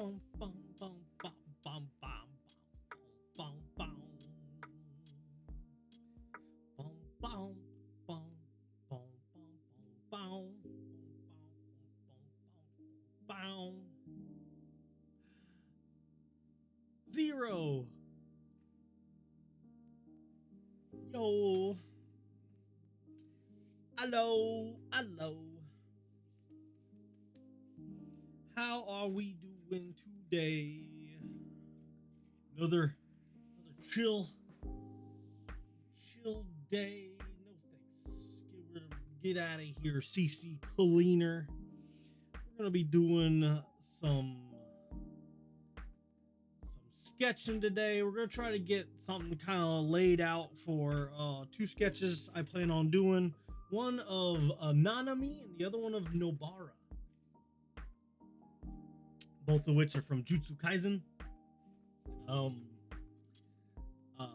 bum, bum, bum, bum, bum, bum, bum, bum, bum, bum, bum, bum, bum, bum, bum, zero. Yo, hello, hello. How are we doing today? Another chill day. No thanks. Get out of here, CC Cleaner. We're gonna be doing some sketching today. We're gonna try to get something kind of laid out for two sketches I plan on doing. One of Nanami and the other one of Nobara. Both of which are from Jutsu Kaisen. Um, uh,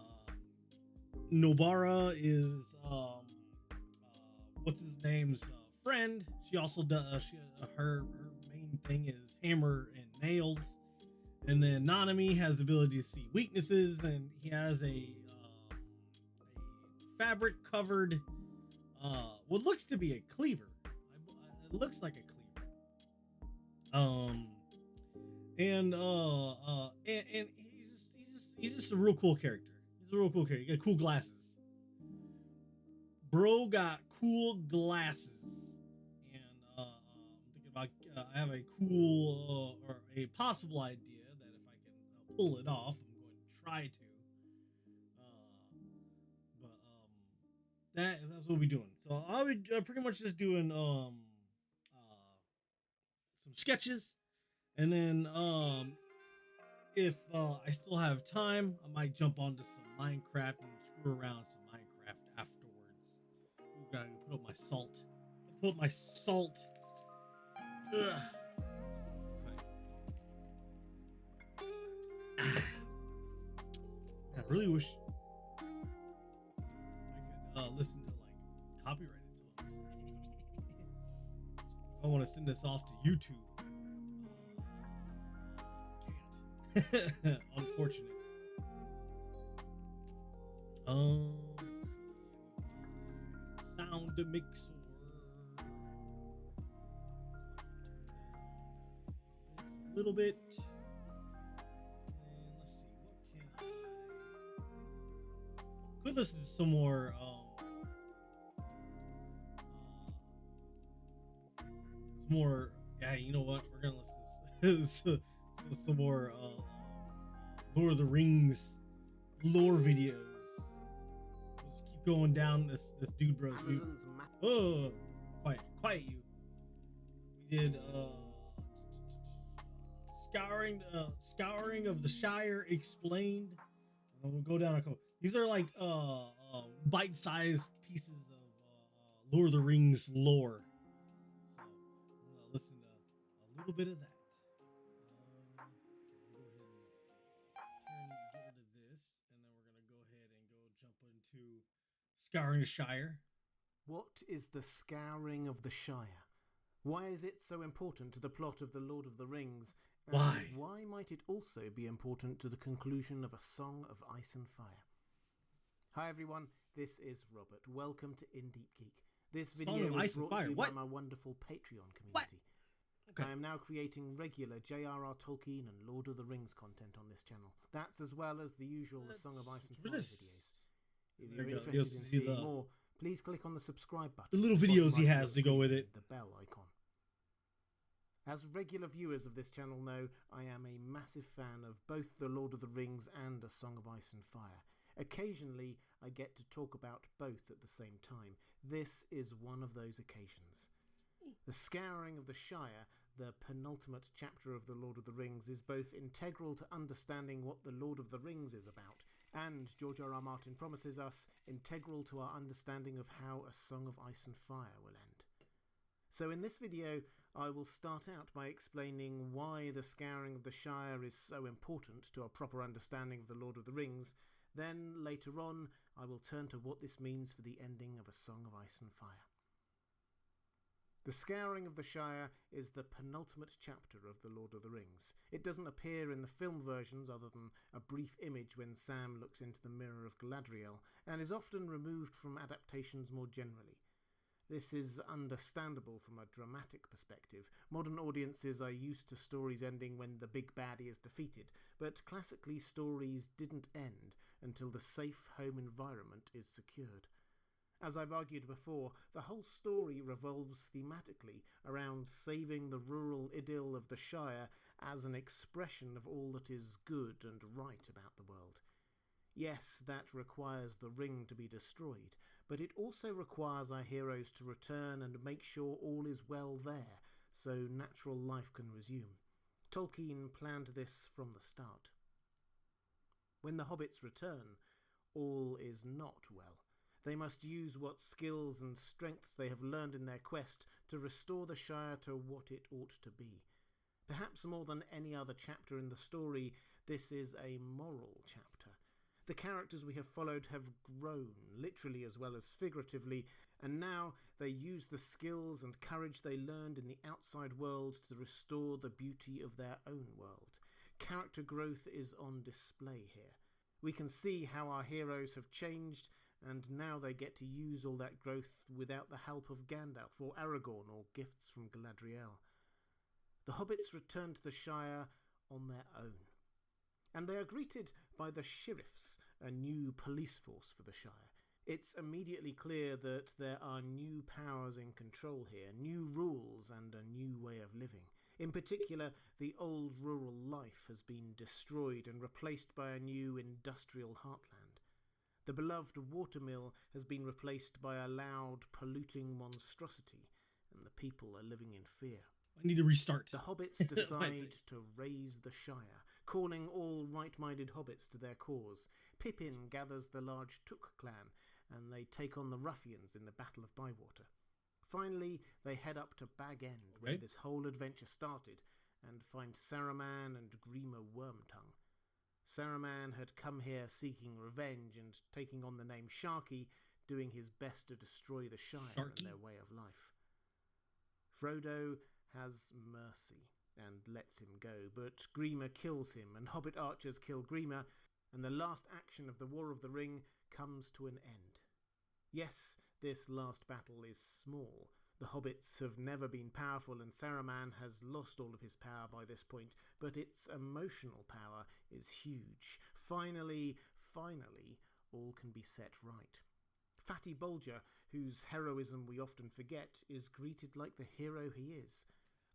Nobara is what's his name's friend. She also does. Her main thing is hammer and nails. And then Nanami has the ability to see weaknesses, and he has a fabric covered what looks to be a cleaver. It looks like a cleaver. And he's just a real cool character. He's a real cool character. He got cool glasses. Bro got cool glasses, and I'm thinking about. I have a cool or a possible idea that if I can pull it off, I'm going to try to. But that's what we'll be doing. So I'll be pretty much just doing some sketches, and then if I still have time, I might jump onto some Minecraft and screw around with some Minecraft afterwards. Ooh, gotta put up my salt. Put up my salt. Ugh. Okay. I really wish I could listen to like copyrighted songs. If I want to send this off to YouTube, can't. Unfortunate. Let's see. Sound mixer. This a little bit. And let's see. What can I? Could listen to some more. Some more. Yeah, you know what? We're gonna listen to some more Lord of the Rings lore videos. We'll just keep going down this dude bro's route. Oh, quiet you. We did scouring of the Shire explained. And we'll go down a couple. These are like bite-sized pieces of Lord of the Rings lore. So I'm gonna listen to a little bit of that. Go ahead and get rid of this, and then we're gonna go ahead and go jump into scouring the Shire. What is the scouring of the Shire? Why is it so important to the plot of The Lord of the Rings? And why might it also be important to the conclusion of A Song of Ice and Fire? Hi everyone, this is Robert. Welcome to In Deep Geek. This video is brought to you by my wonderful Patreon community. Okay. I am now creating regular J.R.R. Tolkien and Lord of the Rings content on this channel. That's as well as the usual A Song of Ice and Fire videos. If you're interested in seeing more, please click on the subscribe button. The little videos he has to go with it. The bell icon. As regular viewers of this channel know, I am a massive fan of both The Lord of the Rings and A Song of Ice and Fire. Occasionally, I get to talk about both at the same time. This is one of those occasions. The Scouring of the Shire, the penultimate chapter of The Lord of the Rings, is both integral to understanding what The Lord of the Rings is about, and George R.R. Martin promises us integral to our understanding of how A Song of Ice and Fire will end. So in this video, I will start out by explaining why the Scouring of the Shire is so important to a proper understanding of The Lord of the Rings. Then, later on, I will turn to what this means for the ending of A Song of Ice and Fire. The Scouring of the Shire is the penultimate chapter of The Lord of the Rings. It doesn't appear in the film versions other than a brief image when Sam looks into the mirror of Galadriel, and is often removed from adaptations more generally. This is understandable from a dramatic perspective. Modern audiences are used to stories ending when the big baddie is defeated, but classically stories didn't end until the safe home environment is secured. As I've argued before, the whole story revolves thematically around saving the rural idyll of the Shire as an expression of all that is good and right about the world. Yes, that requires the ring to be destroyed, but it also requires our heroes to return and make sure all is well there, so natural life can resume. Tolkien planned this from the start. When the hobbits return, all is not well. They must use what skills and strengths they have learned in their quest to restore the Shire to what it ought to be. Perhaps more than any other chapter in the story, this is a moral chapter. The characters we have followed have grown, literally as well as figuratively, and now they use the skills and courage they learned in the outside world to restore the beauty of their own world. Character growth is on display here. We can see how our heroes have changed, and now they get to use all that growth without the help of Gandalf or Aragorn or gifts from Galadriel. The hobbits return to the Shire on their own, and they are greeted by the sheriffs, a new police force for the Shire. It's immediately clear that there are new powers in control here, new rules and a new way of living. In particular, the old rural life has been destroyed and replaced by a new industrial heartland. The beloved watermill has been replaced by a loud, polluting monstrosity, and the people are living in fear. I need to restart. The hobbits decide to raise the Shire, calling all right-minded hobbits to their cause. Pippin gathers the large Took clan, and they take on the ruffians in the Battle of Bywater. Finally, they head up to Bag End, where this whole adventure started, and find Saruman and Grima Wormtongue. Saruman had come here seeking revenge and taking on the name Sharky, doing his best to destroy the Shire and their way of life. Frodo has mercy and lets him go, but Grima kills him, and hobbit archers kill Grima, and the last action of the War of the Ring comes to an end. Yes, this last battle is small. The hobbits have never been powerful, and Saruman has lost all of his power by this point, but its emotional power is huge. Finally, all can be set right. Fatty Bolger, whose heroism we often forget, is greeted like the hero he is.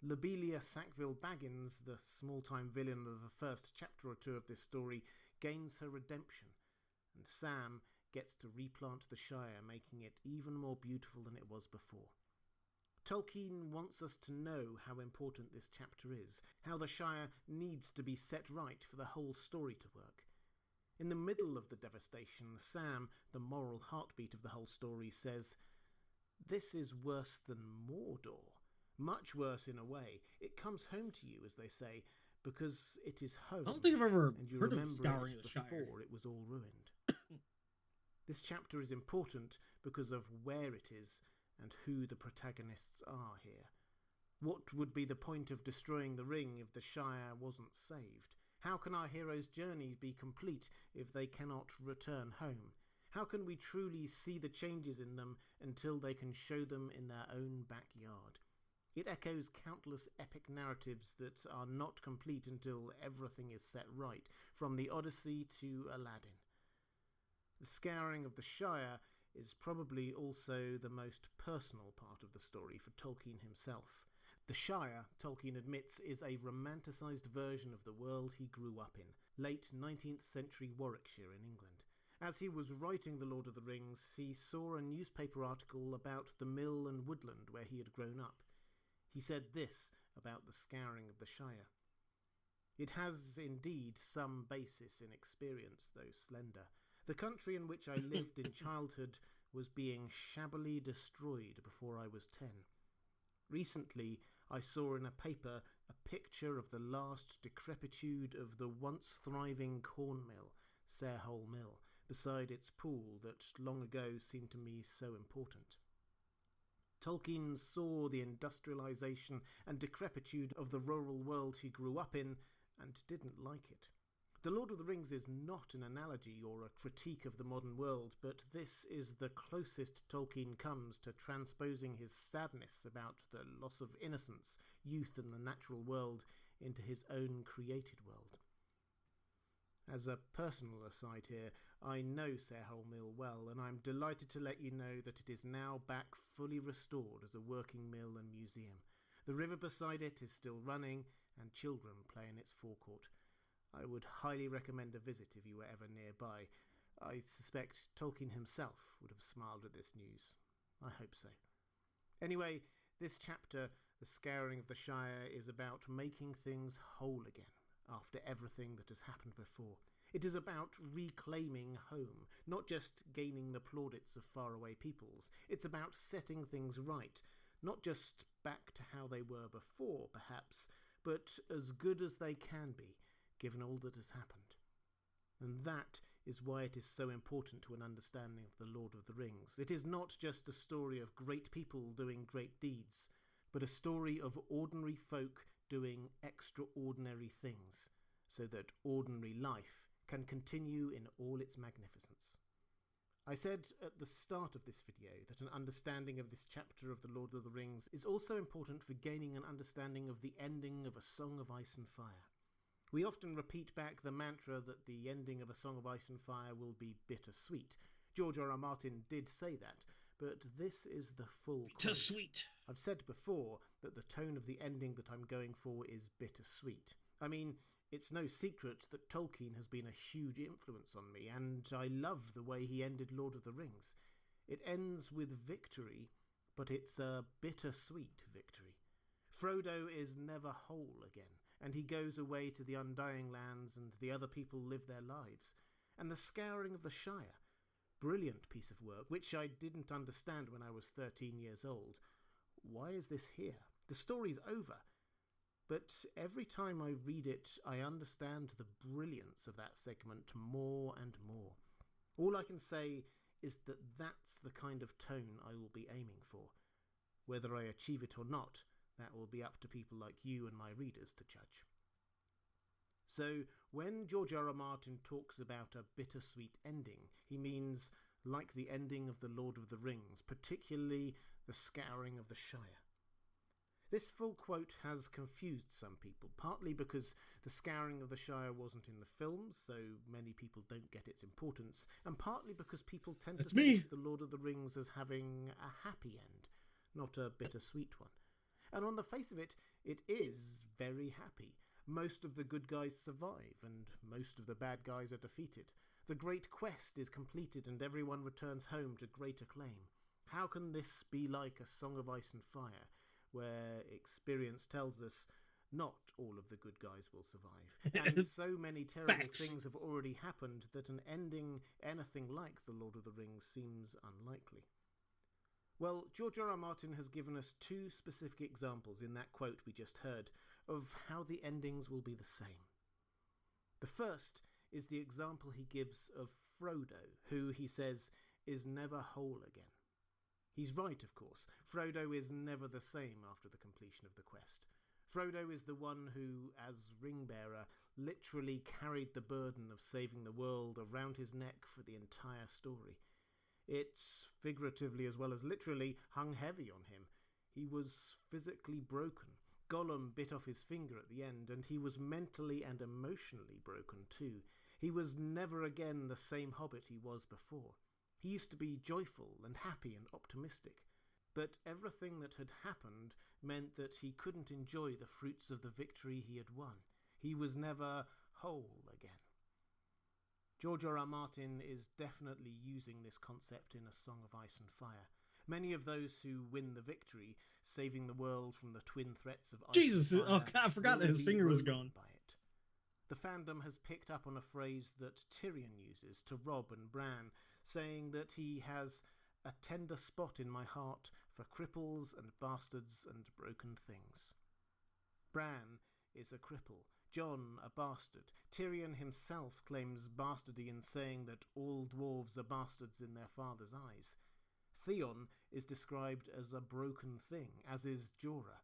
Lobelia Sackville Baggins, the small-time villain of the first chapter or two of this story, gains her redemption, and Sam gets to replant the Shire, making it even more beautiful than it was before. Tolkien wants us to know how important this chapter is, how the Shire needs to be set right for the whole story to work. In the middle of the devastation, Sam, the moral heartbeat of the whole story, says, "This is worse than Mordor. Much worse in a way. It comes home to you, as they say, because it is home. I don't think I've ever and you heard of remember Scouring it the Shire. before it was all ruined." This chapter is important because of where it is and who the protagonists are here. What would be the point of destroying the ring if the Shire wasn't saved? How can our heroes' journey be complete if they cannot return home? How can we truly see the changes in them until they can show them in their own backyard? It echoes countless epic narratives that are not complete until everything is set right, from the Odyssey to Aladdin. The Scouring of the Shire is probably also the most personal part of the story for Tolkien himself. The Shire, Tolkien admits, is a romanticised version of the world he grew up in, late 19th century Warwickshire in England. As he was writing The Lord of the Rings, he saw a newspaper article about the mill and woodland where he had grown up. He said this about the Scouring of the Shire: "It has indeed some basis in experience, though slender. The country in which I lived in childhood was being shabbily destroyed before I was 10. Recently, I saw in a paper a picture of the last decrepitude of the once thriving corn mill, Sarehole Mill, beside its pool that long ago seemed to me so important." Tolkien saw the industrialization and decrepitude of the rural world he grew up in and didn't like it. The Lord of the Rings is not an analogy or a critique of the modern world, but this is the closest Tolkien comes to transposing his sadness about the loss of innocence, youth and the natural world into his own created world. As a personal aside here, I know Sarehole Mill well, and I'm delighted to let you know that it is now back fully restored as a working mill and museum. The river beside it is still running, and children play in its forecourt. I would highly recommend a visit if you were ever nearby. I suspect Tolkien himself would have smiled at this news. I hope so. Anyway, this chapter, The Scouring of the Shire, is about making things whole again after everything that has happened before. It is about reclaiming home, not just gaining the plaudits of faraway peoples. It's about setting things right, not just back to how they were before, perhaps, but as good as they can be, given all that has happened. And that is why it is so important to an understanding of the Lord of the Rings. It is not just a story of great people doing great deeds, but a story of ordinary folk doing extraordinary things, so that ordinary life can continue in all its magnificence. I said at the start of this video that an understanding of this chapter of The Lord of the Rings is also important for gaining an understanding of the ending of A Song of Ice and Fire. We often repeat back the mantra that the ending of A Song of Ice and Fire will be bittersweet. George R.R. Martin did say that, but this is the full Bittersweet. I've said before that the tone of the ending that I'm going for is bittersweet. I mean, it's no secret that Tolkien has been a huge influence on me, and I love the way he ended Lord of the Rings. It ends with victory, but it's a bittersweet victory. Frodo is never whole again, and he goes away to the Undying Lands and the other people live their lives. And the Scouring of the Shire, brilliant piece of work, which I didn't understand when I was 13 years old. Why is this here? The story's over. But every time I read it, I understand the brilliance of that segment more and more. All I can say is that that's the kind of tone I will be aiming for. Whether I achieve it or not, that will be up to people like you and my readers to judge. So, when George R.R. Martin talks about a bittersweet ending, he means like the ending of The Lord of the Rings, particularly the Scouring of the Shire. This full quote has confused some people, partly because the Scouring of the Shire wasn't in the films, so many people don't get its importance, and partly because people tend to think The Lord of the Rings as having a happy end, not a bittersweet one. And on the face of it, it is very happy. Most of the good guys survive, and most of the bad guys are defeated. The great quest is completed, and everyone returns home to great acclaim. How can this be like A Song of Ice and Fire, where experience tells us not all of the good guys will survive? And so many terrible things have already happened that an ending anything like The Lord of the Rings seems unlikely. Well, George R.R. Martin has given us two specific examples in that quote we just heard of how the endings will be the same. The first is the example he gives of Frodo, who, he says, is never whole again. He's right, of course. Frodo is never the same after the completion of the quest. Frodo is the one who, as ring-bearer, literally carried the burden of saving the world around his neck for the entire story. It, figuratively as well as literally, hung heavy on him. He was physically broken. Gollum bit off his finger at the end, and he was mentally and emotionally broken too. He was never again the same hobbit he was before. He used to be joyful and happy and optimistic, but everything that had happened meant that he couldn't enjoy the fruits of the victory he had won. He was never whole again. George R.R. Martin is definitely using this concept in A Song of Ice and Fire. Many of those who win the victory, saving the world from the twin threats of ice and fire, oh God, I forgot that his finger was gone. By it. The fandom has picked up on a phrase that Tyrion uses to Robb and Bran, saying that he has a tender spot in my heart for cripples and bastards and broken things. Bran is a cripple, Jon a bastard. Tyrion himself claims bastardy in saying that all dwarves are bastards in their father's eyes. Theon is described as a broken thing, as is Jorah.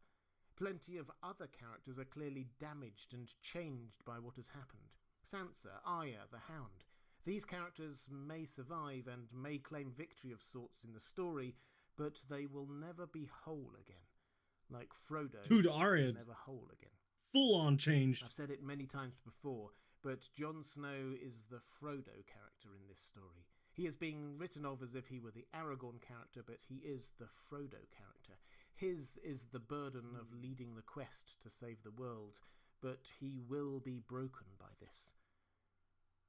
Plenty of other characters are clearly damaged and changed by what has happened. Sansa, Arya, the Hound. These characters may survive and may claim victory of sorts in the story, but they will never be whole again. Like Frodo Dude, Arya was never whole again. full on changed. I've said it many times before, but Jon Snow is the Frodo character in this story. He is being written of as if he were the Aragorn character, but he is the Frodo character. His is the burden of leading the quest to save the world, but he will be broken by this.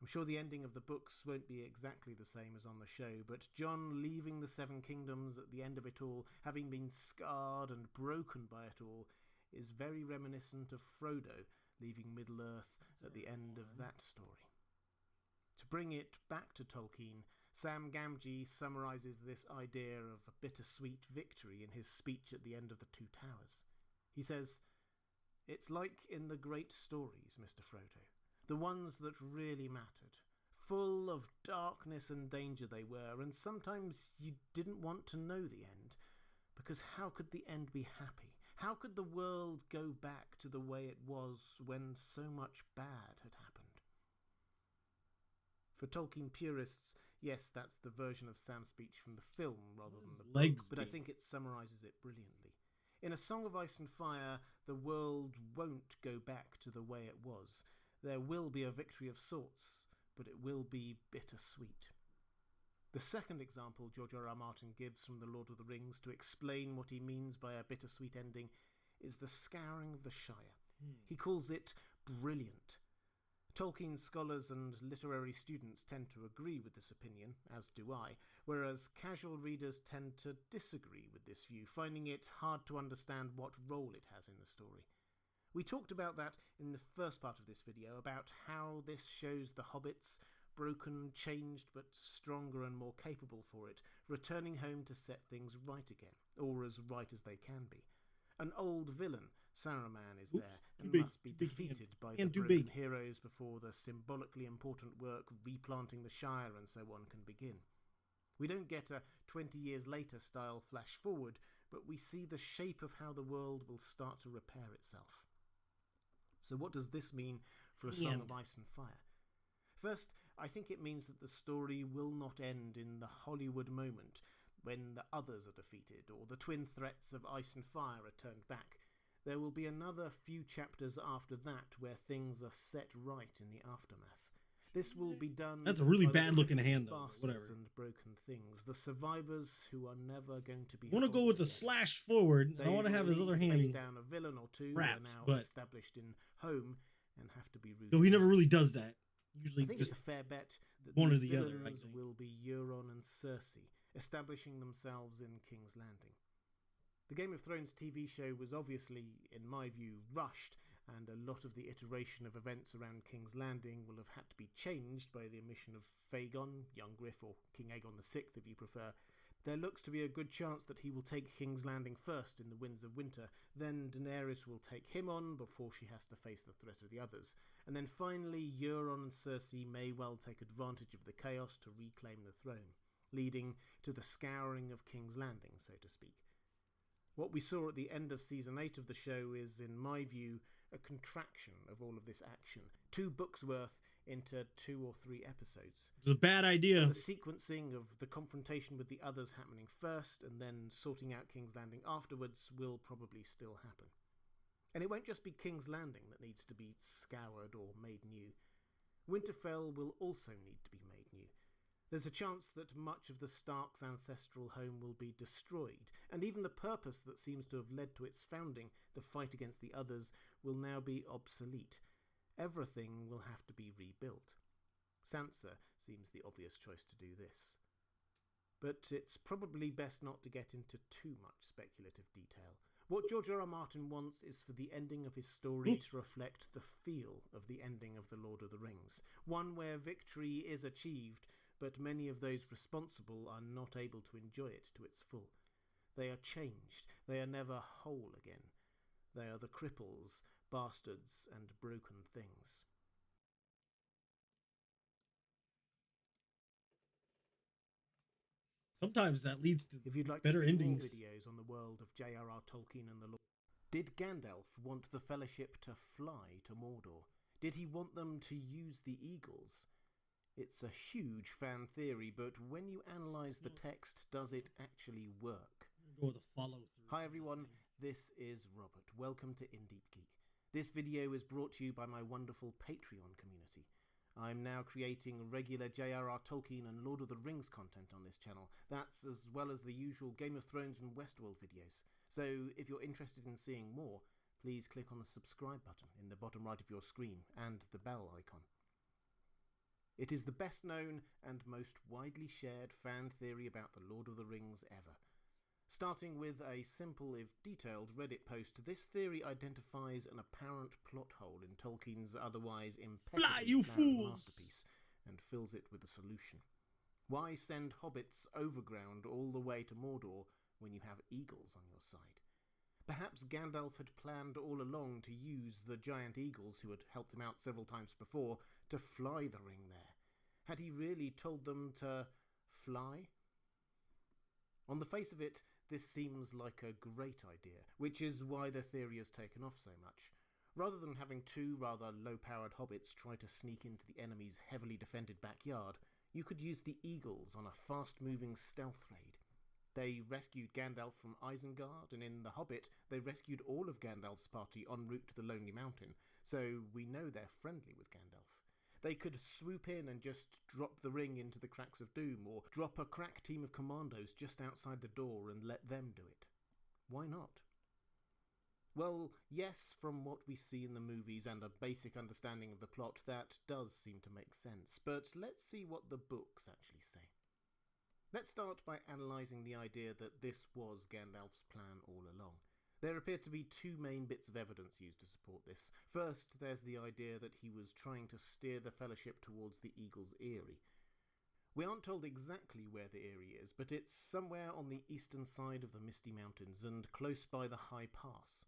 I'm sure the ending of the books won't be exactly the same as on the show, but Jon leaving the Seven Kingdoms at the end of it all, having been scarred and broken by it all, is very reminiscent of Frodo leaving Middle-earth at the end of that story. To bring it back to Tolkien, Sam Gamgee summarises this idea of a bittersweet victory in his speech at the end of The Two Towers. He says, "It's like in the great stories, Mr. Frodo, the ones that really mattered. Full of darkness and danger they were, and sometimes you didn't want to know the end, because how could the end be happy? How could the world go back to the way it was when so much bad had happened?" For Tolkien purists, yes, that's the version of Sam's speech from the film rather than the book, but I think it summarises it brilliantly. In A Song of Ice and Fire, the world won't go back to the way it was. There will be a victory of sorts, but it will be bittersweet. The second example George R.R. Martin gives from The Lord of the Rings to explain what he means by a bittersweet ending is the scouring of the Shire. He calls it brilliant. Tolkien scholars and literary students tend to agree with this opinion, as do I, whereas casual readers tend to disagree with this view, finding it hard to understand what role it has in the story. We talked about that in the first part of this video, about how this shows the hobbits, broken, changed, but stronger and more capable for it, returning home to set things right again, or as right as they can be. An old villain, Saruman, is there and must be defeated by the broken heroes before the symbolically important work replanting the Shire and so on can begin. We don't get a 20 years later style flash forward, but we see the shape of how the world will start to repair itself. So what does this mean for A Song of Ice and Fire? First, I think it means that the story will not end in the Hollywood moment when the others are defeated or the twin threats of ice and fire are turned back. There will be another few chapters after that where things are set right in the aftermath. This will be done. That's a really bad looking hand, though. Whatever. And broken things, the survivors who are never going to be. I want to go with the slash forward. I want to have his other hand face down a villain or two who are now established in home and have to be rooted. Though he never really does that. Usually, I think it's a fair bet that one the or the other will be Euron and Cersei, establishing themselves in King's Landing. The Game of Thrones TV show was obviously, in my view, rushed, and a lot of the iteration of events around King's Landing will have had to be changed by the omission of Fagon, young Griff, or King Aegon VI if you prefer. There looks to be a good chance that he will take King's Landing first in the Winds of Winter, then Daenerys will take him on before she has to face the threat of the others, and then finally Euron and Cersei may well take advantage of the chaos to reclaim the throne, leading to the scouring of King's Landing, so to speak. What we saw at the end of Season 8 of the show is, in my view, a contraction of all of this action. 2 books worth into 2 or 3 episodes. It's a bad idea. The sequencing of the confrontation with the others happening first and then sorting out King's Landing afterwards will probably still happen. And it won't just be King's Landing that needs to be scoured or made new. Winterfell will also need to be made new. There's a chance that much of the Stark's ancestral home will be destroyed, and even the purpose that seems to have led to its founding, the fight against the others, will now be obsolete. Everything will have to be rebuilt. Sansa seems the obvious choice to do this. But it's probably best not to get into too much speculative detail. What George R.R. Martin wants is for the ending of his story to reflect the feel of the ending of The Lord of the Rings, one where victory is achieved, but many of those responsible are not able to enjoy it to its full. They are changed. They are never whole again. They are the cripples, bastards, and broken things. sometimes that leads to If you'd like better to see endings. more videos on the world of J.R.R. Tolkien and the Lord, did Gandalf want the Fellowship to fly to Mordor? Did he want them to use the eagles? It's a huge fan theory, but when you analyse the text, does it actually work? Go with a follow through. Hi everyone, this is Robert. Welcome to In Deep Geek. This video is brought to you by my wonderful Patreon community. I'm now creating regular J.R.R. Tolkien and Lord of the Rings content on this channel. That's as well as the usual Game of Thrones and Westworld videos. So if you're interested in seeing more, please click on the subscribe button in the bottom right of your screen and the bell icon. It is the best known and most widely shared fan theory about the Lord of the Rings ever. Starting with a simple if detailed Reddit post, this theory identifies an apparent plot hole in Tolkien's otherwise impeccably planned masterpiece and fills it with a solution. Why send hobbits overground all the way to Mordor when you have eagles on your side? Perhaps Gandalf had planned all along to use the giant eagles who had helped him out several times before to fly the ring there. Had he really told them to fly? On the face of it, this seems like a great idea, which is why the theory has taken off so much. Rather than having two rather low-powered hobbits try to sneak into the enemy's heavily defended backyard, you could use the eagles on a fast-moving stealth raid. They rescued Gandalf from Isengard, and in The Hobbit, they rescued all of Gandalf's party en route to the Lonely Mountain, so we know they're friendly with Gandalf. They could swoop in and just drop the ring into the cracks of doom, or drop a crack team of commandos just outside the door and let them do it. Why not? Well, yes, from what we see in the movies and a basic understanding of the plot, that does seem to make sense, but let's see what the books actually say. Let's start by analysing the idea that this was Gandalf's plan all along. There appear to be two main bits of evidence used to support this. First, there's the idea that he was trying to steer the Fellowship towards the Eagle's Eyrie. We aren't told exactly where the Eyrie is, but it's somewhere on the eastern side of the Misty Mountains and close by the High Pass.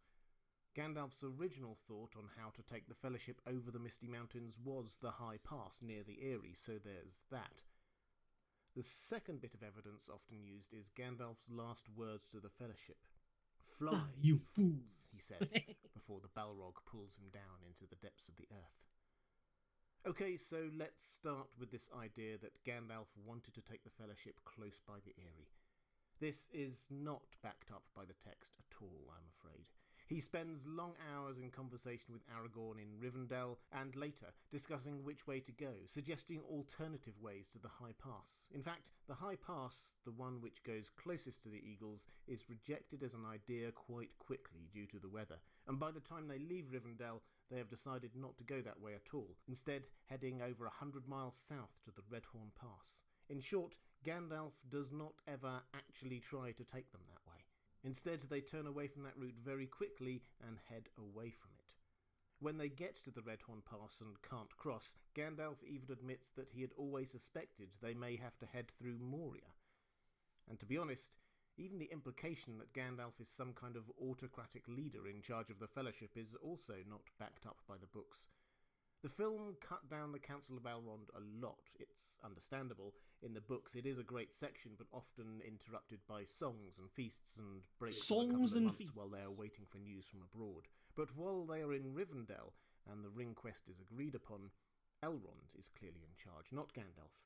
Gandalf's original thought on how to take the Fellowship over the Misty Mountains was the High Pass near the Eyrie, so there's that. The second bit of evidence often used is Gandalf's last words to the Fellowship. "Fly, you fools," he says, before the Balrog pulls him down into the depths of the earth. Okay, so let's start with this idea that Gandalf wanted to take the Fellowship close by the Eyrie. This is not backed up by the text at all, I'm afraid. He spends long hours in conversation with Aragorn in Rivendell, and later discussing which way to go, suggesting alternative ways to the High Pass. In fact, the High Pass, the one which goes closest to the Eagles, is rejected as an idea quite quickly due to the weather, and by the time they leave Rivendell, they have decided not to go that way at all, instead heading over 100 miles south to the Redhorn Pass. In short, Gandalf does not ever actually try to take them that way. Instead, they turn away from that route very quickly and head away from it. When they get to the Redhorn Pass and can't cross, Gandalf even admits that he had always suspected they may have to head through Moria. And to be honest, even the implication that Gandalf is some kind of autocratic leader in charge of the Fellowship is also not backed up by the books. The film cut down the Council of Elrond a lot. It's understandable. In the books, it is a great section, but often interrupted by songs and feasts and breaks for a couple of months while they are waiting for news from abroad. But while they are in Rivendell and the ring quest is agreed upon, Elrond is clearly in charge, not Gandalf.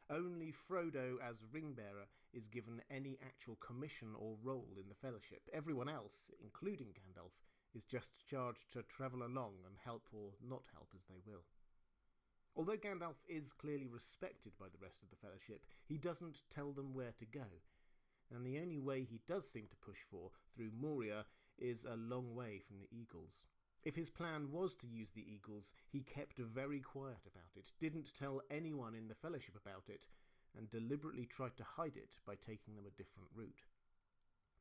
Only Frodo, as ring-bearer, is given any actual commission or role in the Fellowship. Everyone else, including Gandalf, is just charged to travel along and help or not help as they will. Although Gandalf is clearly respected by the rest of the Fellowship, he doesn't tell them where to go, and the only way he does seem to push for, through Moria, is a long way from the Eagles. If his plan was to use the Eagles, he kept very quiet about it, didn't tell anyone in the Fellowship about it, and deliberately tried to hide it by taking them a different route.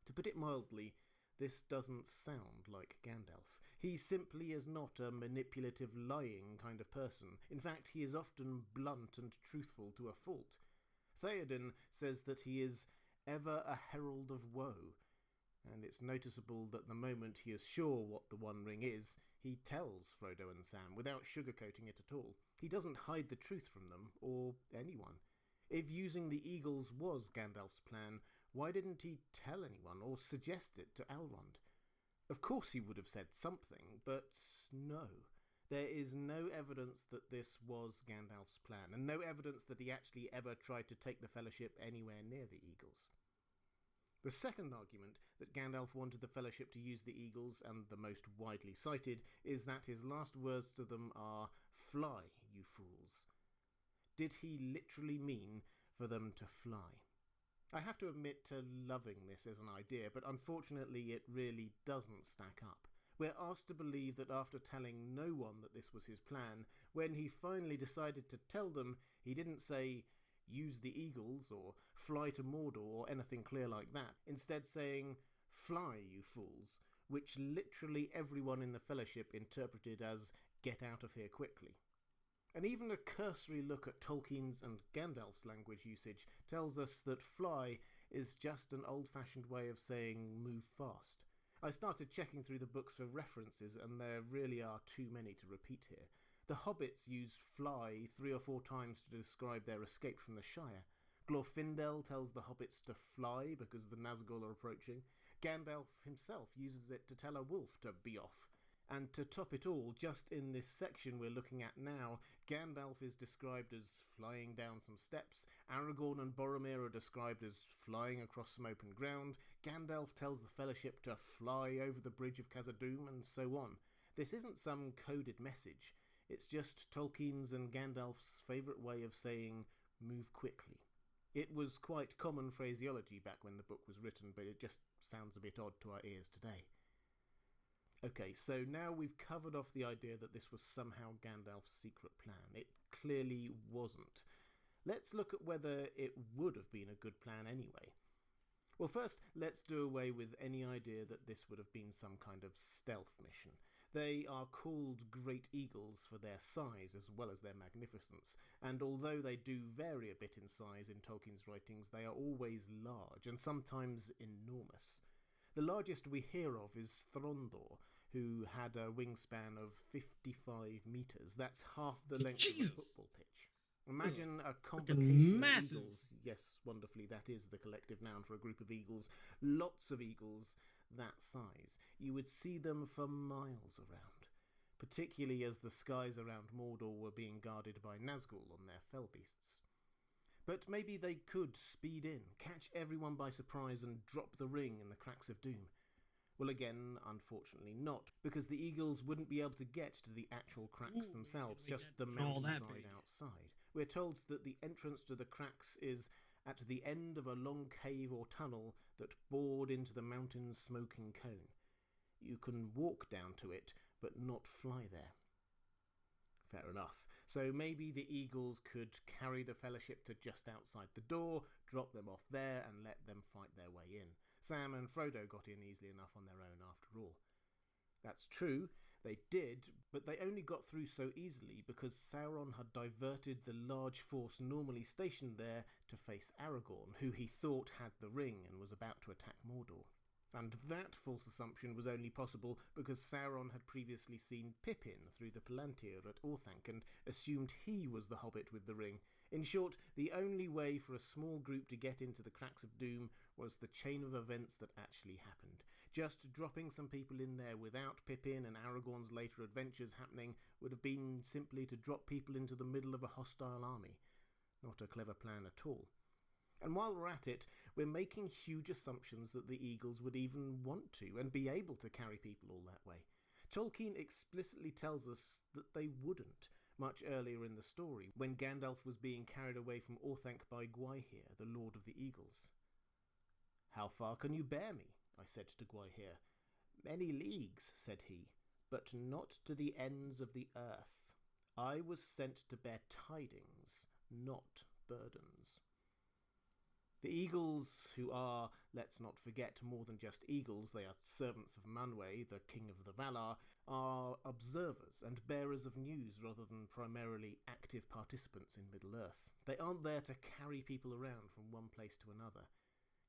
To put it mildly, this doesn't sound like Gandalf. He simply is not a manipulative, lying kind of person. In fact, he is often blunt and truthful to a fault. Theoden says that he is ever a herald of woe, and it's noticeable that the moment he is sure what the One Ring is, he tells Frodo and Sam without sugarcoating it at all. He doesn't hide the truth from them, or anyone. If using the eagles was Gandalf's plan, why didn't he tell anyone or suggest it to Elrond? Of course he would have said something, but no. There is no evidence that this was Gandalf's plan, and no evidence that he actually ever tried to take the Fellowship anywhere near the eagles. The second argument that Gandalf wanted the Fellowship to use the eagles, and the most widely cited, is that his last words to them are, "Fly, you fools." Did he literally mean for them to fly? I have to admit to loving this as an idea, but unfortunately it really doesn't stack up. We're asked to believe that after telling no one that this was his plan, when he finally decided to tell them, he didn't say, "Use the eagles," or "Fly to Mordor," or anything clear like that, instead saying, "Fly, you fools," which literally everyone in the Fellowship interpreted as "get out of here quickly." And even a cursory look at Tolkien's and Gandalf's language usage tells us that fly is just an old-fashioned way of saying move fast. I started checking through the books for references, and there really are too many to repeat here. The hobbits use fly 3 or 4 times to describe their escape from the Shire. Glorfindel tells the hobbits to fly because the Nazgul are approaching. Gandalf himself uses it to tell a wolf to be off. And to top it all, just in this section we're looking at now, Gandalf is described as flying down some steps, Aragorn and Boromir are described as flying across some open ground, Gandalf tells the Fellowship to fly over the bridge of Khazad-dûm, and so on. This isn't some coded message, it's just Tolkien's and Gandalf's favourite way of saying, move quickly. It was quite common phraseology back when the book was written, but it just sounds a bit odd to our ears today. Okay, so now we've covered off the idea that this was somehow Gandalf's secret plan. It clearly wasn't. Let's look at whether it would have been a good plan anyway. Well, first, let's do away with any idea that this would have been some kind of stealth mission. They are called Great Eagles for their size as well as their magnificence, and although they do vary a bit in size in Tolkien's writings, they are always large and sometimes enormous. The largest we hear of is Throndor, who had a wingspan of 55 metres. That's half the length of a football pitch. Imagine a convocation of eagles. Yes, wonderfully, that is the collective noun for a group of eagles. Lots of eagles that size. You would see them for miles around, particularly as the skies around Mordor were being guarded by Nazgul on their fell beasts. But maybe they could speed in, catch everyone by surprise and drop the ring in the cracks of doom. Well, again, unfortunately not, because the eagles wouldn't be able to get to the actual cracks themselves, just the mountainside outside. We're told that the entrance to the cracks is at the end of a long cave or tunnel that bored into the mountain's smoking cone. You can walk down to it, but not fly there. Fair enough. So maybe the eagles could carry the Fellowship to just outside the door, drop them off there, and let them fight their way in. Sam and Frodo got in easily enough on their own after all. That's true, they did, but they only got through so easily because Sauron had diverted the large force normally stationed there to face Aragorn, who he thought had the ring and was about to attack Mordor. And that false assumption was only possible because Sauron had previously seen Pippin through the Palantir at Orthanc and assumed he was the hobbit with the ring. In short, the only way for a small group to get into the cracks of doom was the chain of events that actually happened. Just dropping some people in there without Pippin and Aragorn's later adventures happening would have been simply to drop people into the middle of a hostile army. Not a clever plan at all. And while we're at it, we're making huge assumptions that the eagles would even want to and be able to carry people all that way. Tolkien explicitly tells us that they wouldn't, much earlier in the story, when Gandalf was being carried away from Orthanc by Gwaihir, the Lord of the Eagles. "How far can you bear me?" I said to Gwaihir. "Many leagues," said he, "but not to the ends of the earth. I was sent to bear tidings, not burdens." The eagles, who are, let's not forget, more than just eagles, they are servants of Manwë, the king of the Valar, are observers and bearers of news rather than primarily active participants in Middle-earth. They aren't there to carry people around from one place to another.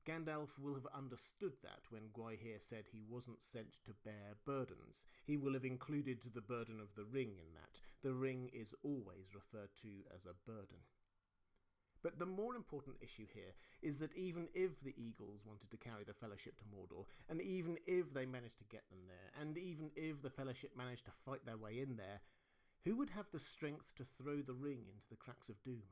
Gandalf will have understood that when Gwaihir said he wasn't sent to bear burdens. He will have included the burden of the ring in that. The ring is always referred to as a burden. But the more important issue here is that even if the Eagles wanted to carry the Fellowship to Mordor, and even if they managed to get them there, and even if the Fellowship managed to fight their way in there, who would have the strength to throw the ring into the cracks of doom?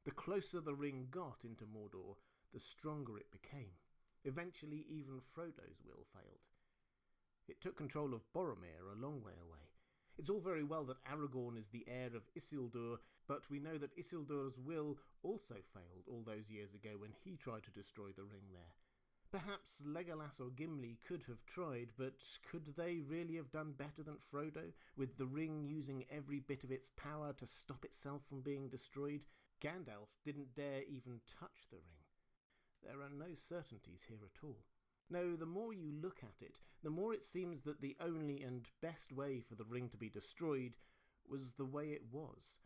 The closer the ring got into Mordor, the stronger it became. Eventually, even Frodo's will failed. It took control of Boromir a long way away. It's all very well that Aragorn is the heir of Isildur, but we know that Isildur's will also failed all those years ago when he tried to destroy the ring there. Perhaps Legolas or Gimli could have tried, but could they really have done better than Frodo, with the ring using every bit of its power to stop itself from being destroyed? Gandalf didn't dare even touch the ring. There are no certainties here at all. No, the more you look at it, the more it seems that the only and best way for the ring to be destroyed was the way it was.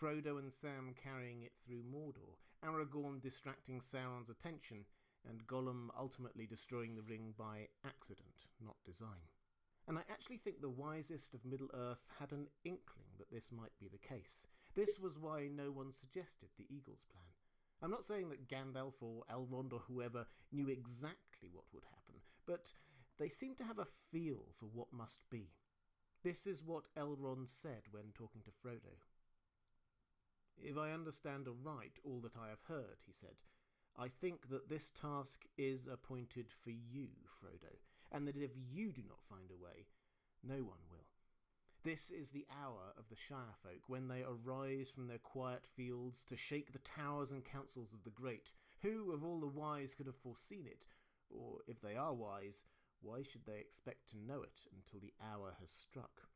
Frodo and Sam carrying it through Mordor, Aragorn distracting Sauron's attention, and Gollum ultimately destroying the ring by accident, not design. And I actually think the wisest of Middle-earth had an inkling that this might be the case. This was why no one suggested the Eagles' plan. I'm not saying that Gandalf or Elrond or whoever knew exactly what would happen, but they seem to have a feel for what must be. This is what Elrond said when talking to Frodo. "If I understand aright all that I have heard," he said, "I think that this task is appointed for you, Frodo, and that if you do not find a way, no one will. This is the hour of the Shire folk, when they arise from their quiet fields to shake the towers and councils of the great. Who of all the wise could have foreseen it? Or, if they are wise, why should they expect to know it until the hour has struck?"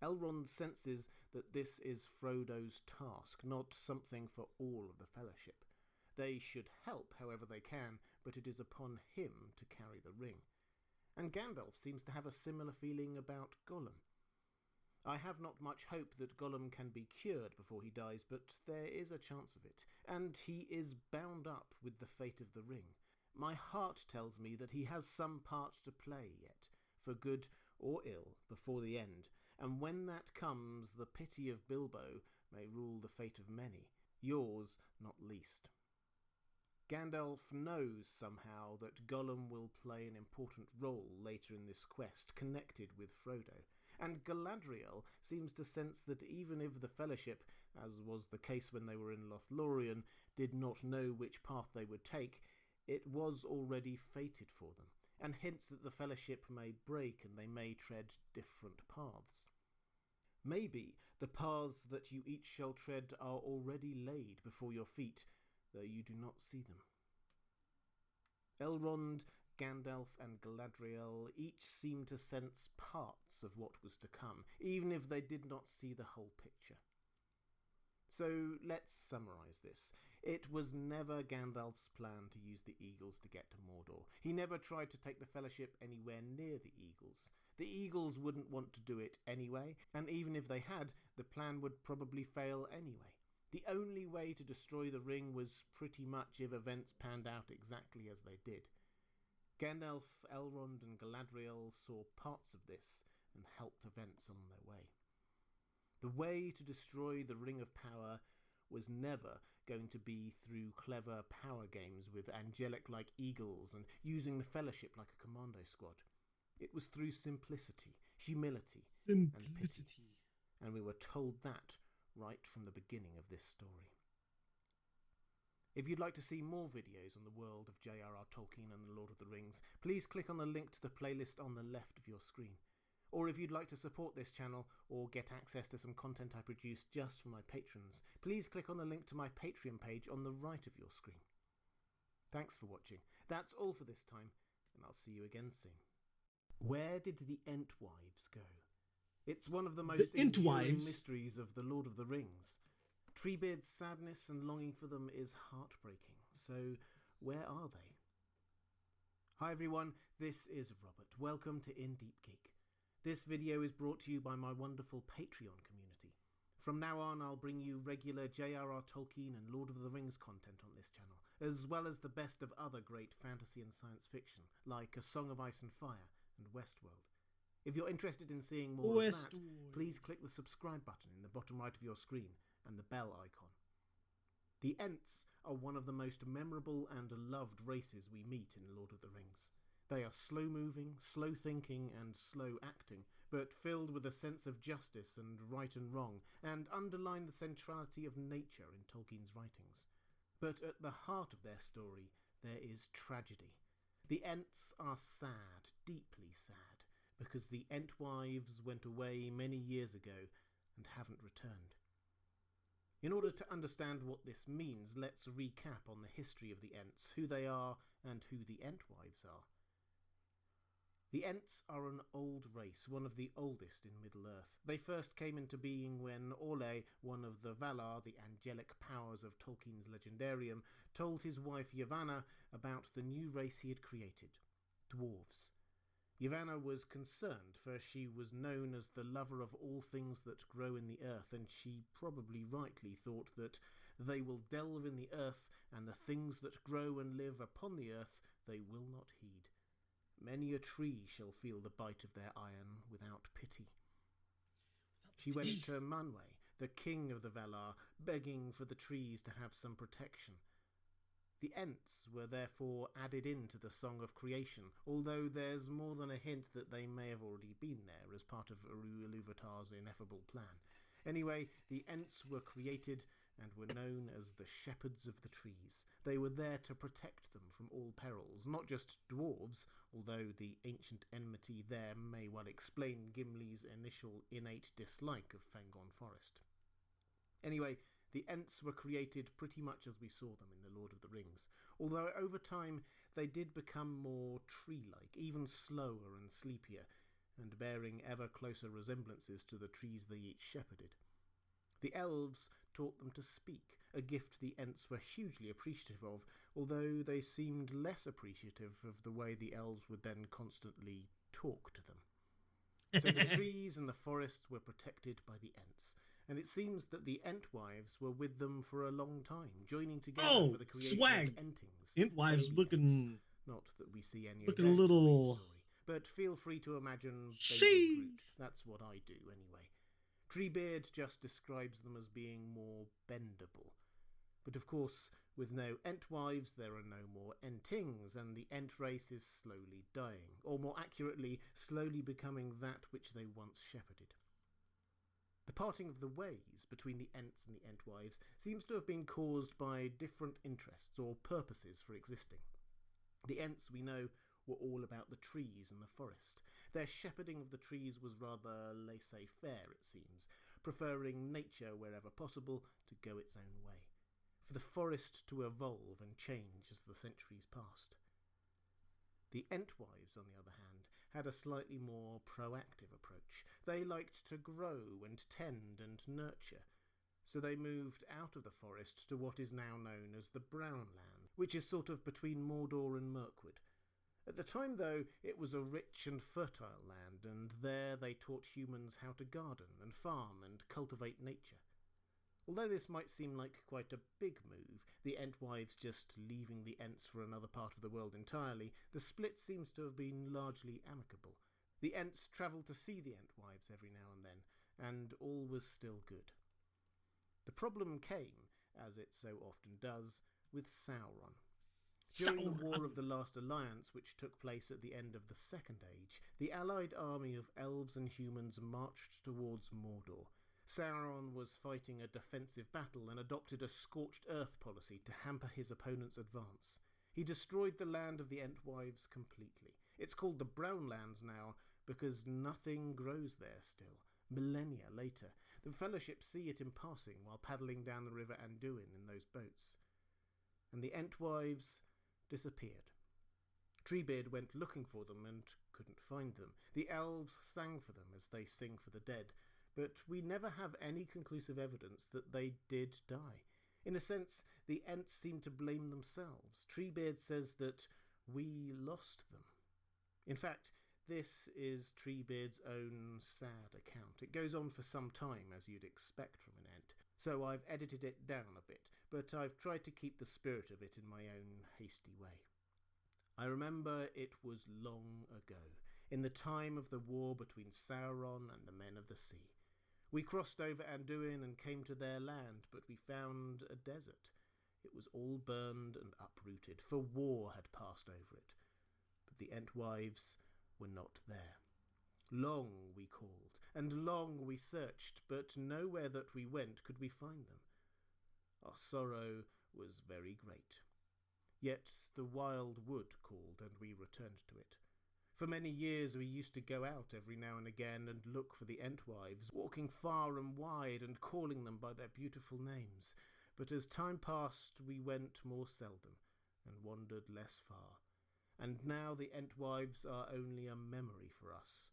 Elrond senses that this is Frodo's task, not something for all of the Fellowship. They should help however they can, but it is upon him to carry the ring. And Gandalf seems to have a similar feeling about Gollum. I have not much hope that Gollum can be cured before he dies, but there is a chance of it, and he is bound up with the fate of the ring. My heart tells me that he has some part to play yet, for good or ill, before the end, and when that comes, the pity of Bilbo may rule the fate of many, yours not least. Gandalf knows somehow that Gollum will play an important role later in this quest, connected with Frodo. And Galadriel seems to sense that even if the Fellowship, as was the case when they were in Lothlorien, did not know which path they would take, it was already fated for them, and hints that the Fellowship may break and they may tread different paths. Maybe the paths that you each shall tread are already laid before your feet, though you do not see them. Elrond, Gandalf and Galadriel each seemed to sense parts of what was to come, even if they did not see the whole picture. So let's summarise this. It was never Gandalf's plan to use the Eagles to get to Mordor. He never tried to take the Fellowship anywhere near the Eagles. The Eagles wouldn't want to do it anyway, and even if they had, the plan would probably fail anyway. The only way to destroy the ring was pretty much if events panned out exactly as they did. Gandalf, Elrond and Galadriel saw parts of this and helped events on their way. The way to destroy the Ring of Power was never going to be through clever power games with angelic-like eagles and using the Fellowship like a commando squad. It was through simplicity, humility, and pity. And we were told that right from the beginning of this story. If you'd like to see more videos on the world of J.R.R. Tolkien and the Lord of the Rings, please click on the link to the playlist on the left of your screen. Or if you'd like to support this channel or get access to some content I produce just for my patrons, please click on the link to my Patreon page on the right of your screen. Thanks for watching. That's all for this time, and I'll see you again soon. Where did the Entwives go? It's one of the most enduring mysteries of the Lord of the Rings. Treebeard's sadness and longing for them is heartbreaking. So, where are they? Hi everyone, this is Robert. Welcome to In Deep Geek. This video is brought to you by my wonderful Patreon community. From now on, I'll bring you regular J.R.R. Tolkien and Lord of the Rings content on this channel, as well as the best of other great fantasy and science fiction, like A Song of Ice and Fire and Westworld. If you're interested in seeing more of that, please click the subscribe button in the bottom right of your screen and the bell icon. The Ents are one of the most memorable and loved races we meet in Lord of the Rings. They are slow-moving, slow-thinking and slow-acting, but filled with a sense of justice and right and wrong, and underline the centrality of nature in Tolkien's writings. But at the heart of their story, there is tragedy. The Ents are sad, deeply sad, because the Entwives went away many years ago and haven't returned. In order to understand what this means, let's recap on the history of the Ents, who they are, and who the Entwives are. The Ents are an old race, one of the oldest in Middle-earth. They first came into being when Orlais, one of the Valar, the angelic powers of Tolkien's legendarium, told his wife Yavanna about the new race he had created, dwarves. Yavanna was concerned, for she was known as the lover of all things that grow in the earth, and she probably rightly thought that they will delve in the earth, and the things that grow and live upon the earth they will not heed. Many a tree shall feel the bite of their iron without pity. She went to Manwë, the king of the Valar, begging for the trees to have some protection. The Ents were therefore added into the Song of Creation, although there's more than a hint that they may have already been there as part of Eru Ilúvatar's ineffable plan. Anyway, the Ents were created and were known as the Shepherds of the Trees. They were there to protect them from all perils, not just dwarves, although the ancient enmity there may well explain Gimli's initial innate dislike of Fangorn Forest. Anyway, the Ents were created pretty much as we saw them in The Lord of the Rings, although over time they did become more tree-like, even slower and sleepier, and bearing ever closer resemblances to the trees they each shepherded. The elves taught them to speak, a gift the Ents were hugely appreciative of, although they seemed less appreciative of the way the elves would then constantly talk to them. So the trees and the forests were protected by the Ents, and it seems that the Entwives were with them for a long time, joining together for the creation swag. of Entings. Entwives looking Ents. Not that we see any looking of a them little in the story, but feel free to imagine Sheesh. baby Groot. That's what I do anyway. Treebeard just describes them as being more bendable. But of course, with no Entwives, there are no more Entings, and the Ent race is slowly dying, or more accurately, slowly becoming that which they once shepherded. The parting of the ways between the Ents and the Entwives seems to have been caused by different interests or purposes for existing. The Ents, we know, were all about the trees and the forest. Their shepherding of the trees was rather laissez-faire, it seems, preferring nature wherever possible to go its own way, for the forest to evolve and change as the centuries passed. The Entwives, on the other hand, had a slightly more proactive approach. They liked to grow and tend and nurture, so they moved out of the forest to what is now known as the Brown Land, which is sort of between Mordor and Mirkwood. At the time, though, it was a rich and fertile land, and there they taught humans how to garden and farm and cultivate nature. Although this might seem like quite a big move, the Entwives just leaving the Ents for another part of the world entirely, the split seems to have been largely amicable. The Ents travelled to see the Entwives every now and then, and all was still good. The problem came, as it so often does, with Sauron. During the War of the Last Alliance, which took place at the end of the Second Age, the allied army of elves and humans marched towards Mordor. Sauron was fighting a defensive battle and adopted a scorched earth policy to hamper his opponent's advance. He destroyed the land of the Entwives completely. It's called the Brown Lands now because nothing grows there still. Millennia later, the Fellowship see it in passing while paddling down the river Anduin in those boats. And the Entwives disappeared. Treebeard went looking for them and couldn't find them. The elves sang for them as they sing for the dead, but we never have any conclusive evidence that they did die. In a sense, the Ents seem to blame themselves. Treebeard says that we lost them. In fact, this is Treebeard's own sad account. It goes on for some time, as you'd expect from an Ent, so I've edited it down a bit, but I've tried to keep the spirit of it in my own hasty way. I remember it was long ago, in the time of the war between Sauron and the Men of the Sea. We crossed over Anduin and came to their land, but we found a desert. It was all burned and uprooted, for war had passed over it. But the Entwives were not there. Long we called, and long we searched, but nowhere that we went could we find them. Our sorrow was very great. Yet the wild wood called, and we returned to it. For many years we used to go out every now and again and look for the Entwives, walking far and wide and calling them by their beautiful names. But as time passed we went more seldom and wandered less far. And now the Entwives are only a memory for us,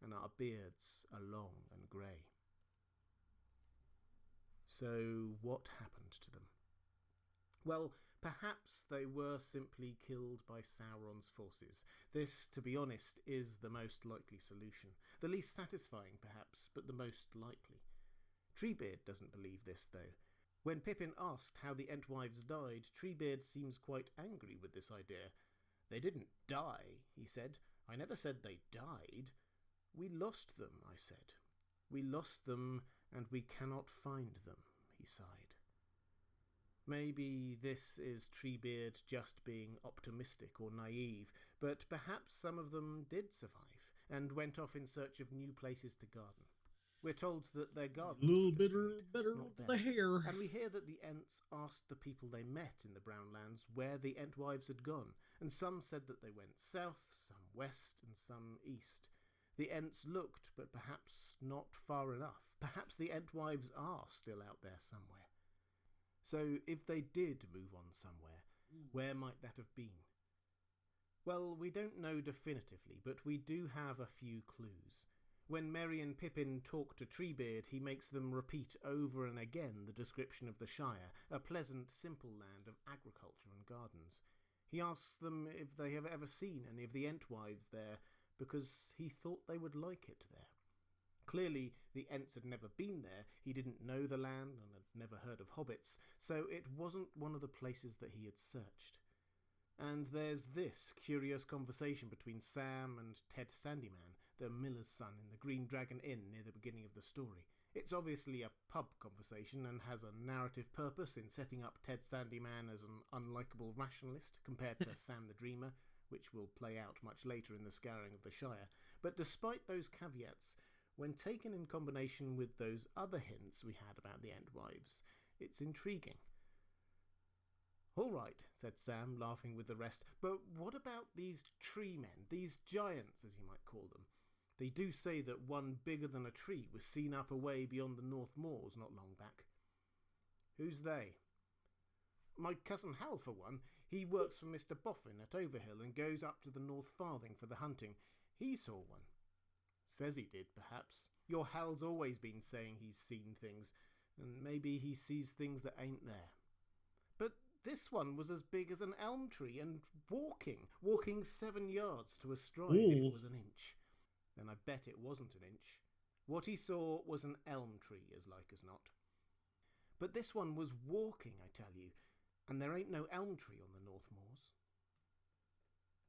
and our beards are long and grey. So what happened to them? Well, perhaps they were simply killed by Sauron's forces. This, to be honest, is the most likely solution. The least satisfying, perhaps, but the most likely. Treebeard doesn't believe this, though. When Pippin asked how the Entwives died, Treebeard seems quite angry with this idea. They didn't die, he said. I never said they died. We lost them, I said. We lost them, and we cannot find them, he sighed. Maybe this is Treebeard just being optimistic or naive, but perhaps some of them did survive and went off in search of new places to garden. We're told that their garden A little was better destroyed, not with them. the hair. And we hear that the Ents asked the people they met in the Brownlands where the Entwives had gone, and some said that they went south, some west, and some east. The Ents looked, but perhaps not far enough. Perhaps the Entwives are still out there somewhere. So if they did move on somewhere, where might that have been? Well, we don't know definitively, but we do have a few clues. When Merry and Pippin talk to Treebeard, he makes them repeat over and again the description of the Shire, a pleasant, simple land of agriculture and gardens. He asks them if they have ever seen any of the Entwives there, because he thought they would like it there. Clearly, the Ents had never been there, he didn't know the land and had never heard of hobbits, so it wasn't one of the places that he had searched. And there's this curious conversation between Sam and Ted Sandyman, the miller's son in the Green Dragon Inn near the beginning of the story. It's obviously a pub conversation and has a narrative purpose in setting up Ted Sandyman as an unlikable rationalist compared to Sam the Dreamer, which will play out much later in the Scouring of the Shire. But despite those caveats, when taken in combination with those other hints we had about the Entwives, it's intriguing. All right, said Sam, laughing with the rest, but what about these tree men, these giants, as you might call them? They do say that one bigger than a tree was seen up away beyond the North Moors not long back. Who's they? My cousin Hal, for one. He works for Mr. Boffin at Overhill and goes up to the North Farthing for the hunting. He saw one. Says he did, perhaps. Your Hal's always been saying he's seen things, and maybe he sees things that ain't there. But this one was as big as an elm tree and walking 7 yards to a stride if it was an inch. Then I bet it wasn't an inch. What he saw was an elm tree, as like as not. But this one was walking, I tell you, and there ain't no elm tree on the North Moors.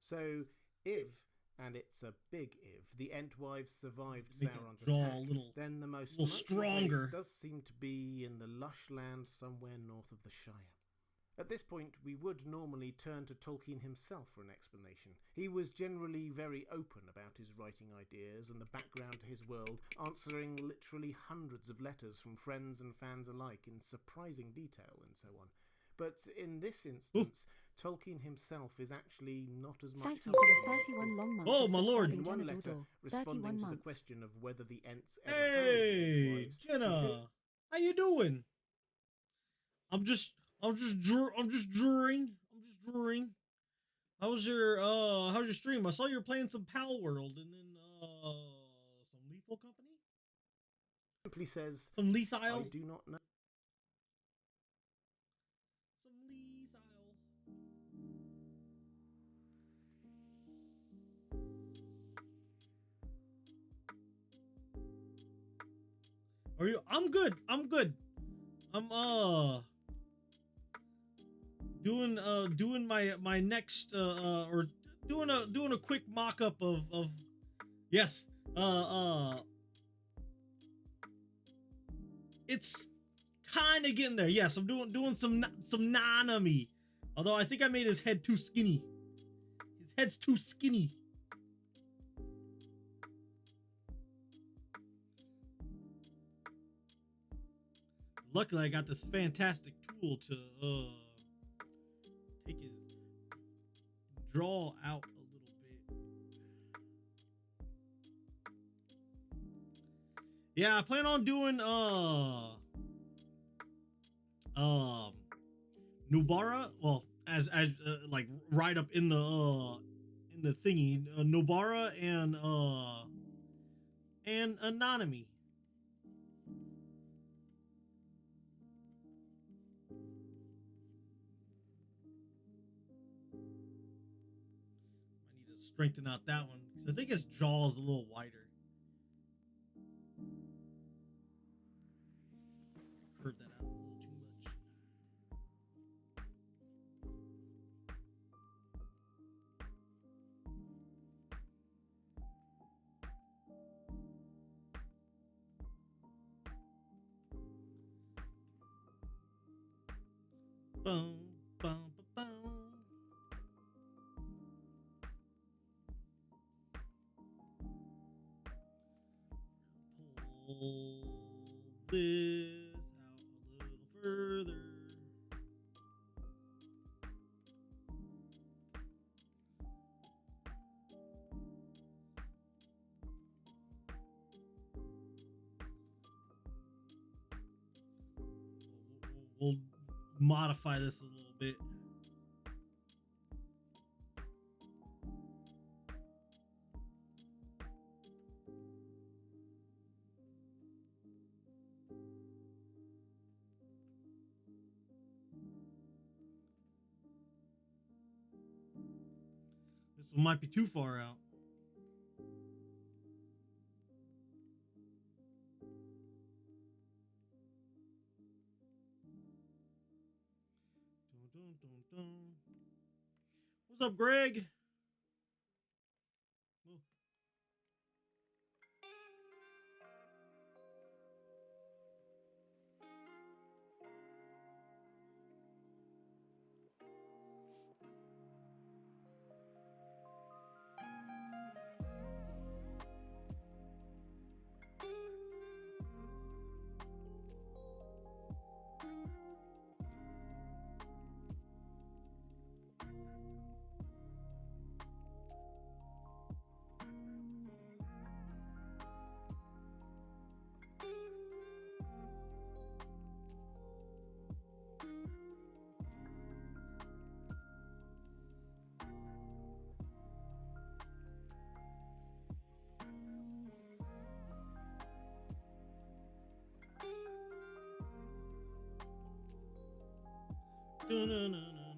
So, if, and it's a big if, the Entwives survived Sauron's attack, then the most stronger place does seem to be in the lush land somewhere north of the Shire. At this point, we would normally turn to Tolkien himself for an explanation. He was generally very open about his writing ideas and the background to his world, answering literally hundreds of letters from friends and fans alike in surprising detail and so on. But in this instance, Tolkien himself is actually not as much help. Thank you for the 31 long months. Oh, my lord. In one letter, responding to the question of whether the Ents ever found Hey, Entwives, Jenna, how you doing? I'm just drawing. How's your stream? I saw you were playing some Pal World and then some Lethal Company. simply says, Some Lethal. I do not know. Some Lethal. Are you? I'm good. I'm doing my next or doing a quick mock-up of it's kind of getting there. Yes, I'm doing some Nanami. Although I think I made his head too skinny. His head's too skinny. Luckily, I got this fantastic tool to take his draw out a little bit. Yeah, I plan on doing Nobara. Well, as like right up in the thingy, Nobara and Nanami. I need to strengthen out that one because I think his jaw is a little wider. Curve that out a little too much. Boom, boom, boom. Pull this out a little further. We'll modify this a little bit. This one might be too far out. Dun, dun, dun, dun. What's up, Greg? Whoa. Dun, dun, dun, dun, dun.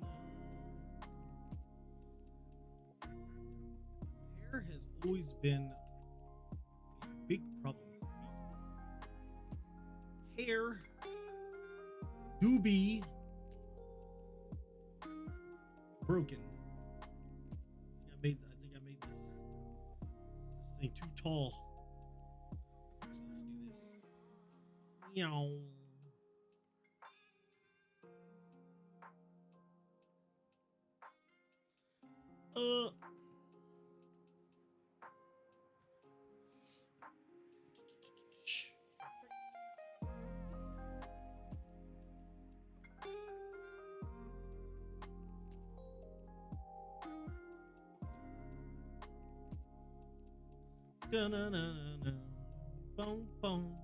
Hair has always been a big problem for me. Hair do be broken. I think I made this thing too tall. Actually, let's do this. Meow. Da-na-na-na-na. Boom, boom.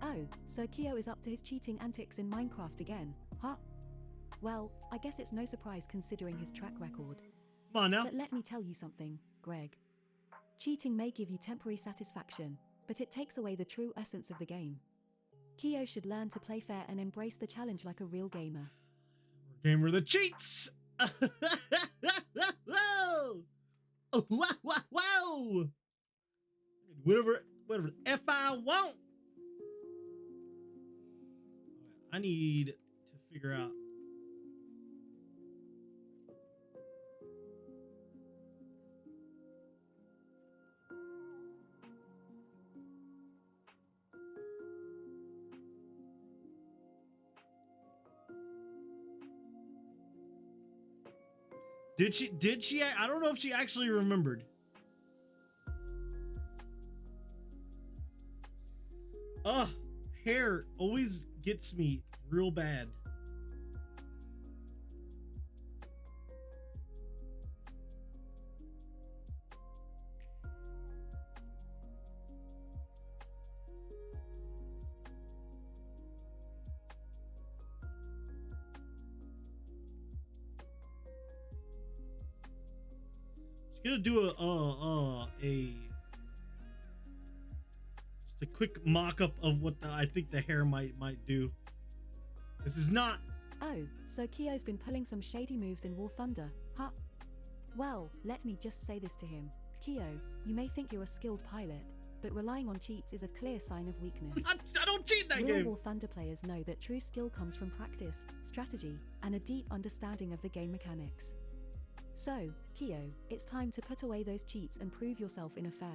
Oh, so Kyo is up to his cheating antics in Minecraft again, huh? Well, I guess it's no surprise considering his track record. Come on now. But let me tell you something, Greg. Cheating may give you temporary satisfaction, but it takes away the true essence of the game. Kyo should learn to play fair and embrace the challenge like a real gamer. Gamer that cheats! Oh, wow, wow, wow! Whatever the F I want! I need to figure out Did she? Did she? I don't know if she actually remembered. Ugh, hair always gets me real bad. She's gonna do just a quick mock-up of what I think the hair might do. This is not. Oh, so Kyo's been pulling some shady moves in War Thunder, huh? Well, let me just say this to him. Kyo, you may think you're a skilled pilot, but relying on cheats is a clear sign of weakness. I don't cheat in that Real game. War Thunder players know that true skill comes from practice, strategy, and a deep understanding of the game mechanics. So, Kyo, it's time to put away those cheats and prove yourself in a fair.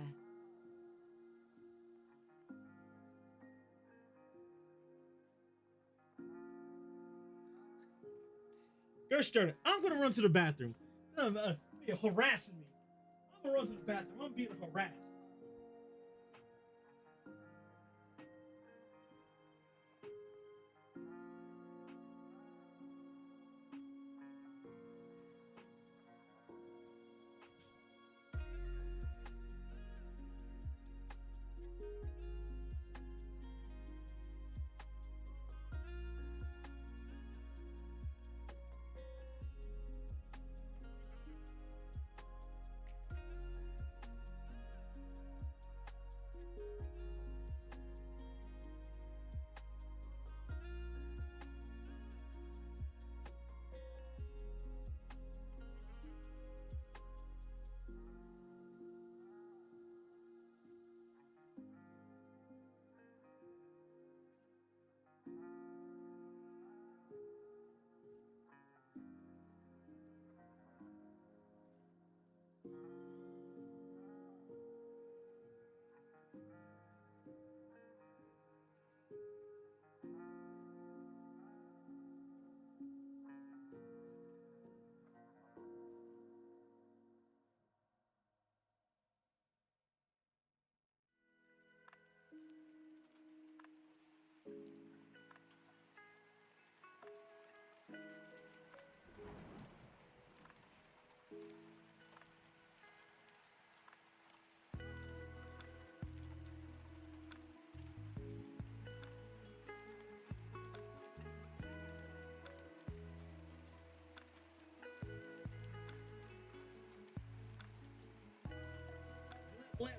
Gosh darn it, I'm gonna run to the bathroom. You're harassing me. I'm gonna run to the bathroom. I'm being harassed.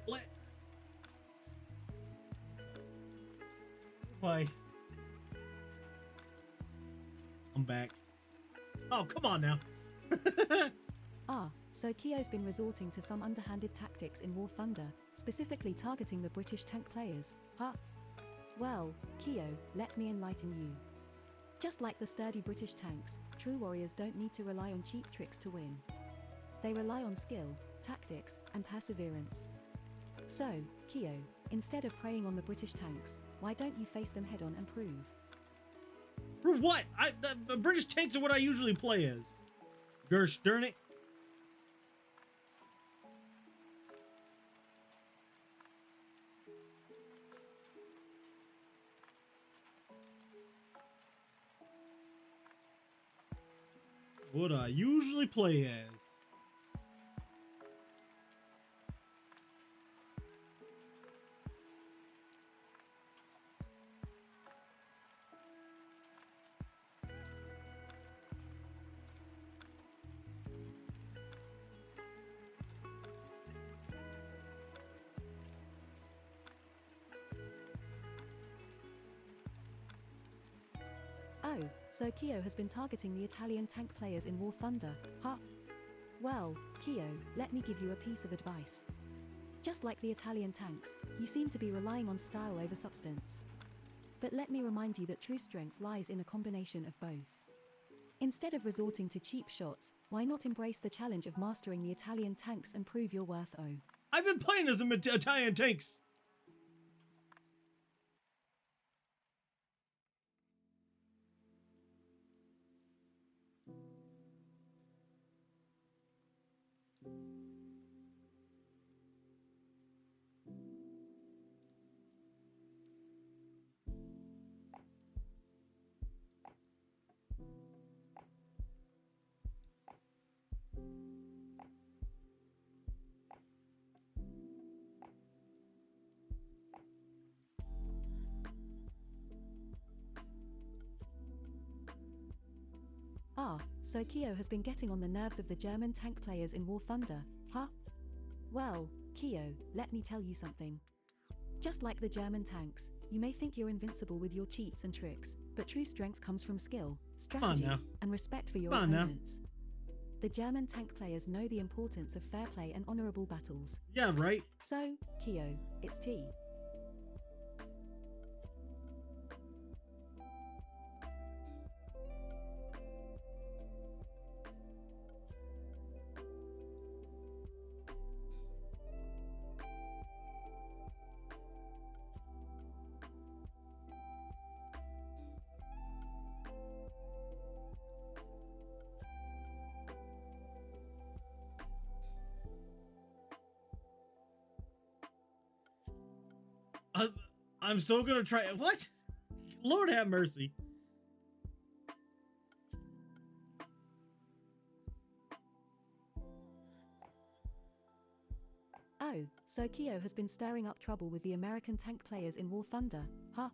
Blah. Why? I'm back. Oh, come on now. Ah, so Kyo's been resorting to some underhanded tactics in War Thunder, specifically targeting the British tank players, huh? Well, Kyo, let me enlighten you. Just like the sturdy British tanks, true warriors don't need to rely on cheap tricks to win. They rely on skill, tactics, and perseverance. So, Kyo, instead of preying on the British tanks, why don't you face them head-on and prove? Prove what? The British tanks are what I usually play as. Gersh darn it. What I usually play as. Oh, so Kyo has been targeting the Italian tank players in War Thunder, huh? Well, Kyo, let me give you a piece of advice. Just like the Italian tanks, you seem to be relying on style over substance. But let me remind you that true strength lies in a combination of both. Instead of resorting to cheap shots, why not embrace the challenge of mastering the Italian tanks and prove your worth? Oh, I've been playing as Italian tanks. so Kyo has been getting on the nerves of the German tank players in War Thunder, huh? Well, Kyo, let me tell you something. Just like the German tanks, you may think you're invincible with your cheats and tricks, but true strength comes from skill, strategy, and respect for your opponents. The German tank players know the importance of fair play and honorable battles. Yeah, right. So, Kyo, it's tea. I'm so gonna try. What? Lord have mercy. Oh, so Kyo has been stirring up trouble with the American tank players in War Thunder, huh?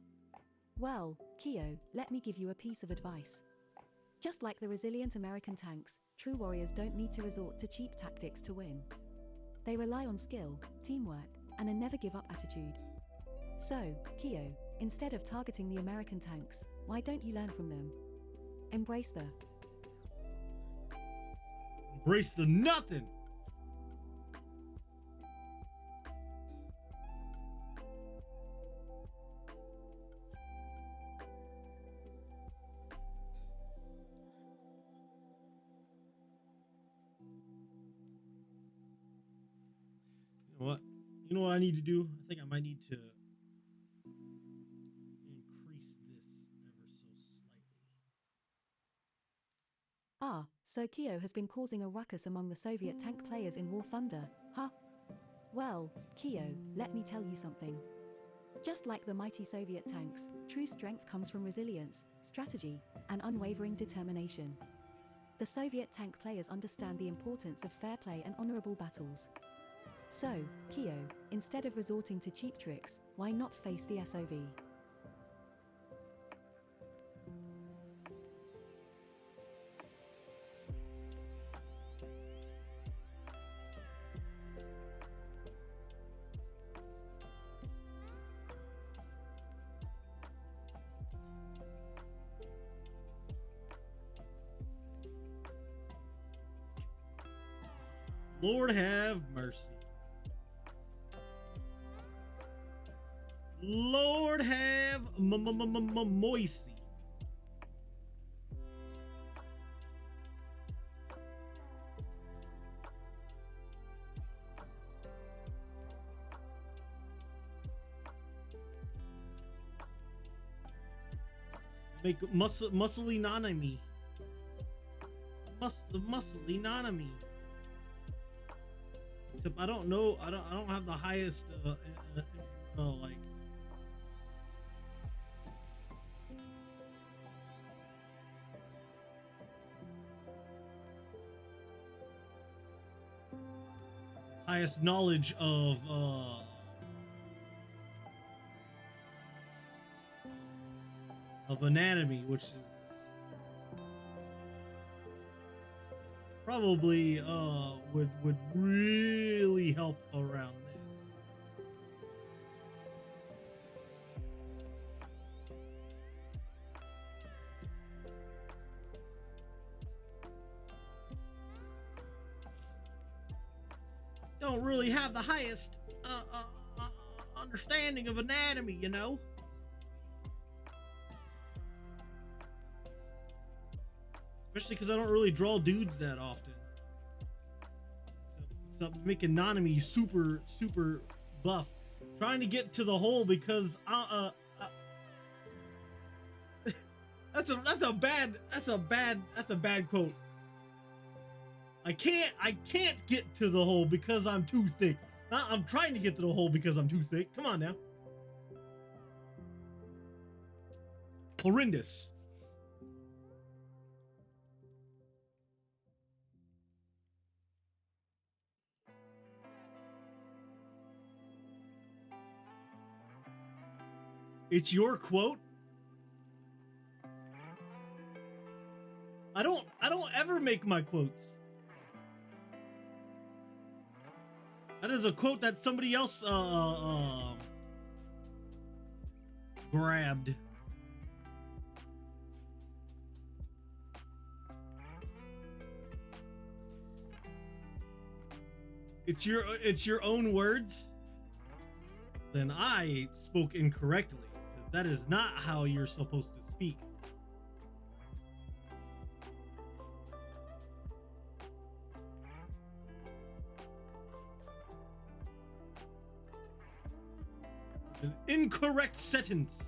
Well, Kyo, let me give you a piece of advice. Just like the resilient American tanks, true warriors don't need to resort to cheap tactics to win. They rely on skill, teamwork, and a never-give-up attitude. So, Kyo, instead of targeting the American tanks, why don't you learn from them? Embrace the nothing. You know what I need to do? I think I might need to increase this ever so slightly. So Kyo has been causing a ruckus among the Soviet tank players in War Thunder, huh? Well, Kyo, let me tell you something. Just like the mighty Soviet tanks, true strength comes from resilience, strategy, and unwavering determination. The Soviet tank players understand the importance of fair play and honorable battles. So, Kyo, instead of resorting to cheap tricks, why not face the SOV? Lord have mercy. Lord have moisty. Make muscly Nanami. Muscly Nanami. Except I don't know. I don't have the highest like. Highest knowledge of anatomy, which is probably would really help around this. Don't really have the highest understanding of anatomy, you know. Especially because I don't really draw dudes that often. So making Nanami super buff, trying to get to the hole because that's a bad quote. I can't get to the hole because I'm too thick. I'm trying to get to the hole because I'm too thick. Come on now. Horrendous. It's your quote. I don't ever make my quotes. That is a quote that somebody else grabbed. It's your own words. Then I spoke incorrectly, because that is not how you're supposed to speak. An incorrect sentence.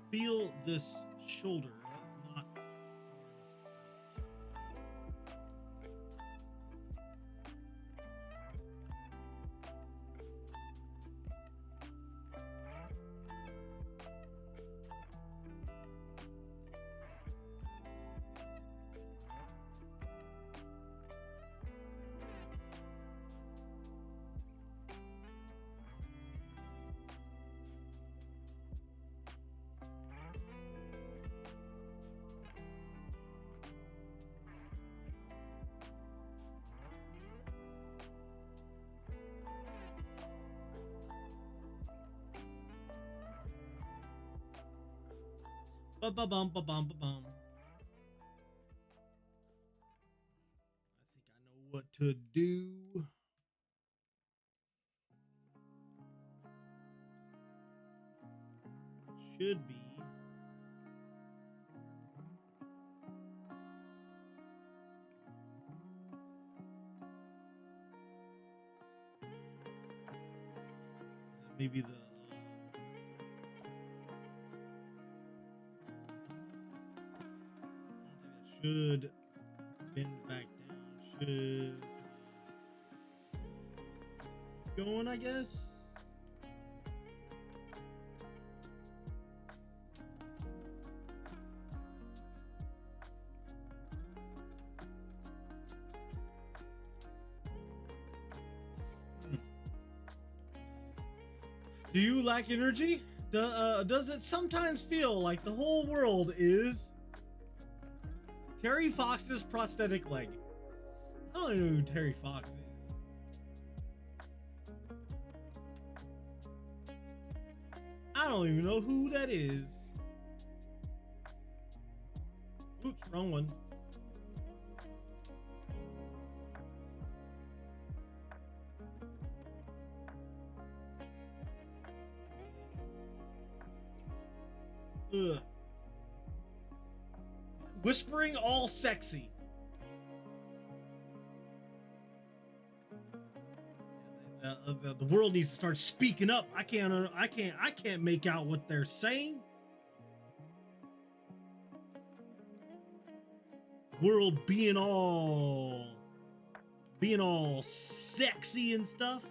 Feel this shoulder is not Ba-ba-bum, ba-bum, ba-bum. I think I know what to do. Should be. Maybe the should bend back down. Should going, I guess. Do you lack energy? Does it sometimes feel like the whole world is Terry Fox's prosthetic leg? I don't know who Terry Fox is. I don't even know who that is. Oops, wrong one. Ugh. Whispering all sexy. The world needs to start speaking up. I can't make out what they're saying. World being all sexy and stuff.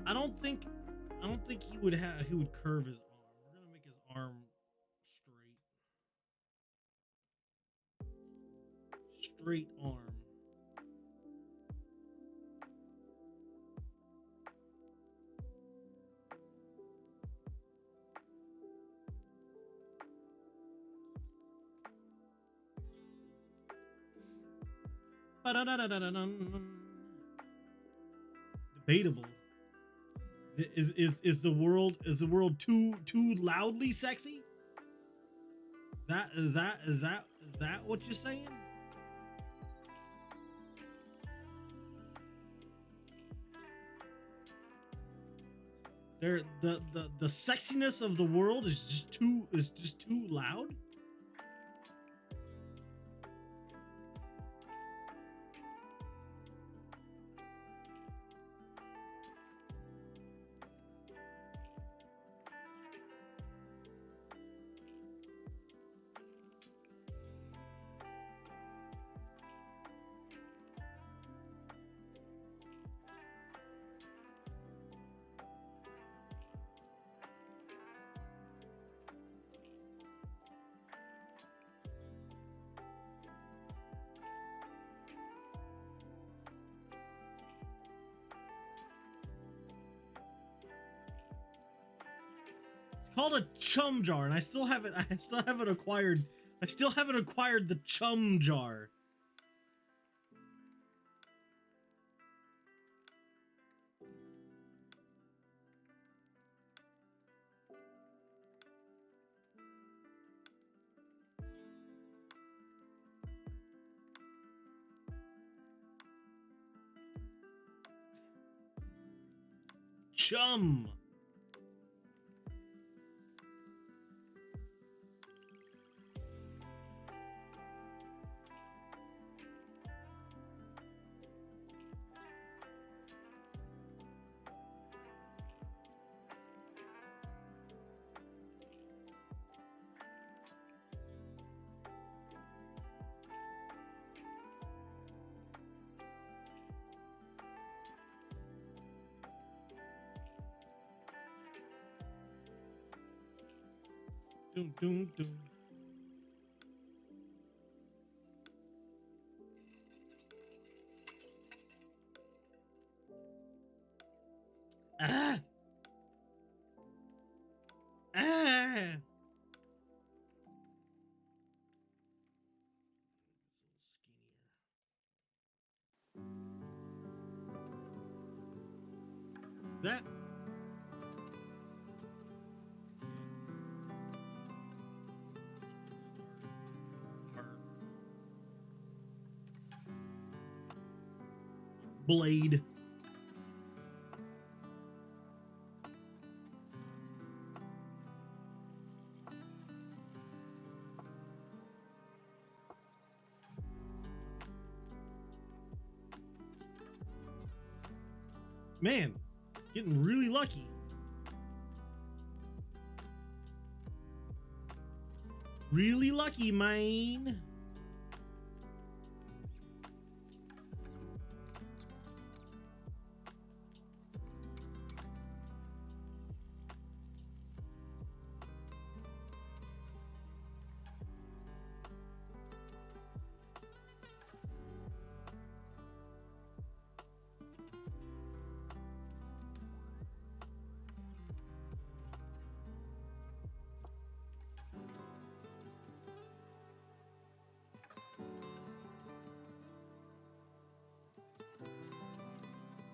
I don't think he would curve his arm. We're gonna make his arm straight arm. Debatable. Is the world too loudly sexy? Is that what you're saying? The sexiness of the world is just too loud. It's called a chum jar, and I still haven't acquired the chum jar. Chum. Doom, doom, doom. Ah! Ah! Is that? Blade. Man, getting really lucky. Really lucky, man.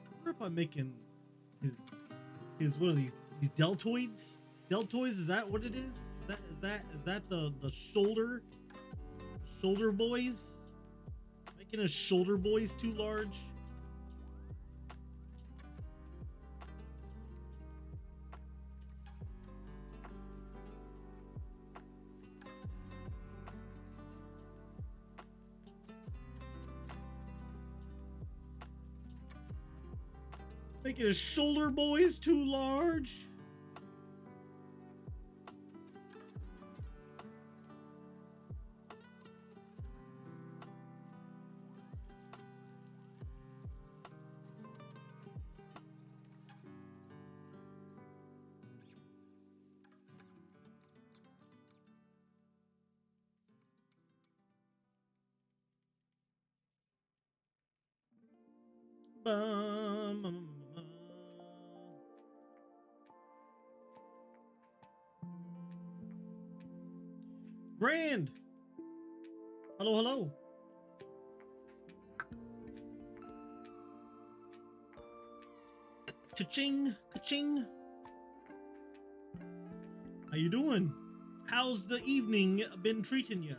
I wonder if I'm making his what are these deltoids? Deltoids, is that what it is? Is that the shoulder boys? Making his shoulder boys too large? Making his shoulder boys too large? Bum. Grand. Hello, hello. Cha-ching, ka-ching. How you doing? how's the evening been treating you?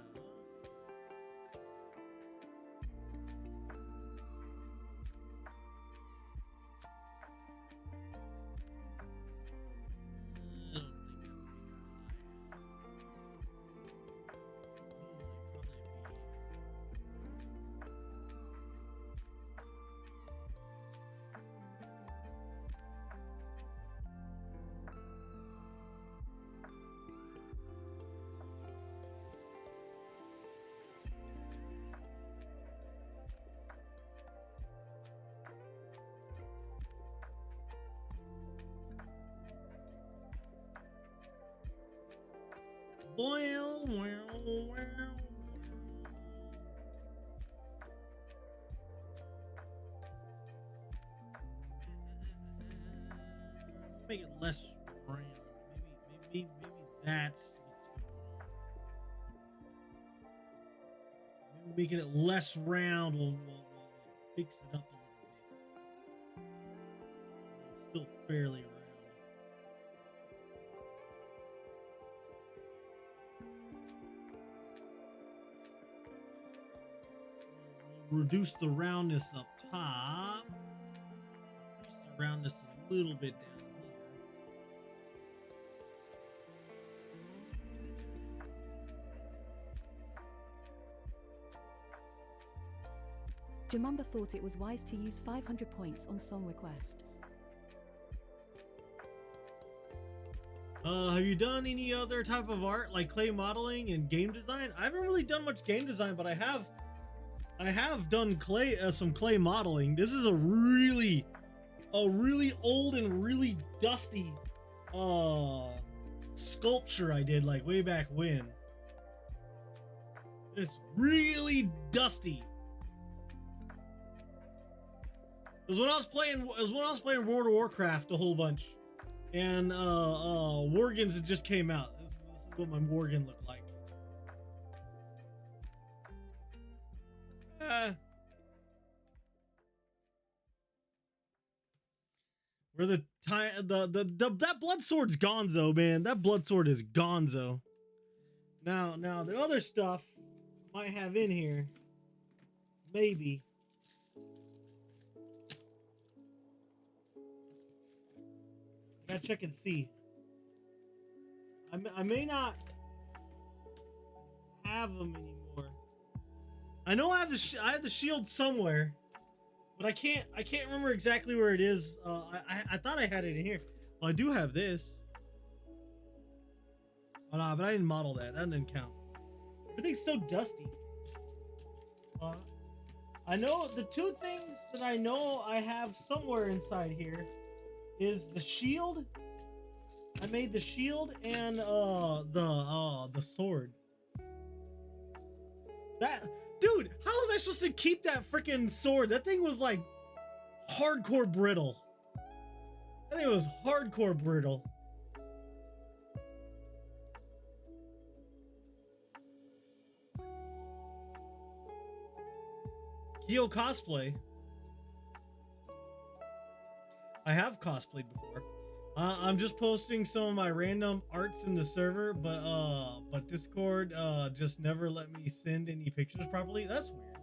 Well, well, well. Make it less round. Maybe that's what's going on. Maybe making it less round will fix it up a little bit. It's still fairly round. Reduce the roundness up top. Increase the roundness a little bit down here. Jamumba thought it was wise to use 500 points on song request. Have you done any other type of art like clay modeling and game design? I haven't really done much game design, but I have done some clay modeling. This is a really old and really dusty sculpture I did like way back when. It's really dusty. It was when I was playing World of Warcraft a whole bunch, and Worgens had just came out. This is what my Worgen looked like. Where that blood sword's gonzo, man. That blood sword is gonzo. Now the other stuff might have in here, maybe. I gotta check and see. I may not have them anymore. I know I have the shield somewhere, but I can't remember exactly where it is. I thought I had it in here. Well, I do have this. Oh no, but I didn't model that. That didn't count. Everything's so dusty. I know the two things that I know I have somewhere inside here is the shield. I made the shield and the sword. That dude, how was I supposed to keep that freaking sword? That thing was like hardcore brittle. That thing was hardcore brittle. Kyo cosplay. I have cosplayed before. I'm just posting some of my random arts in the server, but Discord just never let me send any pictures properly. That's weird.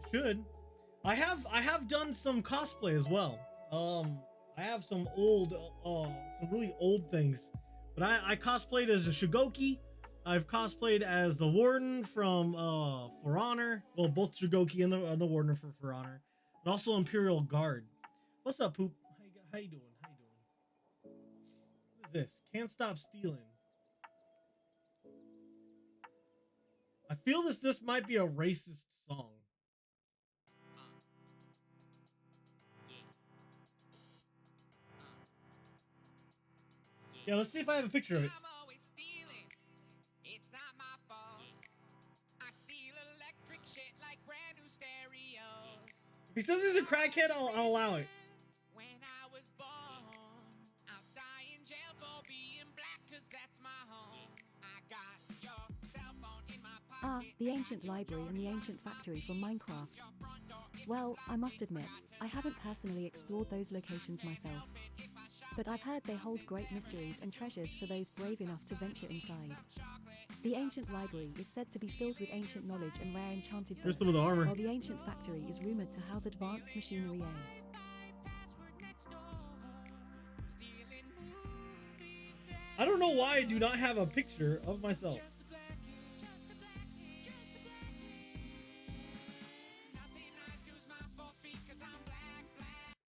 It should. I have done some cosplay as well. I have some really old things, but I cosplayed as a Shigoki. I've cosplayed as the Warden from For Honor. Well, both Shigoki and the Warden for Honor, and also Imperial Guard. What's up, Poop? How you doing? What is this? Can't Stop Stealing. I feel this might be a racist song. Yeah, let's see if I have a picture of it. If he says he's a crackhead, I'll allow it. Ah, the ancient library and the ancient factory from Minecraft. Well, I must admit, I haven't personally explored those locations myself. but I've heard they hold great mysteries and treasures for those brave enough to venture inside. The ancient library is said to be filled with ancient knowledge and rare enchanted Here's books, some of the armor. while the ancient factory is rumored to house advanced machinery. I don't know why I do not have a picture of myself.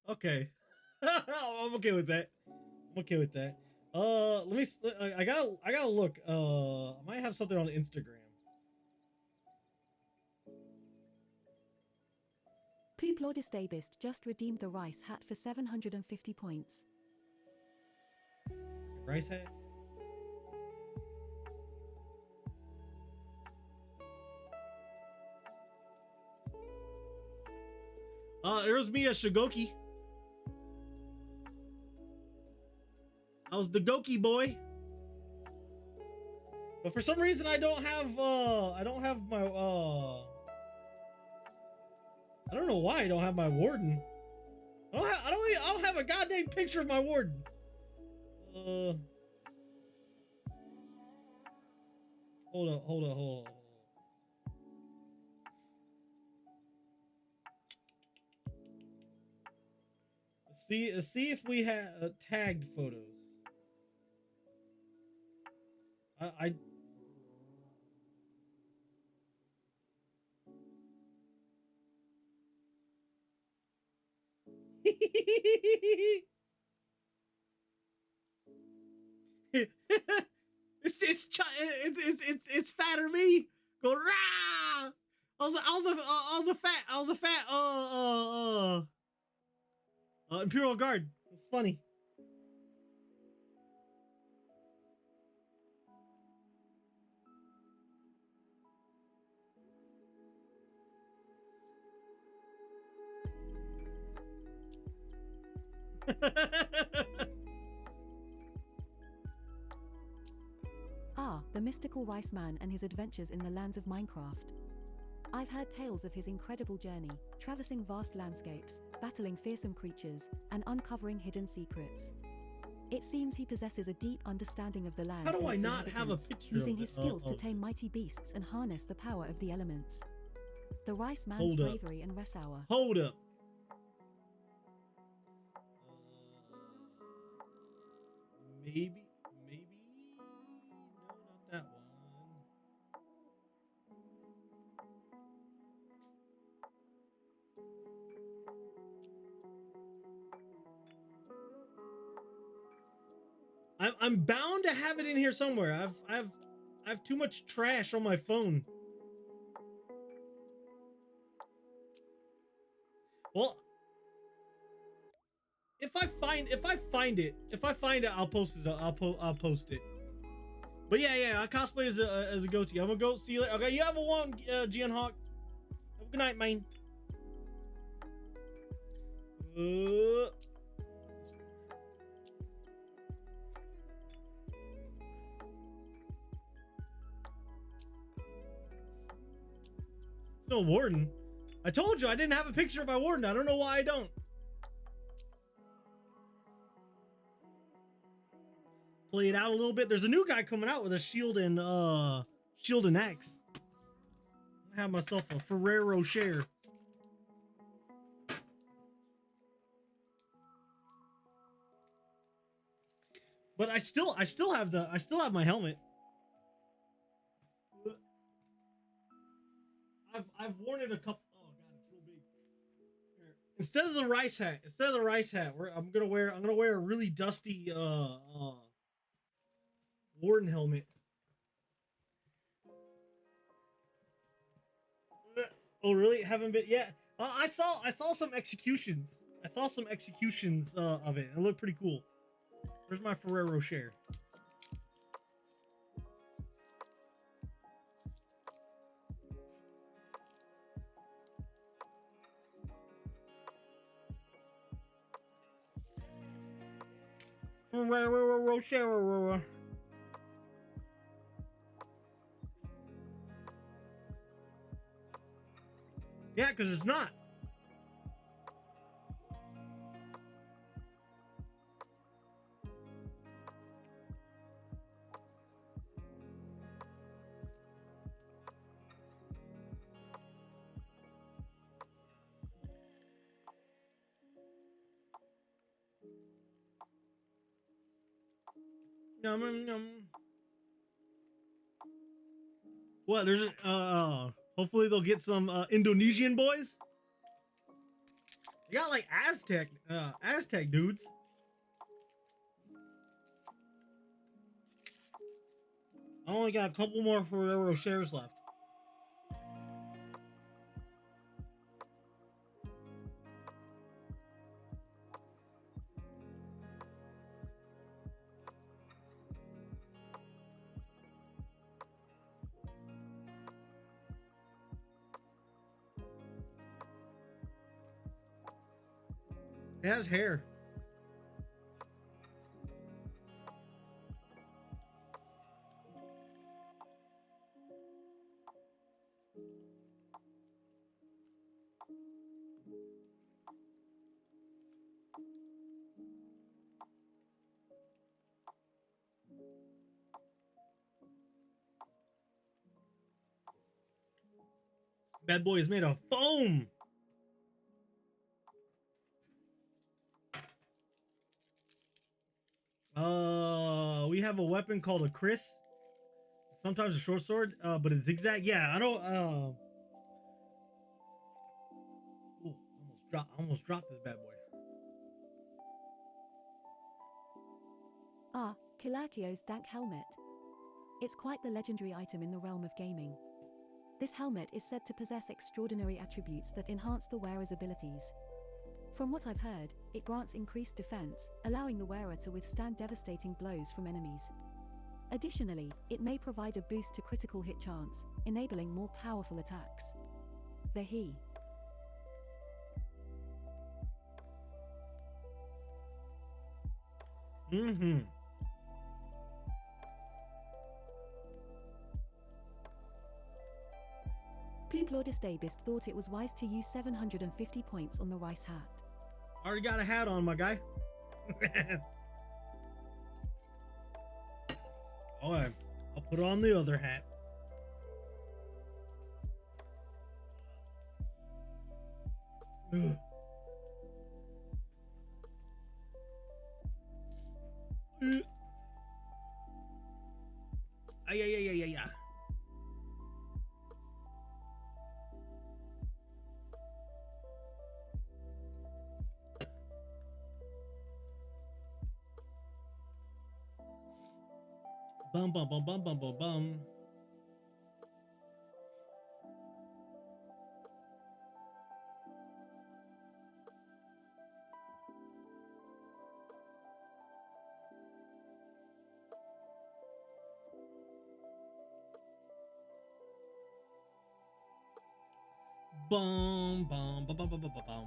Okay. I'm okay with that. I'm okay with that. Let me. I gotta look. I might have something on Instagram. Plodistabist just redeemed the rice hat for 750 points. Rice hat. There's me a Shigoki. I was the Goki boy. But for some reason I don't have my I don't know why I don't have my warden. I don't have a goddamn picture of my warden. Hold on. Let's see if we have tagged photos. I it's fatter me. Go rah! I was a fat Imperial Guard. It's funny. Ah, the mystical Rice Man and his adventures in the lands of Minecraft. I've heard tales of his incredible journey, traversing vast landscapes, battling fearsome creatures, and uncovering hidden secrets. It seems he possesses a deep understanding of the land. How do and I its not have a inhabitants, picture using of his it? skills to tame mighty beasts and harness the power of the elements. The Rice Man's Hold up. bravery and resour. Hold up. Maybe. No, not that one. I'm bound to have it in here somewhere. I have too much trash on my phone. Well, if I find it, I'll post it. I'll post it. But yeah, I cosplay as a goatee. I'm a goat. See you later. Okay, you have a one, Gian Hawk. Have a good night, man. No warden. I told you I didn't have a picture of my warden. I don't know why I don't. Play it out a little bit. There's a new guy coming out with a shield and axe. I have myself a Ferrero share. But I still have my helmet. I've worn it a couple. Oh god, it's real big. Here. Instead of the rice hat, I'm gonna wear a really dusty warden helmet. Oh really? Haven't been? Yeah. I saw some executions. Of it. It looked pretty cool. Where's my Ferrero share? Ferrero share. Yeah, because it's not. Yum, yum, yum. What? There's hopefully they'll get some Indonesian boys. They got like Aztec dudes. I only got a couple more Ferrero shares left. It has hair. Bad boy is made of foam. We have a weapon called a Chris. Sometimes a short sword, but it's zigzag. Yeah, I don't. Ooh, almost dropped this bad boy. Ah, Kilakio's dank helmet. It's quite the legendary item in the realm of gaming. This helmet is said to possess extraordinary attributes that enhance the wearer's abilities. From what I've heard, it grants increased defense, allowing the wearer to withstand devastating blows from enemies. Additionally, it may provide a boost to critical hit chance, enabling more powerful attacks. The He. Mm-hmm. Plordistabist thought it was wise to use 750 points on the rice hat. Already got a hat on, my guy. Alright, I'll put on the other hat. Ugh. Ay, ay, ay, ay, ay, ay. Bum, bum, bum, bum, bum, bum, bum. Bum, bum, bum, bum, bum, bum, bum.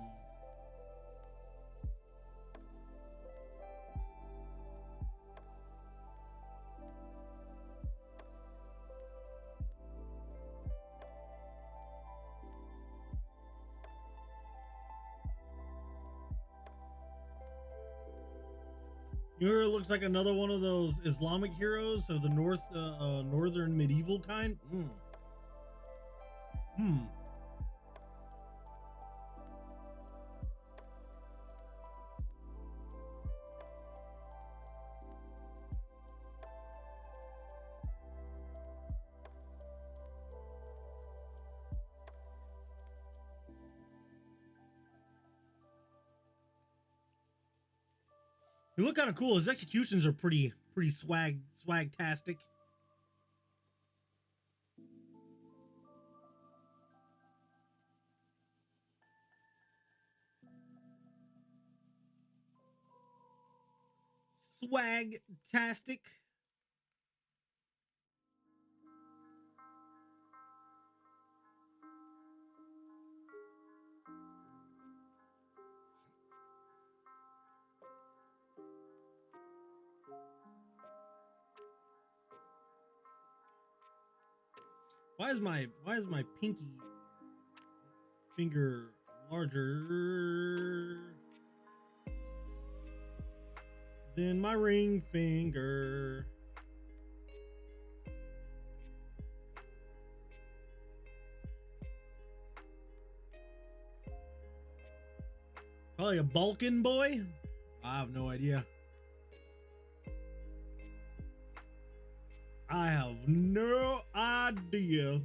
It looks like another one of those Islamic heroes of the northern medieval kind. He look kind of cool. His executions are pretty swag-tastic. Swag-tastic. Why is my pinky finger larger than my ring finger? Probably a Balkan boy? I have no idea. no idea.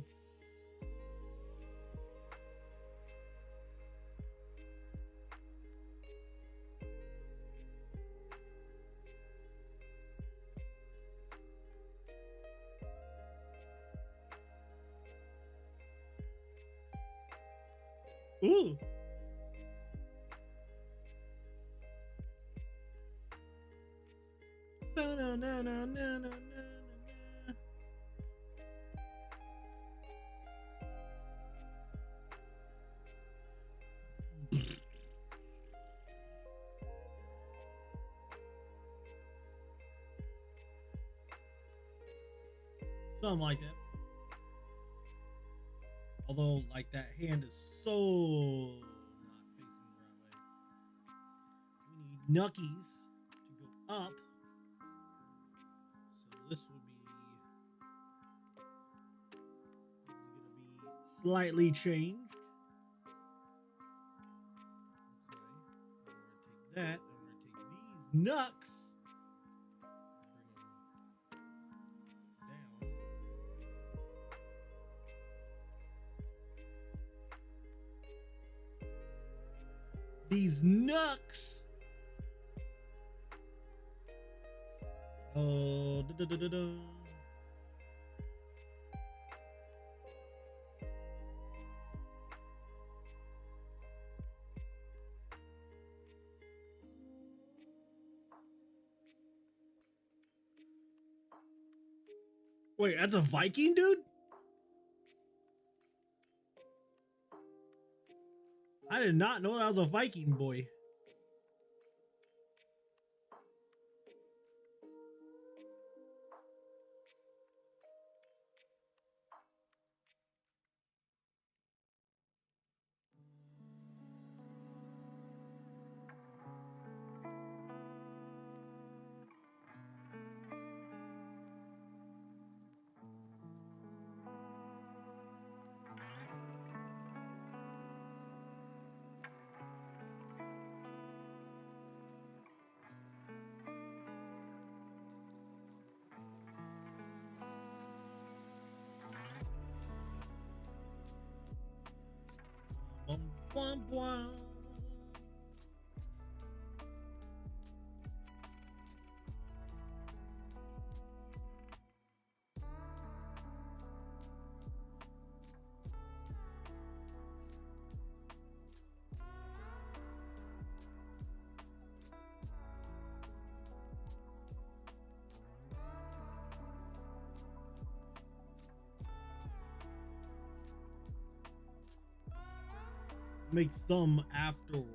Ooh. Na, na, na, na, na, na, na. Something like that. Although, like, that hand is so not facing the right way. We need knuckies to go up. So this would be slightly changed. Okay, I'm gonna take that. I'm gonna take these knucks. Bring them down. These knucks. Oh, da, da, da, da, da. Wait, that's a Viking dude? I did not know that was a Viking boy. Bum, bum, bum. Make thumb afterwards.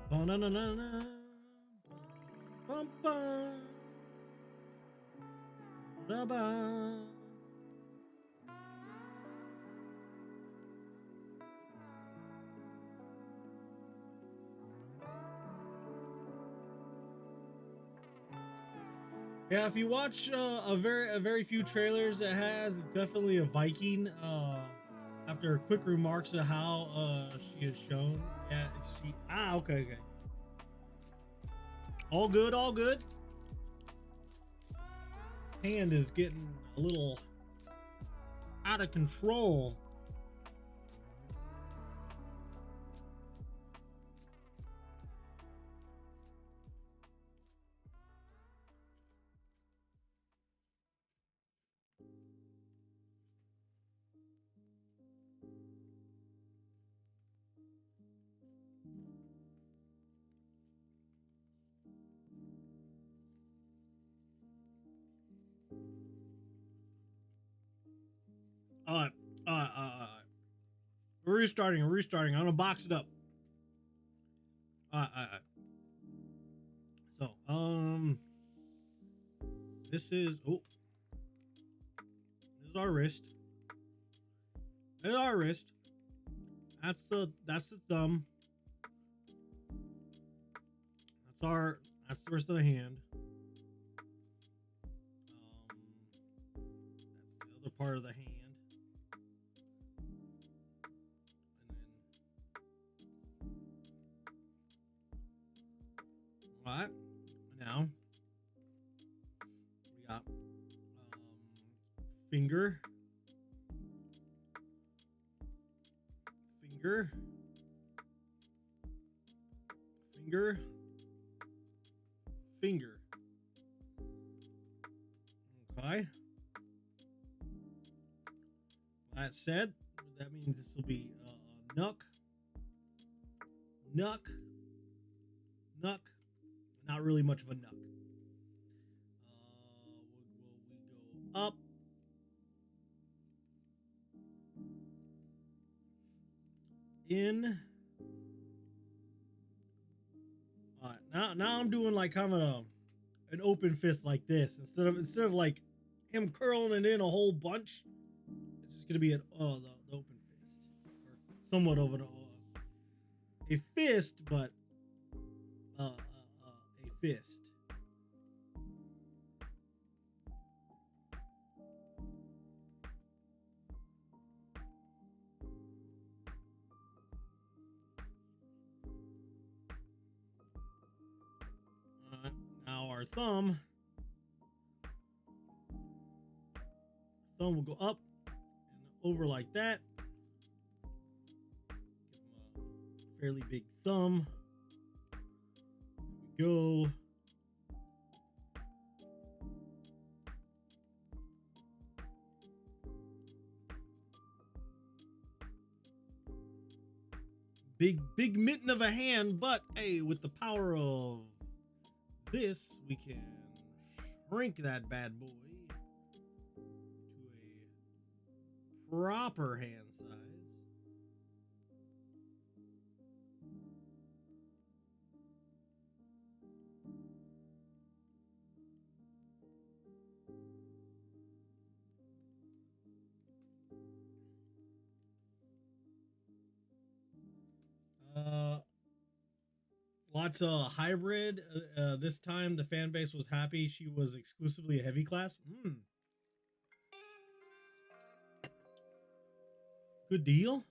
Ba-na-na-na-na. Bum, bum. Da-ba. Yeah, if you watch a very few trailers it has, it's definitely a Viking. After quick remarks of how she is shown. Yeah, she okay. All good, all good. His hand is getting a little out of control. All right, we're restarting. I'm gonna box it up. All right. So, this is our wrist. There's our wrist. That's the thumb. That's the rest of the hand. That's the other part of the hand. And then, all right. Now we got finger, finger, finger, finger. Okay. That said, that means this will be knuck, knuck, knuck. Not really much of a knuck. We go up. In. All right, now I'm doing like kind of an open fist like this instead of like him curling it in a whole bunch. It's just gonna be the open fist, or somewhat of a fist, but a fist. Now our thumb will go up and over like that. Give him a fairly big thumb. There we go. Big mitten of a hand, but hey, with the power of this, we can shrink that bad boy to a proper hand size. Lots of hybrid. This time the fan base was happy she was exclusively a heavy class. Good deal.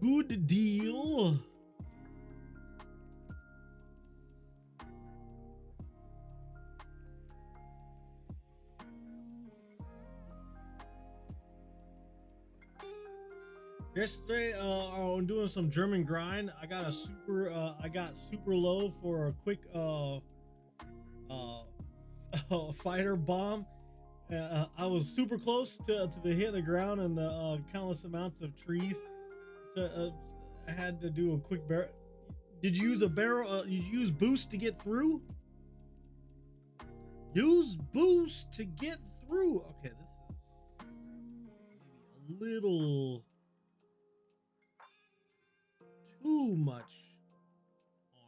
Good deal. Yesterday, I'm doing some German grind. I got super low for a quick fighter bomb. I was super close to the hit the ground and the countless amounts of trees. So I had to do a quick barrel. Did you use a barrel? You use boost to get through? Use boost to get through. Okay, this is maybe a little too much arm.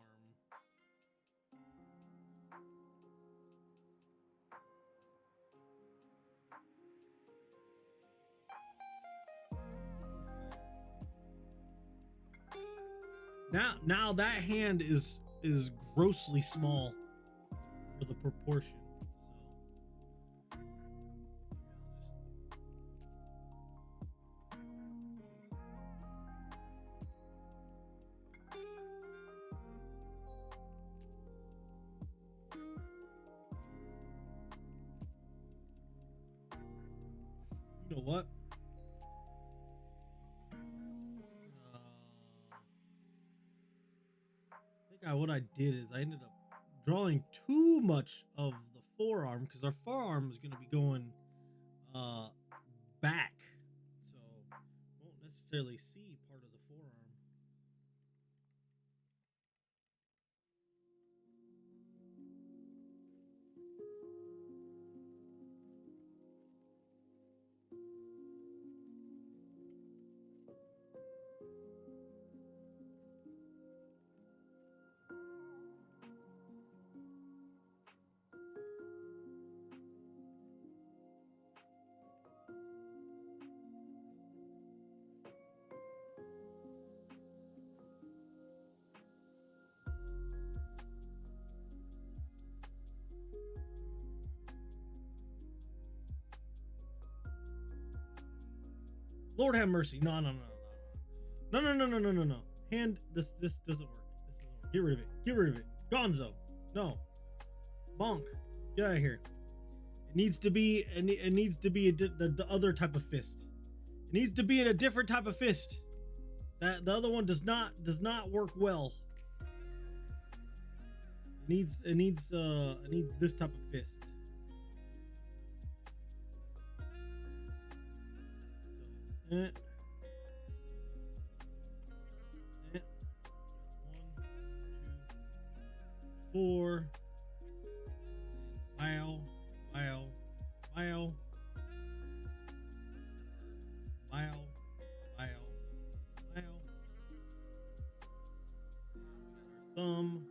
Now that hand is grossly small for the proportion. You know what? What I did is I ended up drawing too much of the forearm because our forearm is going to be going back. So necessarily see part of the forearm. Lord have mercy. No. Hand, this doesn't work. This doesn't work. Get rid of it. Get rid of it. Gonzo. No. Bonk. Get out of here. It needs to be the other type of fist. It needs to be in a different type of fist. That the other one does not work well. It needs this type of fist. So, 1, 2, 4. Wow. Thumb.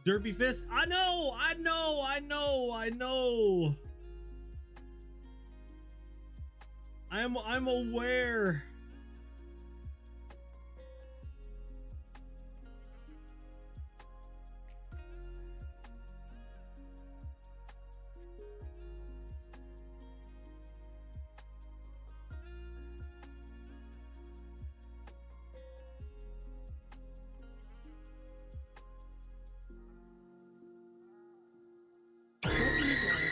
Derpy fist. I know. I'm aware.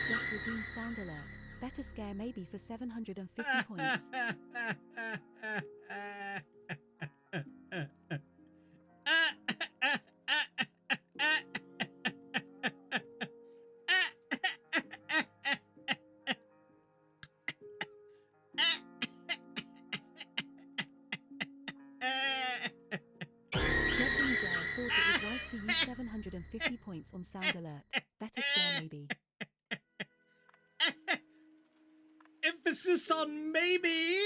Just redeemed sound alert. Better scare maybe for 750 points. Thought it was wise to use 750 points on sound alert. Better scare maybe. Emphasis on maybe.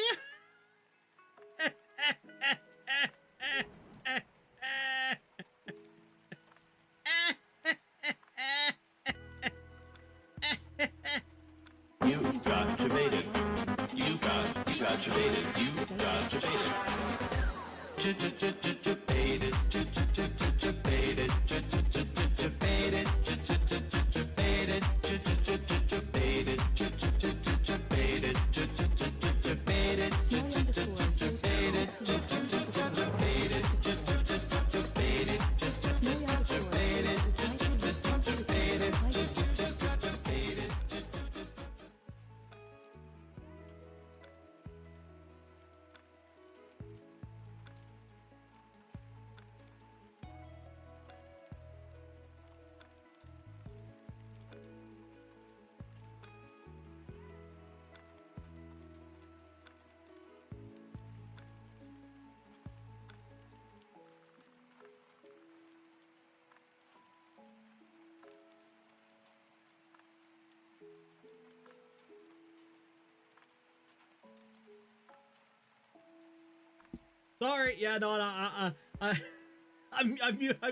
You got debated. You got debated. You got debated. Debated. Debated. Sorry, yeah, no, I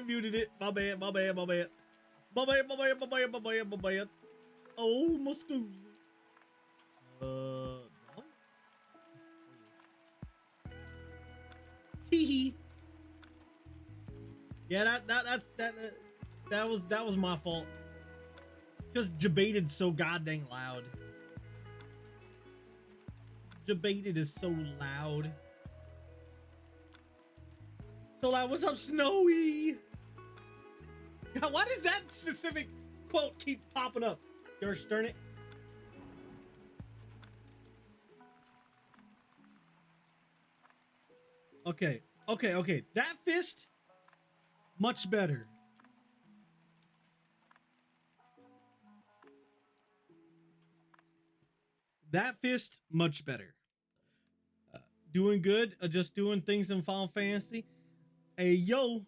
muted it. My bad. Oh, my school. Hee. Yeah, that was my fault. Because Debated so goddamn loud. Debated is so loud. So like, what's up, Snowy? Why does that specific quote keep popping up? Darth Stern it. Okay. That fist, much better. That fist, much better. Doing good. Just doing things in Final Fantasy. Hey, yo.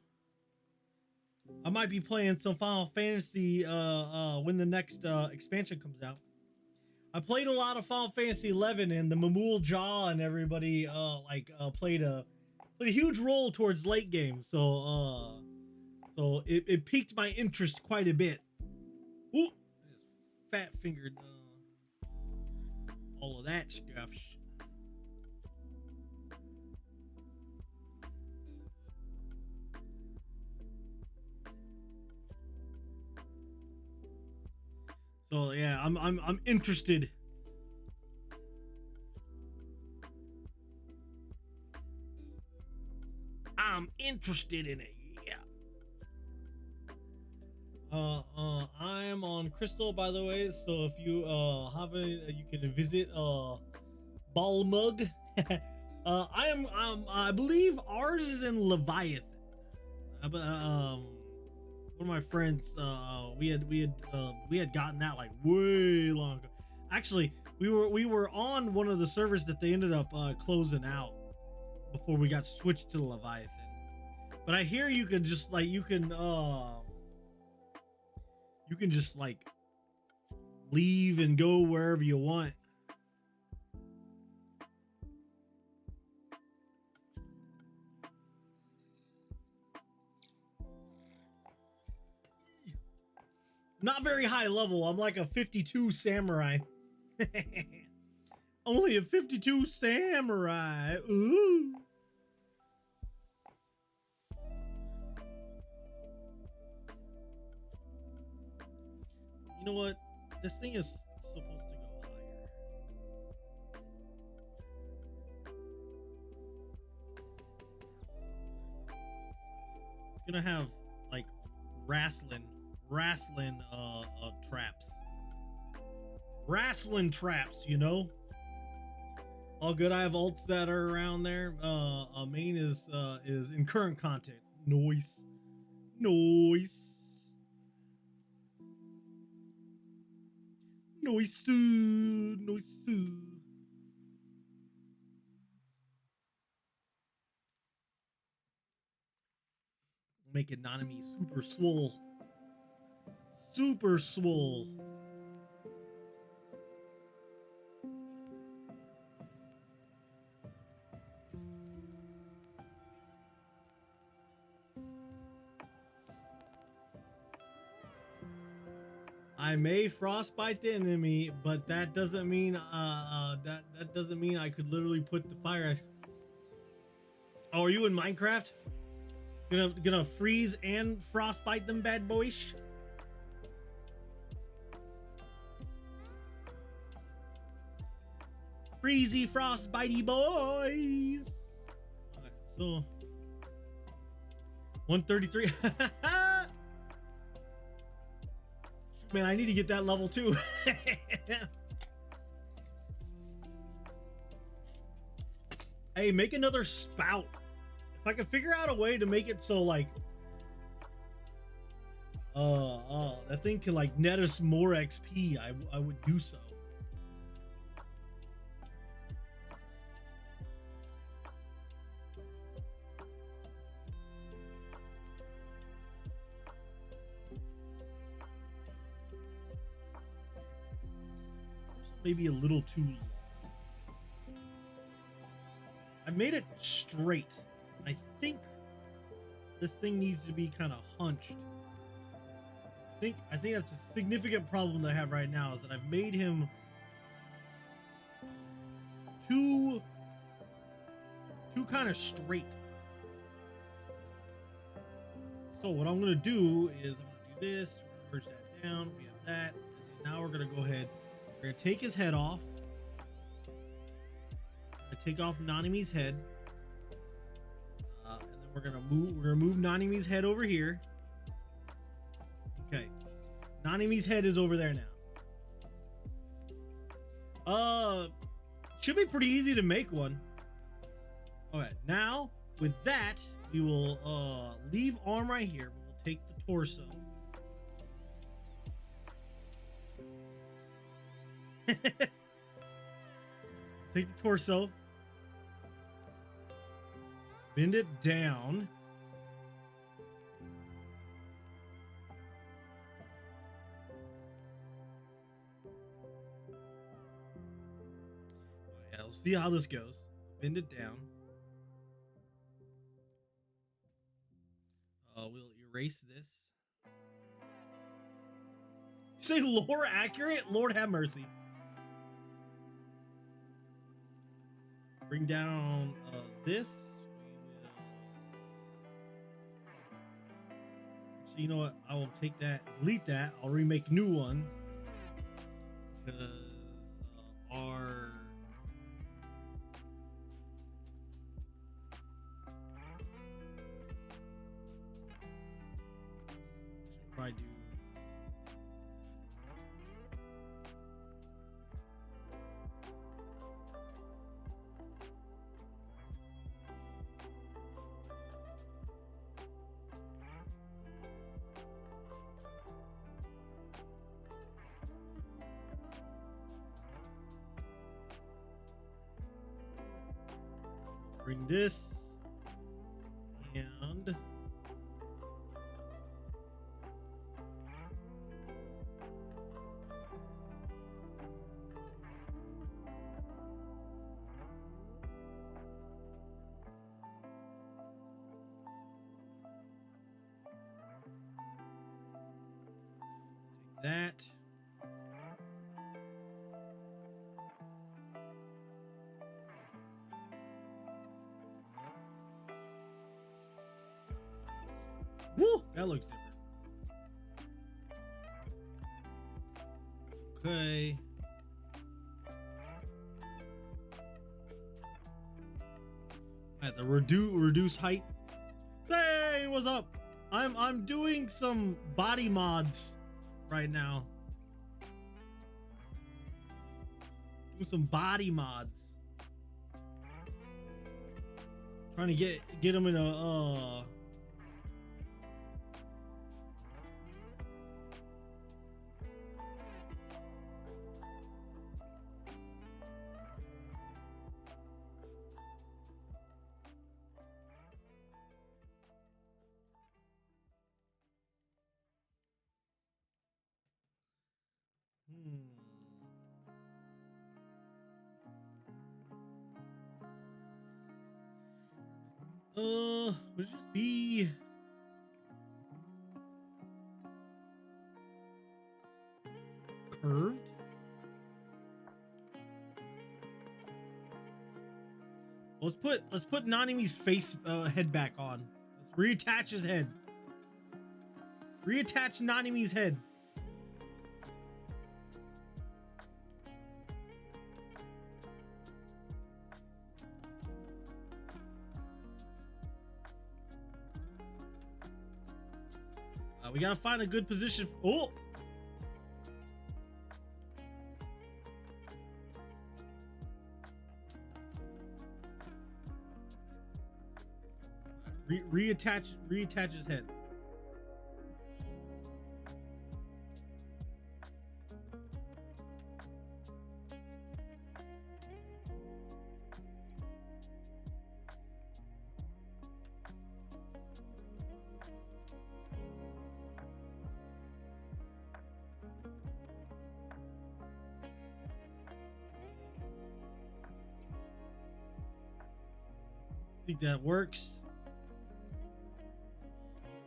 I might be playing some Final Fantasy when the next expansion comes out. I played a lot of Final Fantasy 11, and the Mamul Jaw and everybody played a huge role towards late game. So it piqued my interest quite a bit. Ooh, fat fingered all of that stuff. So yeah, I'm interested. I'm interested in it. Yeah. I am on Crystal, by the way. So if you you can visit Balmug. I believe ours is in Leviathan. One of my friends, we had gotten that like way long ago. Actually, we were on one of the servers that they ended up closing out before we got switched to Leviathan. But I hear you can just like you can just like leave and go wherever you want. Not very high level. I'm like a 52 samurai. Only a 52 samurai. Ooh. You know what? This thing is supposed to go higher. It's gonna have like wrestling traps. Wrestling traps, you know? All good. I have ults that are around there. Main is in current content. Noise. Noise. Noise. Noise. Make it Nanami super swole. Super swole. I may frostbite the enemy, but that doesn't mean that doesn't mean I could literally put the fire ice. Oh, are you in Minecraft? Gonna freeze and frostbite them bad boys? Freezy frostbitey boys. Alright, so 133. Man, I need to get that level too. Hey, make another spout. If I could figure out a way to make it so like that thing can like net us more XP, I would do so. Maybe a little too long. I made it straight. I think this thing needs to be kind of hunched. I think that's a significant problem that I have right now, is that I've made him too kind of straight. So what I'm gonna do is I'm gonna do this, merge that down, we have that, and now we're gonna go ahead. We're gonna take his head off. I take off Nanami's head, and then we're gonna move Nanami's head over here. Okay, Nanami's head is over there now. Should be pretty easy to make one. Okay, now with that, we will leave arm right here. We'll take the torso. Take the torso. Bend it down. Yeah, we'll see how this goes. Bend it down. We'll erase this. Say lore accurate? Lord have mercy. Bring down this. Actually, you know what? I will take that, delete that. I'll remake new one because our should probably do. Bring this and take that. Woo! That looks different. Okay. At the reduce height. Hey, what's up? I'm doing some body mods right now. Doing some body mods. Trying to get them in a would it just be curved? Let's put Nanami's face head back on. Let's reattach his head. Reattach Nanami's head. We gotta find a good position. Oh! Reattach his head. Think that works.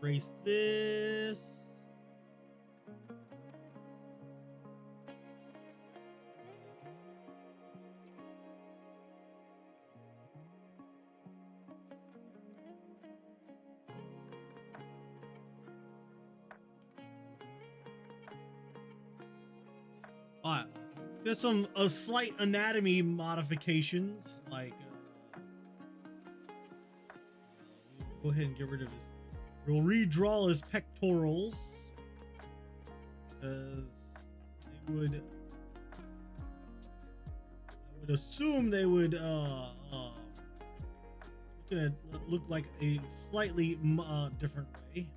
Erase this. All right, there's some slight anatomy modifications, like Go ahead and get rid of his. We'll redraw his pectorals because they would. I would assume they would look like a slightly different way.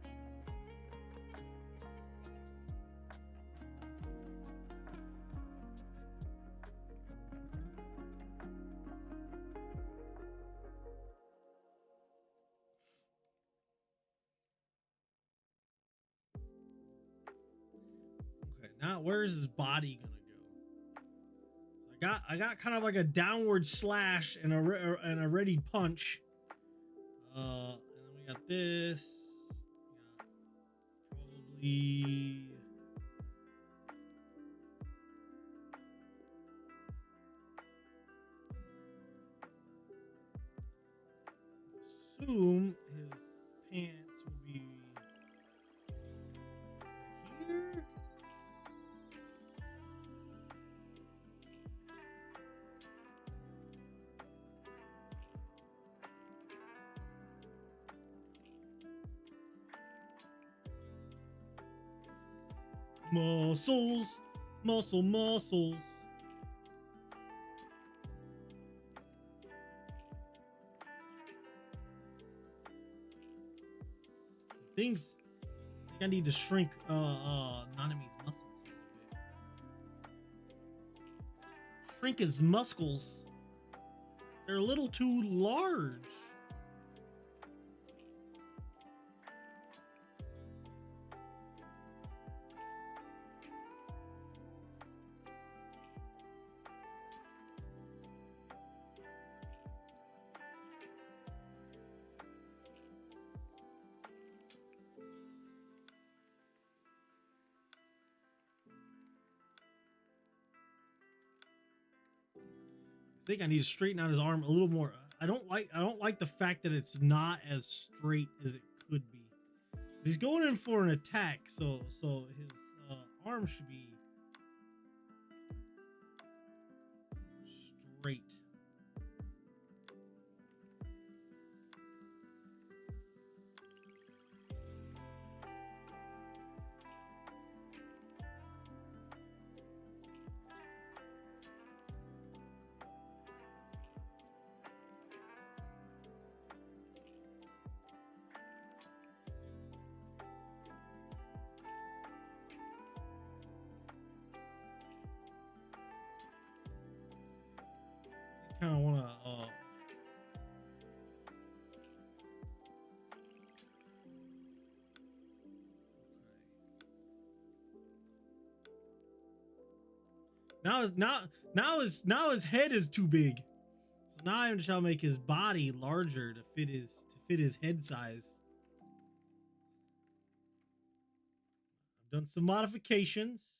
Okay, now where's his body gonna go? I got kind of like a downward slash and a ready punch. And then we got this. We got probably assume his pants will be here. Muscles, muscles. Things. I think I need to shrink Nanami's muscles a little bit. Shrink his muscles. They're a little too large. I think I need to straighten out his arm a little more. I don't like the fact that it's not as straight as it could be. He's going in for an attack, so his arm should be straight. Kind of want to now his head is too big, so now I'm trying to make his body larger to fit his head size. I've done some modifications.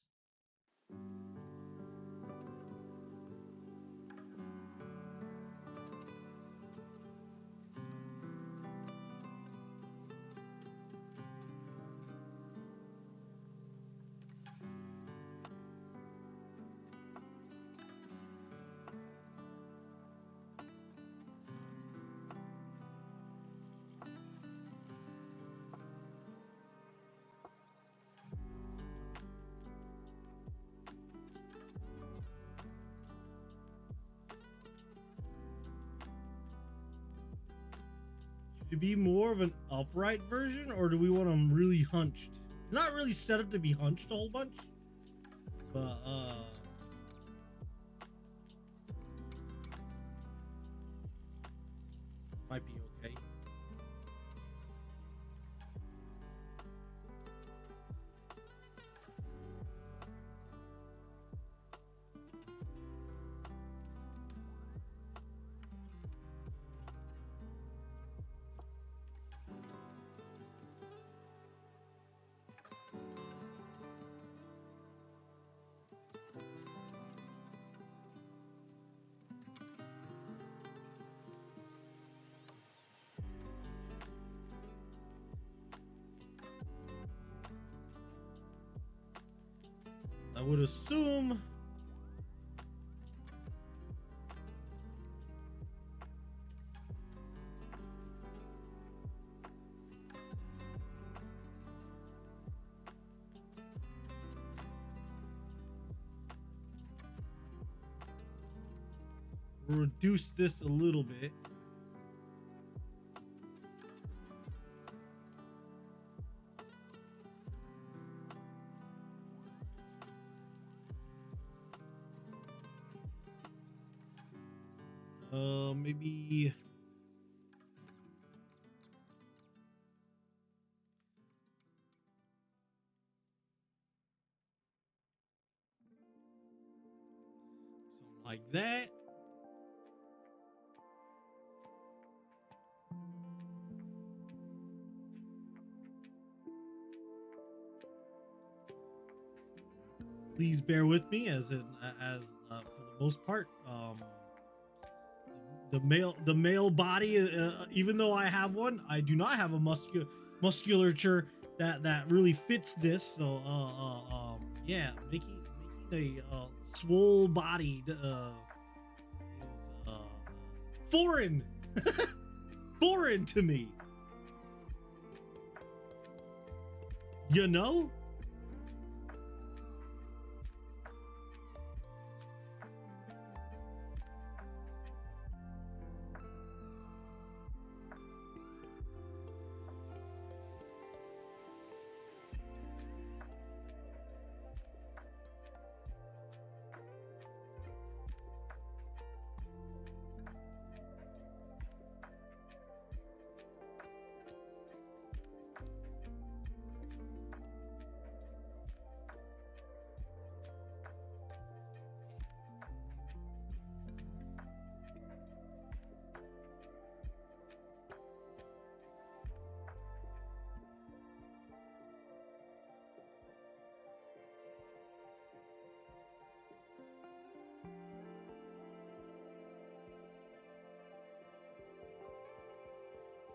To be more of an upright version, or do we want him really hunched? It's not really set up to be hunched a whole bunch, but might be okay. I would assume reduce this a little bit. Maybe something like that. Please bear with me, as for the most part, the male body, even though I have one, I do not have a musculature that really fits this. So yeah, making a swole body is foreign foreign to me, you know.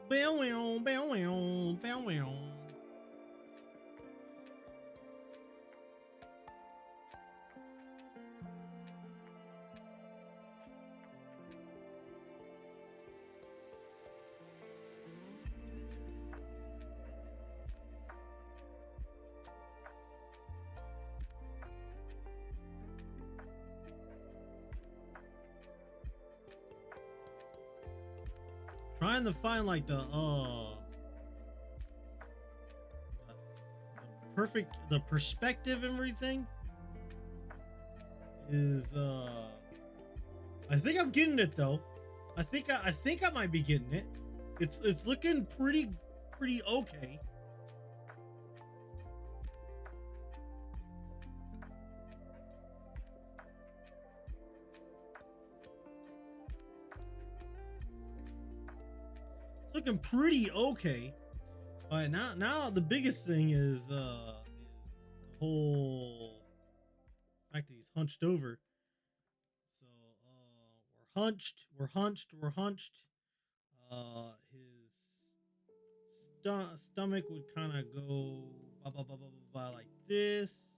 Bow wow, bow wow, bow wow. Trying to find like the perfect, the perspective and everything is I think I'm getting it though. I think I might be getting it. It's looking pretty okay. Looking pretty okay. All right, now the biggest thing is the whole fact that he's hunched over. So we're hunched. His stomach would kind of go like this.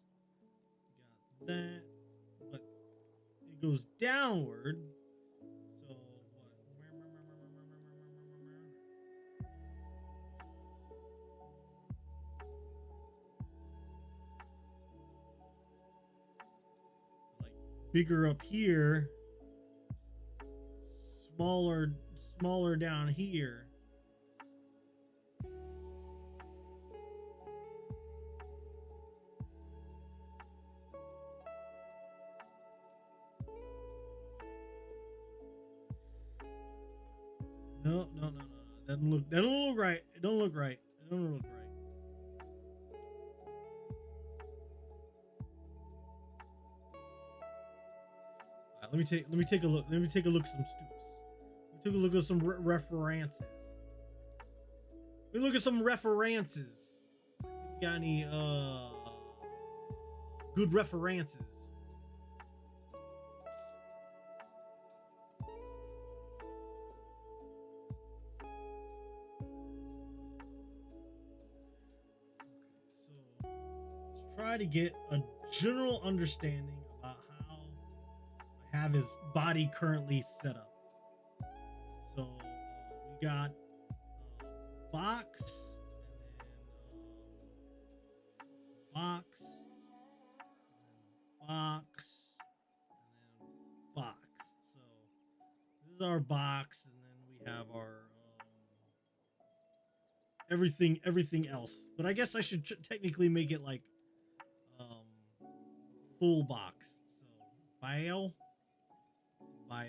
We got that, but it goes downward. So like bigger up here, smaller down here. No. That don't look right. It don't look right. It don't look right. Let me take a look. Let me take a look at some stoops. Let me take a look at some references. Let me look at some references. You got any good references? So let's try to get a general understanding about how I have his body currently set up. So we got box, and then box, and then box. So is our box, and then we have our everything else. But I guess I should technically make it like um, full box. So bio, bio,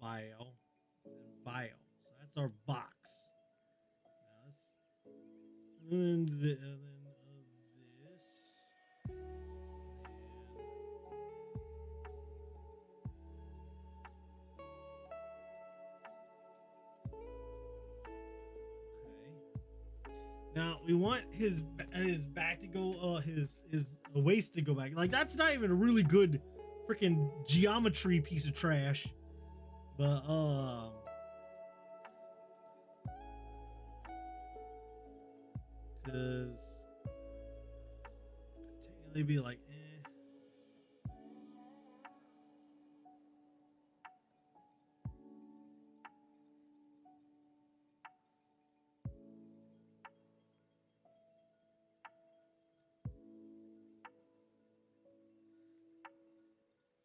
bio, and bio. So that's our box. Now and then this. Now we want his back to go, his waist to go back. Like that's not even a really good freaking geometry piece of trash. But because technically be like,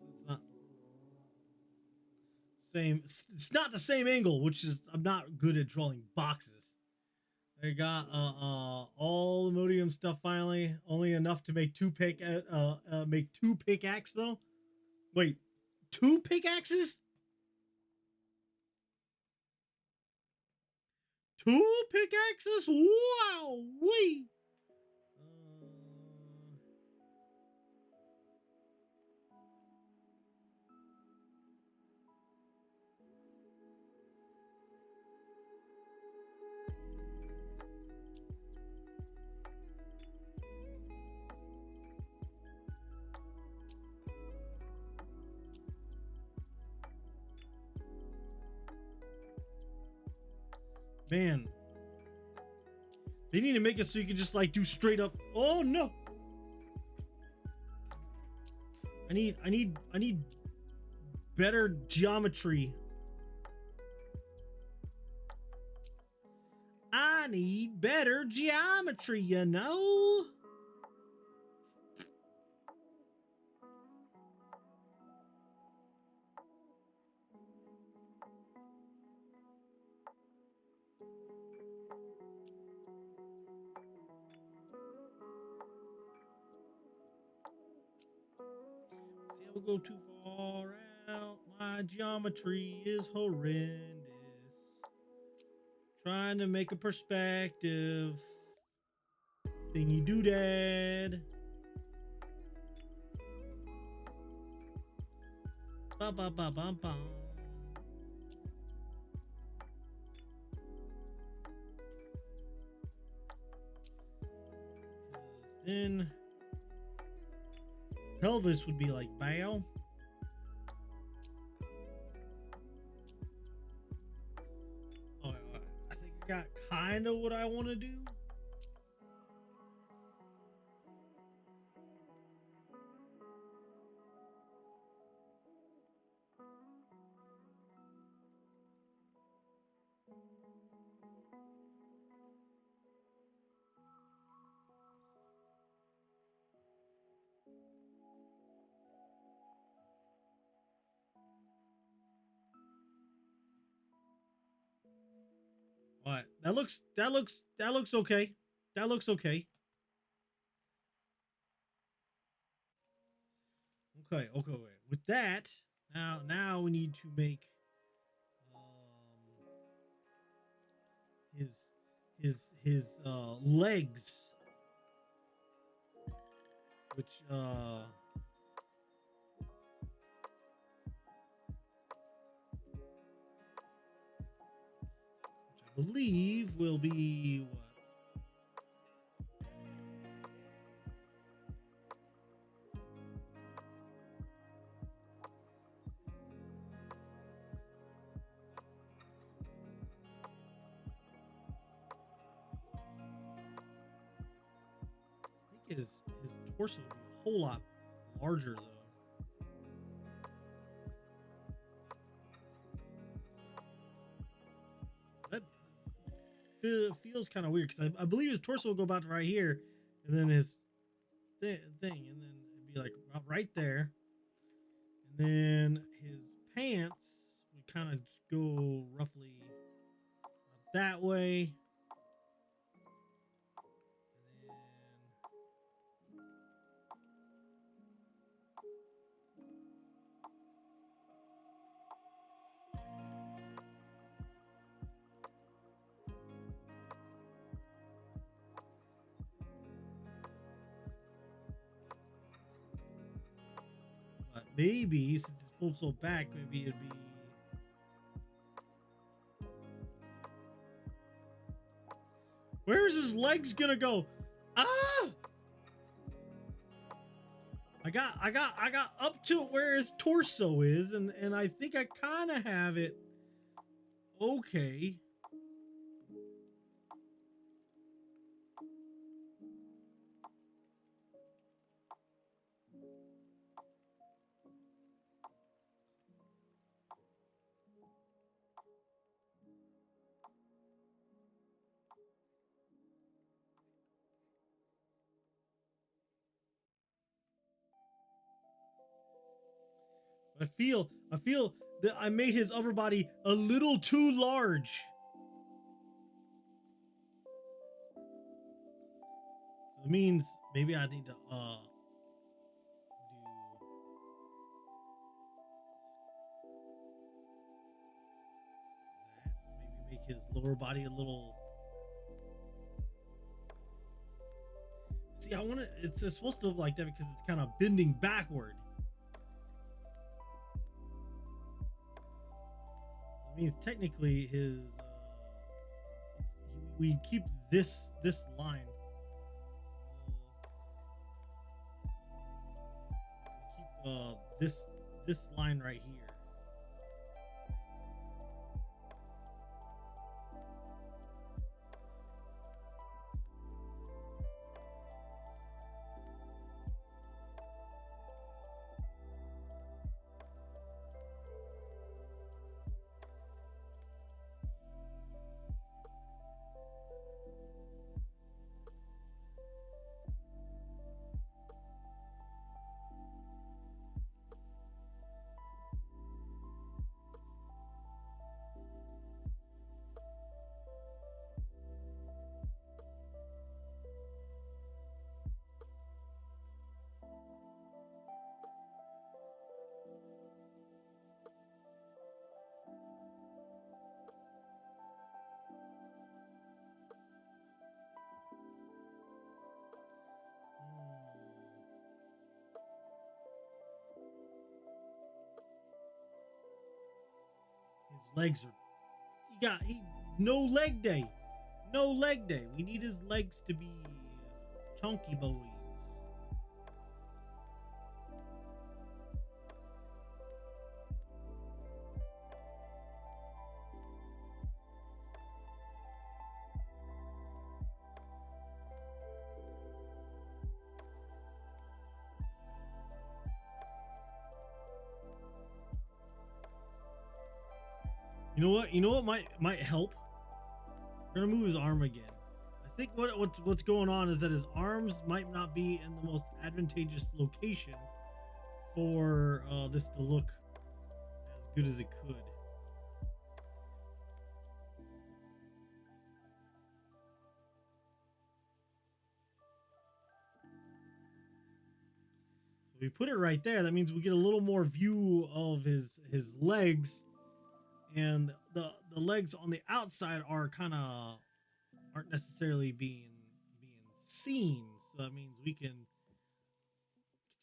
it's not same. It's not the same angle, which is I'm not good at drawing boxes. I got all the Modium stuff finally. Only enough to make make two pickaxes though. Wait, two pickaxes? Two pickaxes? Wow, wait. Man, they need to make it so you can just like do straight up. Oh no! I need better geometry. I need better geometry, you know? See, I will go too far out. My geometry is horrendous. Trying to make a perspective. Thingy doodad. Ba ba ba ba ba. Then pelvis would be like bow. Oh, I think I got kind of what I want to do. What? That looks okay. That looks okay. Okay. With that, now we need to make his legs, which I believe will be what? I think his torso would be a whole lot larger though. That feels kind of weird because I believe his torso will go about right here, and then his thing, and then it'd be like right there, and then his pants, we kind of go roughly that way. But maybe since it's pulled so back, maybe it'd be. Where's his legs gonna go? Ah! I got up to where his torso is, and I think I kind of have it. Okay. I feel that I made his upper body a little too large. So it means maybe I need to do that. Maybe make his lower body a little. See, I want to. It's supposed to look like that because it's kind of bending backward. So it means technically his. We keep this line. Keep this line right here. His legs are. No leg day. No leg day. We need his legs to be chunky boys. You know what might help? We're gonna move his arm again. I think what's going on is that his arms might not be in the most advantageous location for this to look as good as it could. So we put it right there. That means we get a little more view of his legs. And the legs on the outside are aren't necessarily being seen. So that means we can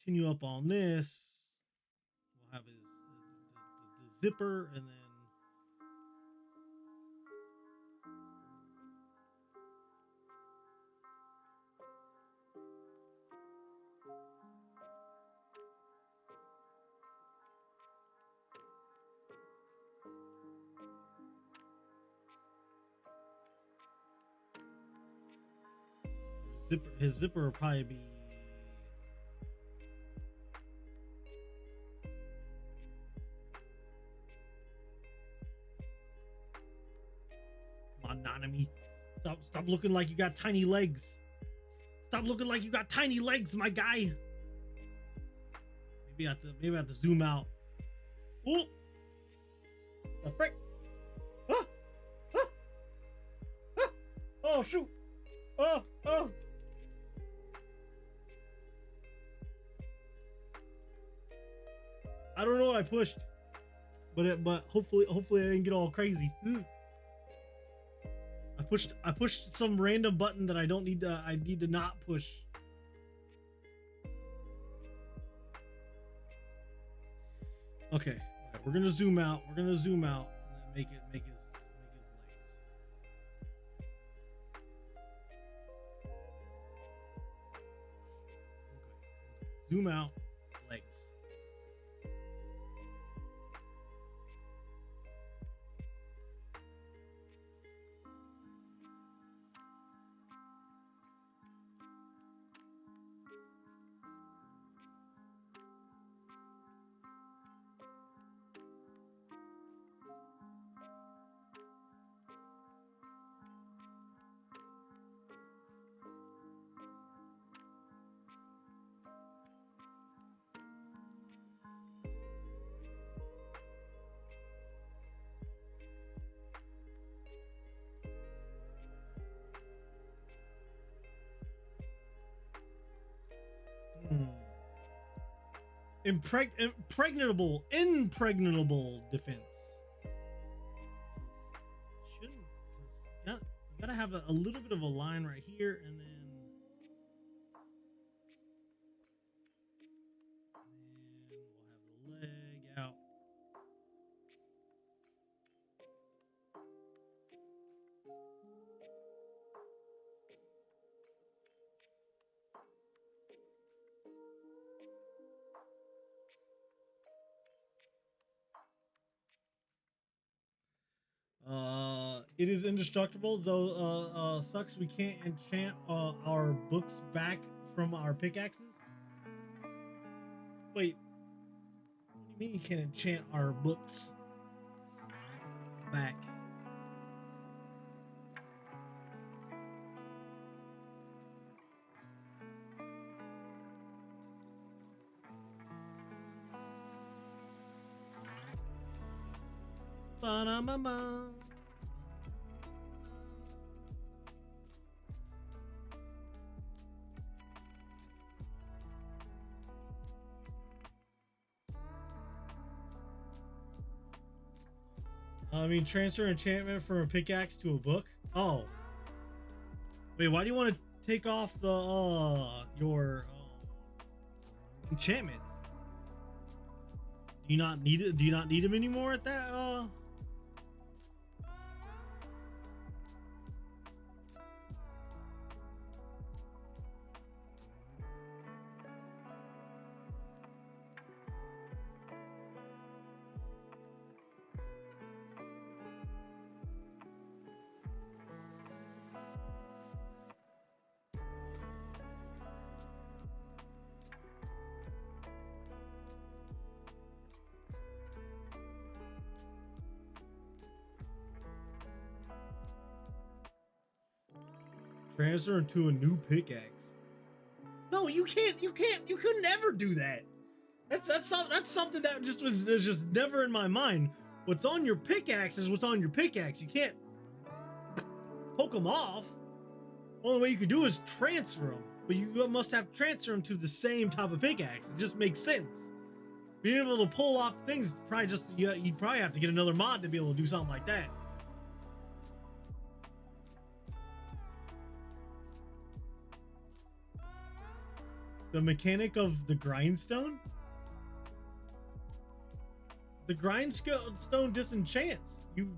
continue up on this. We'll have the zipper, and then his zipper will probably be. Come on, Nanami. Stop looking like you got tiny legs. Stop looking like you got tiny legs, my guy. Maybe I have to zoom out. Oh, The frick? Ah! Ah! Ah! Oh shoot! Oh! Oh! I don't know what I pushed, but hopefully I didn't get all crazy. I pushed some random button that I don't need to. I need to not push. Okay, we're gonna zoom out. We're gonna zoom out and then make his legs. Okay. Zoom out, legs. Impregnable defense. Shouldn't, because you gotta have a little bit of a line right here, and then we'll have the leg out. It is indestructible, though. Sucks we can't enchant our books back from our pickaxes. Wait, what do you mean you can't enchant our books back? Ba-da-ba-ba. I mean, transfer enchantment from a pickaxe to a book. Oh, wait. Why do you want to take off the your enchantments? Do you not need it? Do you not need them anymore at that? Transfer into a new pickaxe. No, you can't. You can't. You could never do that. That's something that just was just never in my mind. What's on your pickaxe is what's on your pickaxe. You can't poke them off. Only way you can do is transfer them, but you must have to transfer them to the same type of pickaxe. It just makes sense. Being able to pull off things probably just you'd probably have to get another mod to be able to do something like that. The mechanic of the grindstone? The grindstone disenchants. You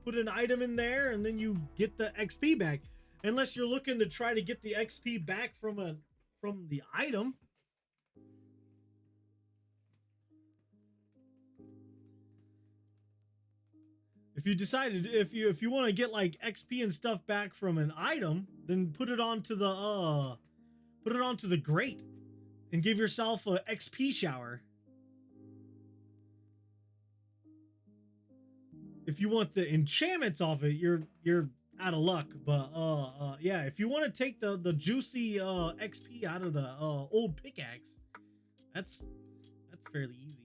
put an item in there and then you get the XP back. Unless you're looking to try to get the XP back from the item. If you decided if you want to get like XP and stuff back from an item, then put it onto the grate and give yourself a XP shower. If you want the enchantments off it, you're out of luck. But yeah, if you want to take the juicy XP out of the old pickaxe, that's fairly easy.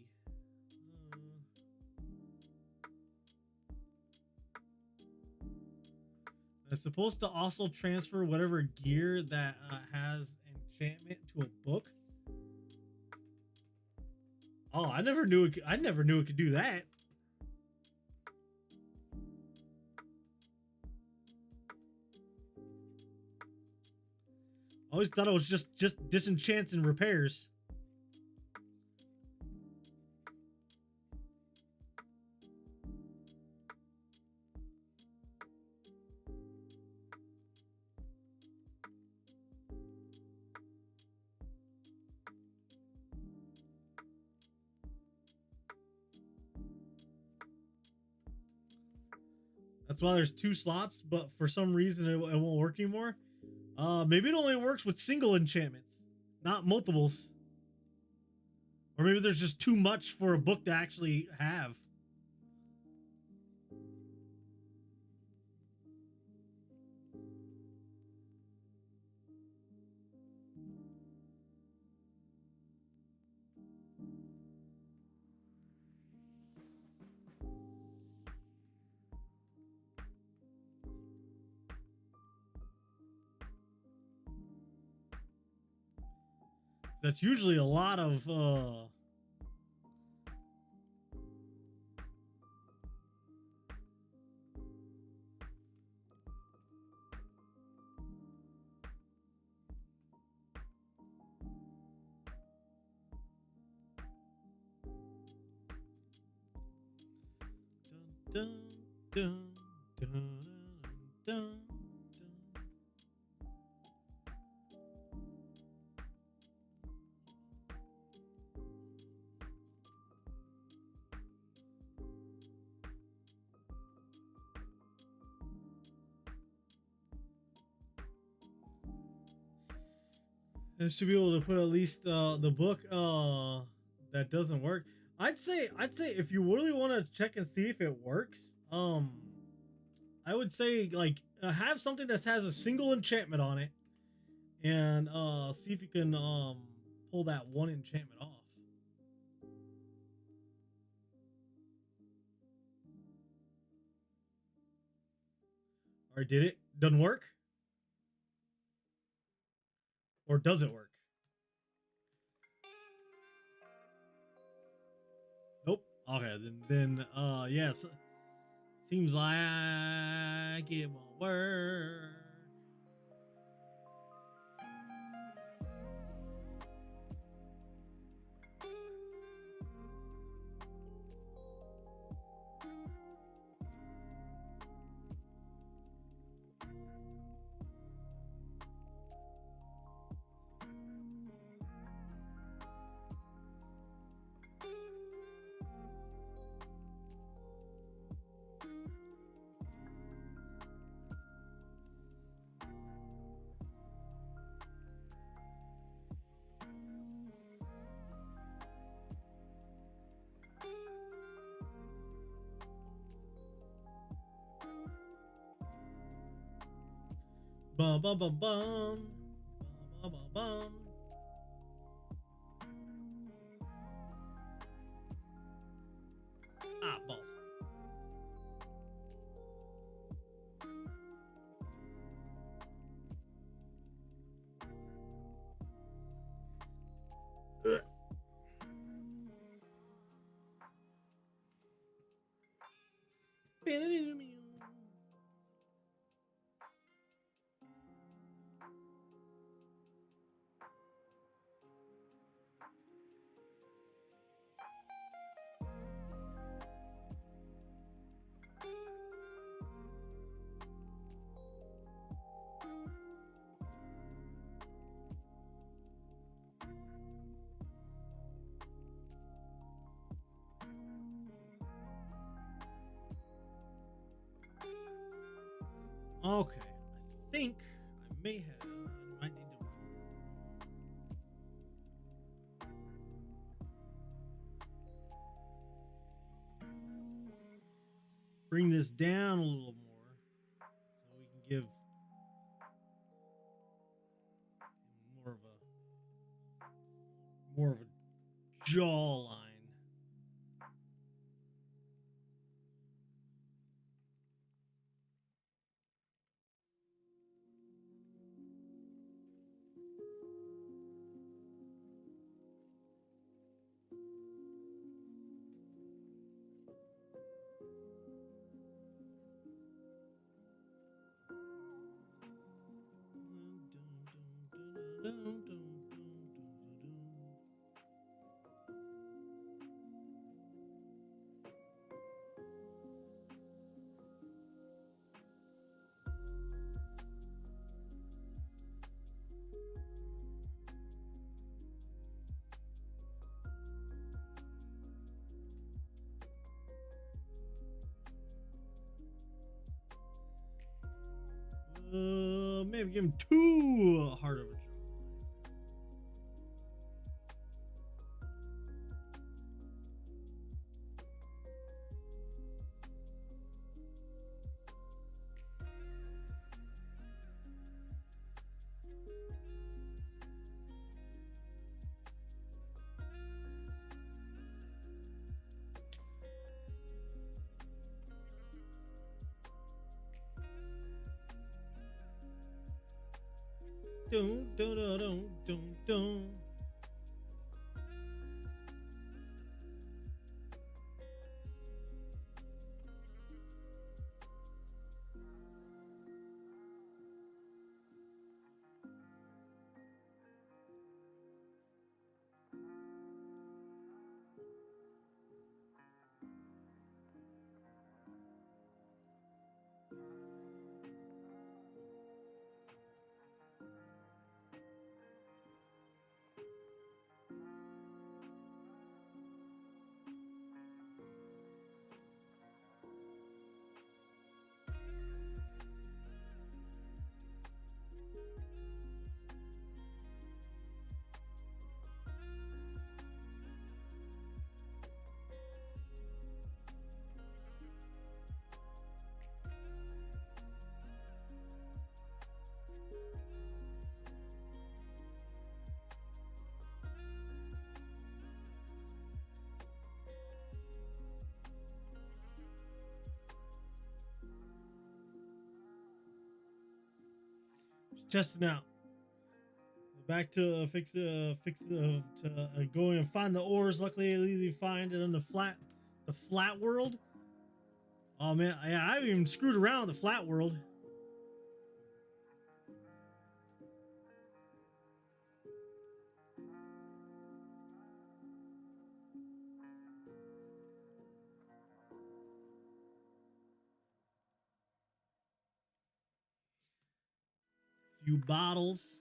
It's supposed to also transfer whatever gear that has enchantment to a book. Oh, I never knew it. I never knew it could do that. I always thought it was just disenchants and repairs. That's why there's 2 slots, but for some reason it won't work anymore. Maybe it only works with single enchantments, not multiples. Or maybe there's just too much for a book to actually have. That's usually a lot of dun, dun, dun, dun, dun. And should be able to put at least the book that doesn't work. I'd say if you really want to check and see if it works, I would say like have something that has a single enchantment on it, and see if you can pull that one enchantment off. Or did it? Doesn't work? Or does it work? Nope. Okay, then yes. Seems like it won't work. Bum bum bum bum. Bum bum bum. Ah, balls. Ugh. Okay, I think I may have. I need to bring this down a little more so we can give more of a jawline. have given too hard of a job. Dun, dun, dun, dun, dun, dun. Just testing out. Back to going and find the ores. Luckily, I easily find it on the flat world. Oh man, yeah, I haven't even screwed around with the flat world. Few bottles.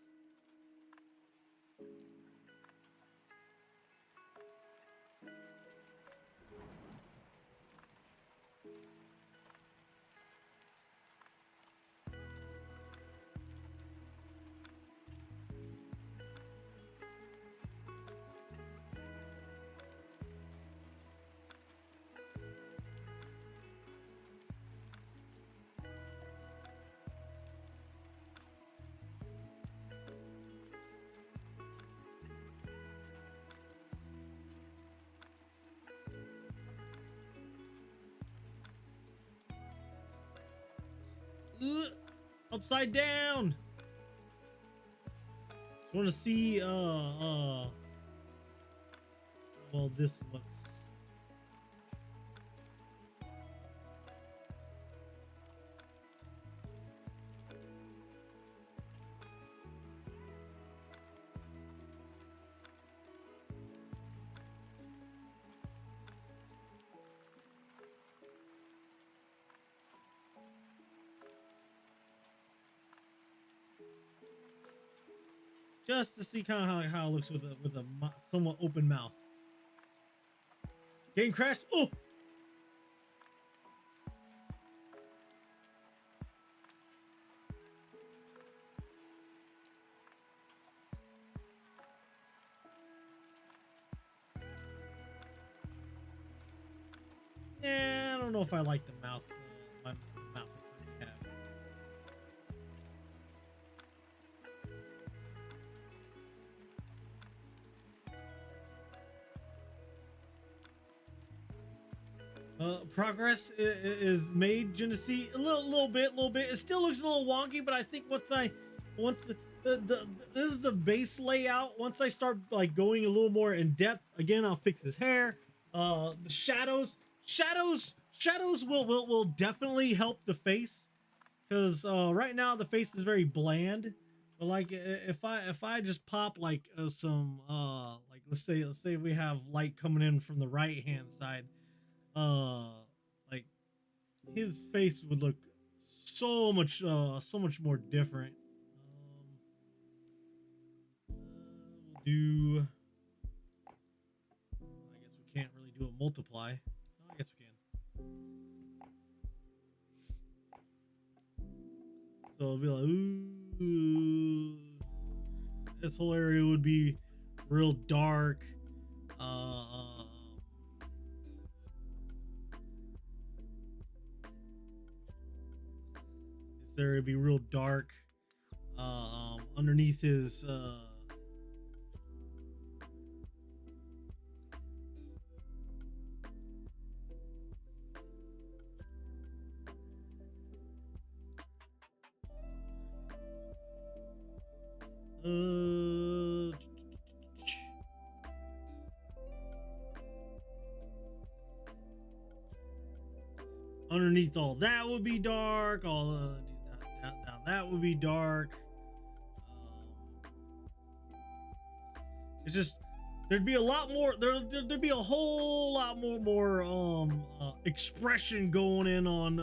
Upside down. Want to see well, this looks just to see kind of how it looks with a somewhat open mouth. Getting crashed. Oh, yeah, I don't know if I like the mouth. My mouth. I have. Progress is made, Genesee, a little bit. It still looks a little wonky, but I think once this is the base layout. Once I start like going a little more in depth, again, I'll fix his hair. The shadows will definitely help the face, because right now the face is very bland. But like if I just pop like some like let's say we have light coming in from the right hand side. Like his face would look so much more different. We'll do, I guess we can't really do a multiply. Oh, I guess we can. So it'll be like, ooh. This whole area would be real dark. This area would be real dark. Underneath his underneath all that would be dark. All down that would be dark. It's just there'd be a lot more. There'd be a whole lot more expression going in on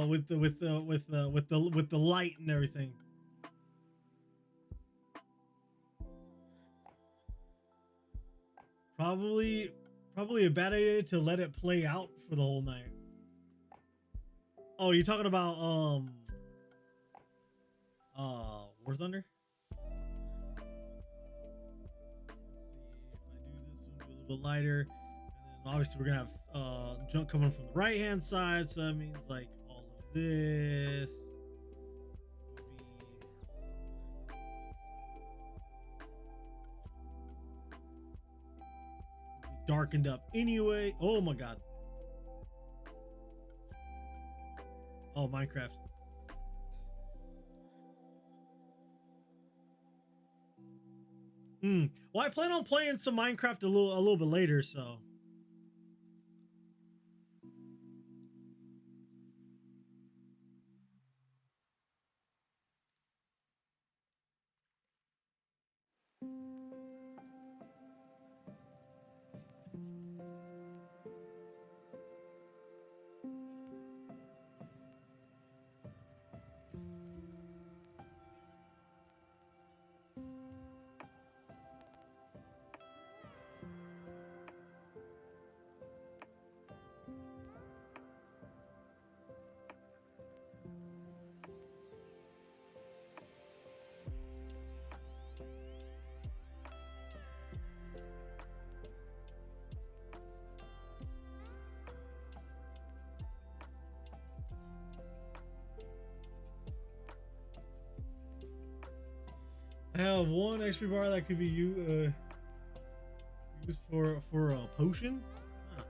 with the light and everything. Probably a bad idea to let it play out for the whole night. Oh, you're talking about War Thunder? Let's see if I do this one, do a little bit lighter. And then obviously we're gonna have junk coming from the right hand side, so that means like all of this will be darkened up anyway. Oh my god. Oh, Minecraft. Well, I plan on playing some Minecraft a little bit later, so. I have one XP bar that could be used for a potion. Huh.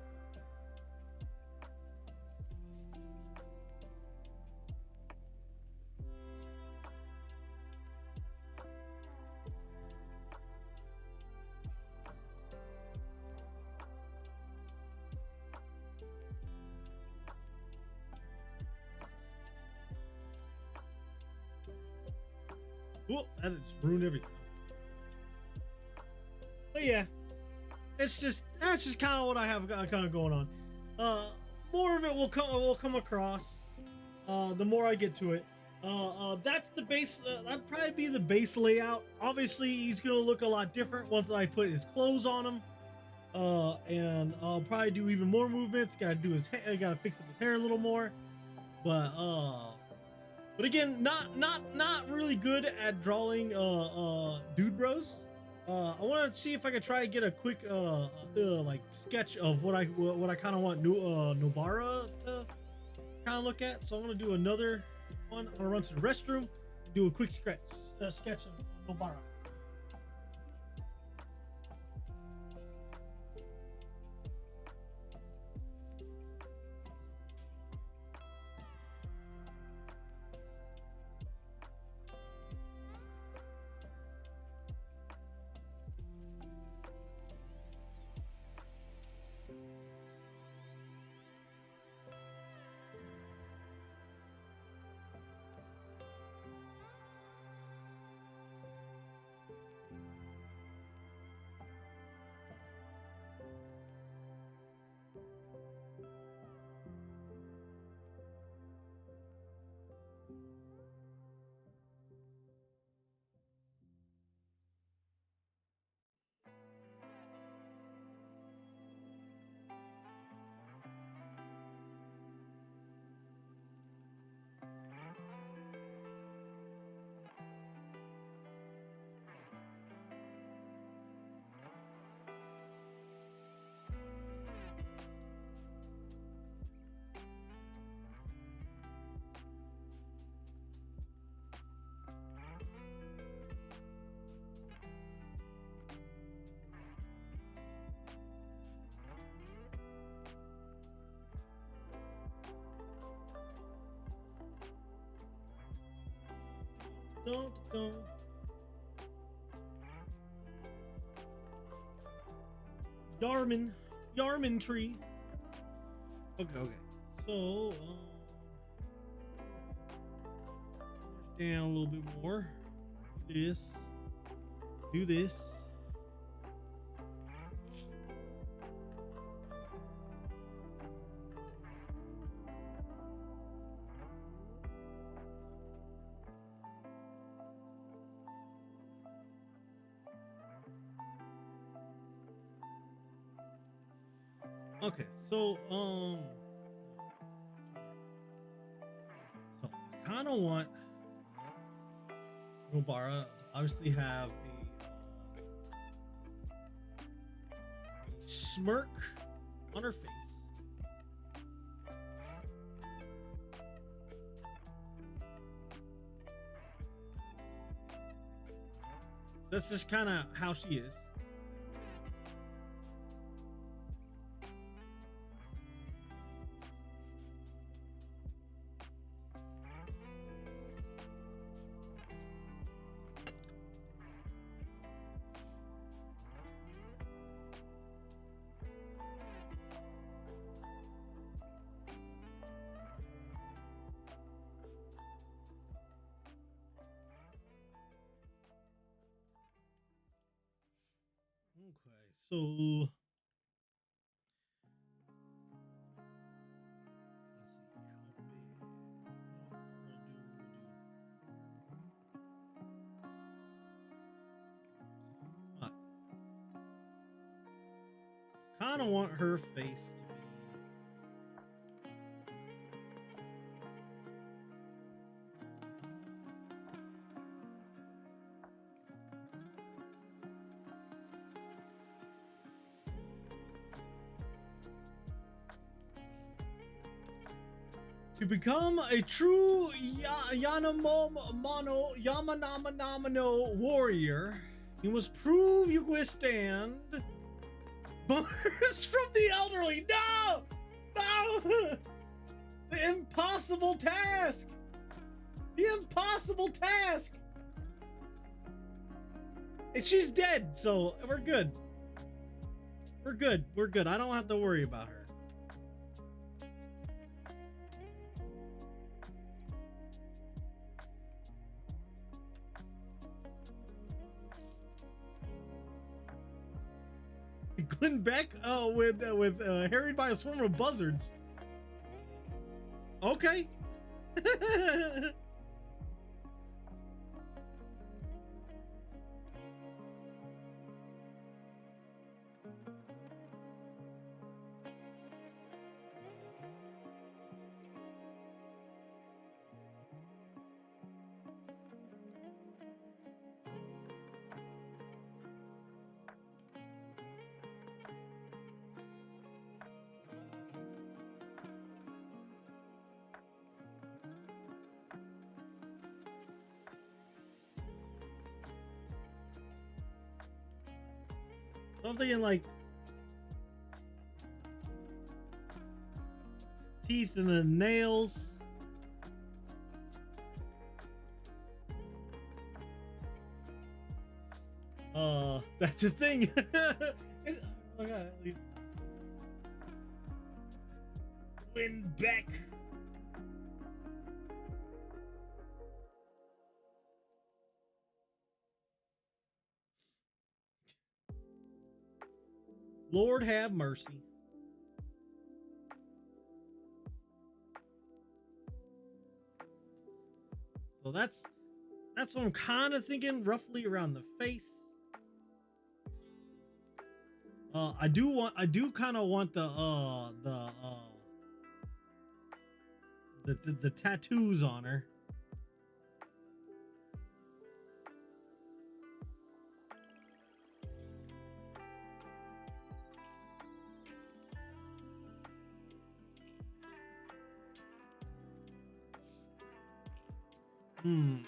Oh, that just ruined everything. But yeah, that's just kind of what I have kind of going on. More of it will come across. The more I get to it. That's the base. That'd probably be the base layout. Obviously, he's gonna look a lot different once I put his clothes on him. And I'll probably do even more movements. Gotta do his hair. Gotta fix up his hair a little more. But again, not really good at drawing dude bros. I want to see if I can try to get a quick like sketch of what I kind of want Nobara to kind of look at. So I'm gonna do another one. I'm gonna run to the restroom, do a quick sketch of Nobara. dun, dun. Yarman tree. Okay. So, down a little bit more. Do this. Okay, so I kind of want Nobara to obviously have a smirk on her face. That's just kind of how she is. Okay, so let's see how big. Kind of want her face to be. To become a true Yamanamano warrior, you must prove you withstand bars from the elderly. No! No! The impossible task! The impossible task! And she's dead, so we're good. We're good. We're good. I don't have to worry about her. Glenn Beck with harried by a swarm of buzzards. Okay. I'm thinking like teeth and the nails. That's the thing. Glenn Beck. Lord have mercy. So that's what I'm kind of thinking, roughly around the face. I do kind of want the tattoos on her. Okay.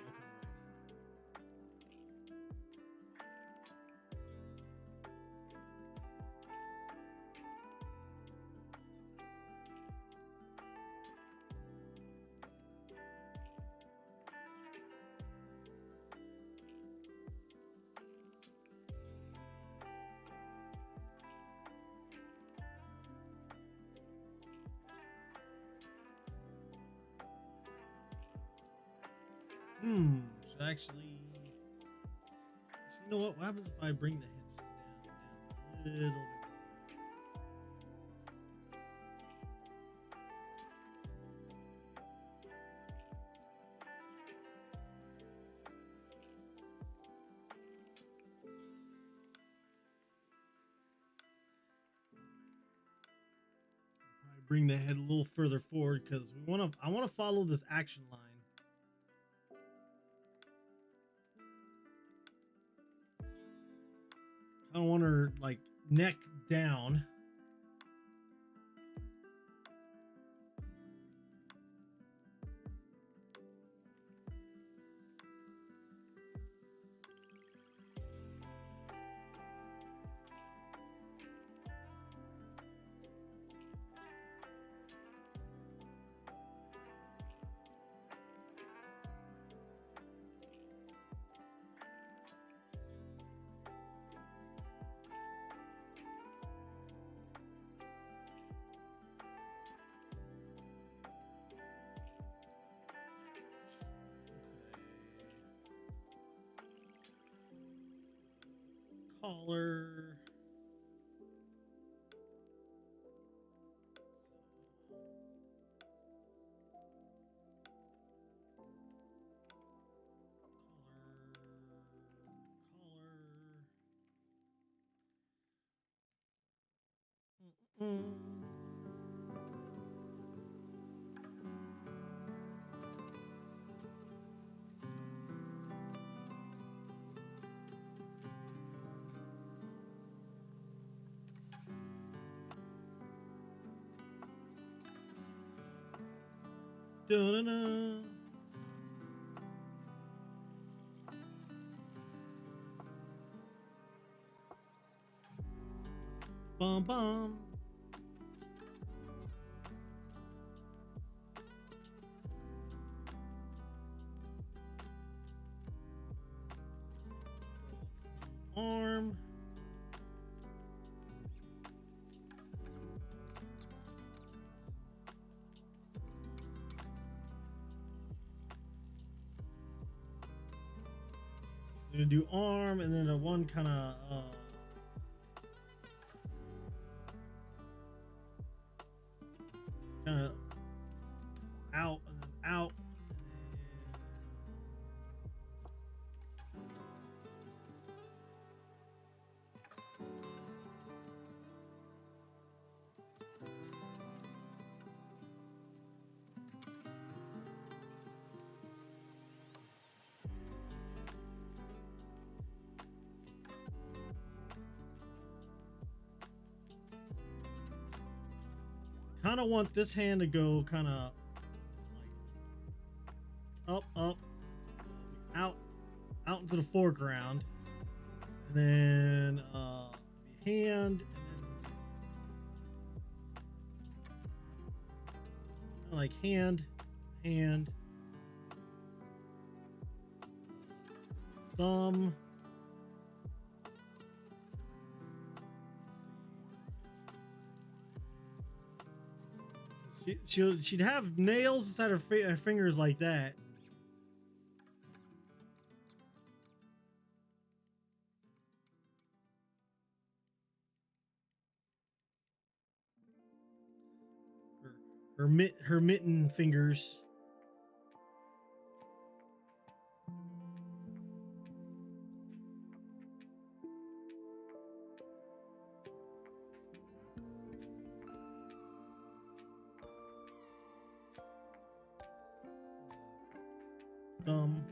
Should I actually. You know what? What happens if I bring the head just down a little bit? Bring the head a little further forward because I want to follow this action line. I don't want her like neck down. Collar. Collar. Da-da-da. Bum bum. Arm. We're gonna do arm and then a one kind of out and then out. Kind of want this hand to go kind of like up, out into the foreground, and then hand, and then like hand, thumb. She'd have nails inside her fingers like that. Her mitten fingers. Thumb.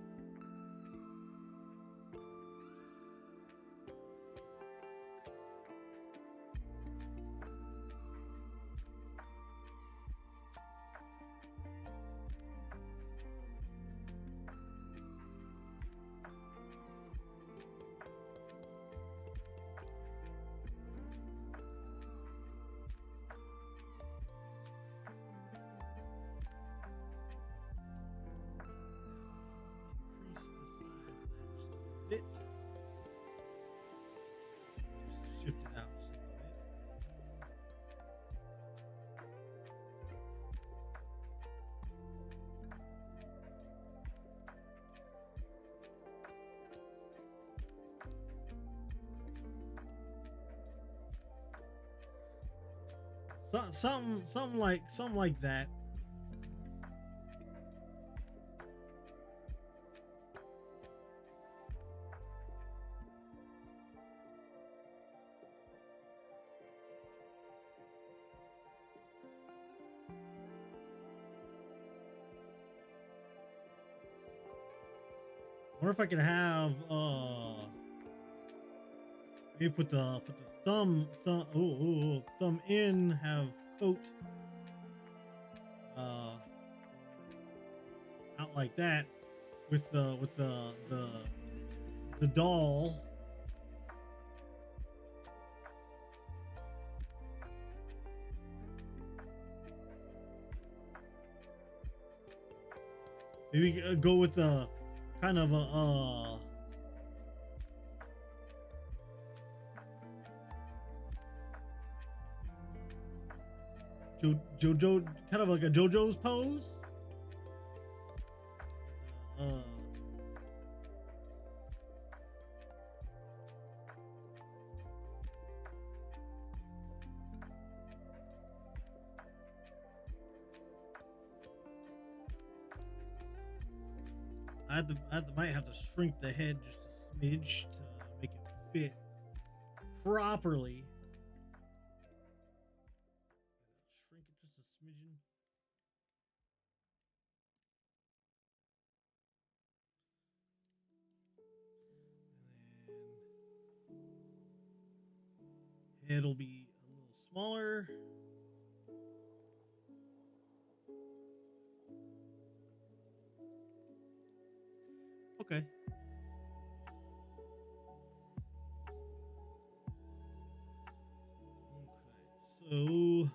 something like that. I wonder if I can have maybe put the thumb in, have coat out like that with the doll. Maybe go with the kind of a JoJo, kind of like a JoJo's pose. Might have to shrink the head just a smidge to make it fit properly. Shrink it just a smidgen. And then head'll be a little smaller. Okay. So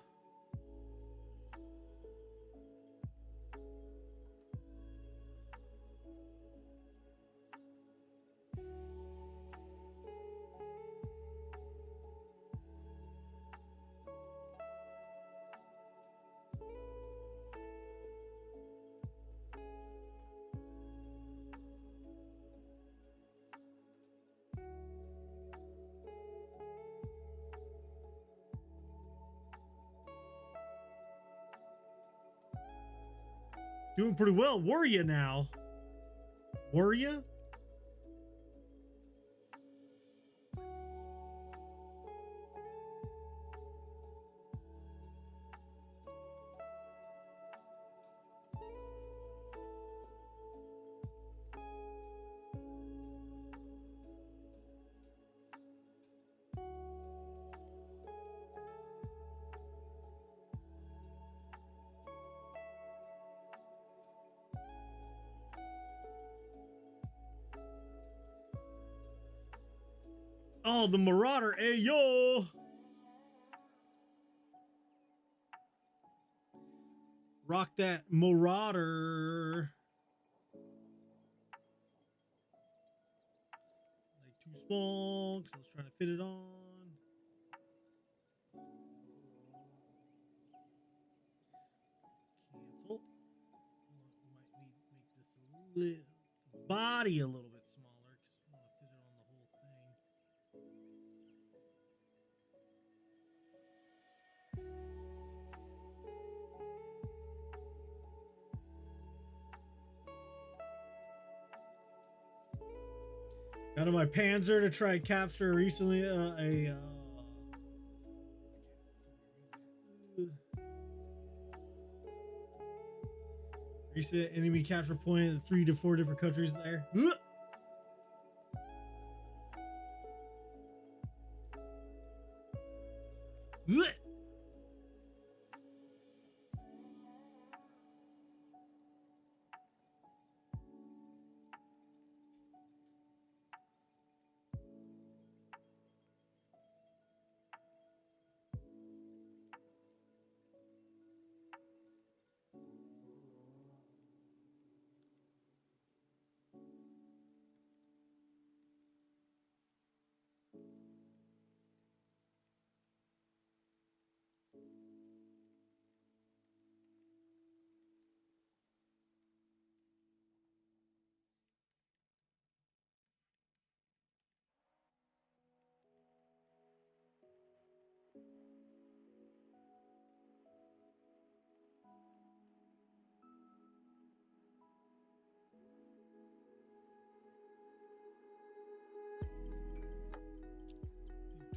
doing pretty well. Were you now? Were you? Oh, the Marauder. Hey, yo. Rock that Marauder. Like too small because I was trying to fit it on. Cancel. Might need to make this a little body a little bit smaller because I want to fit it on the whole thing. Got on my Panzer to try and capture recently recent enemy capture point in 3 to 4 different countries there.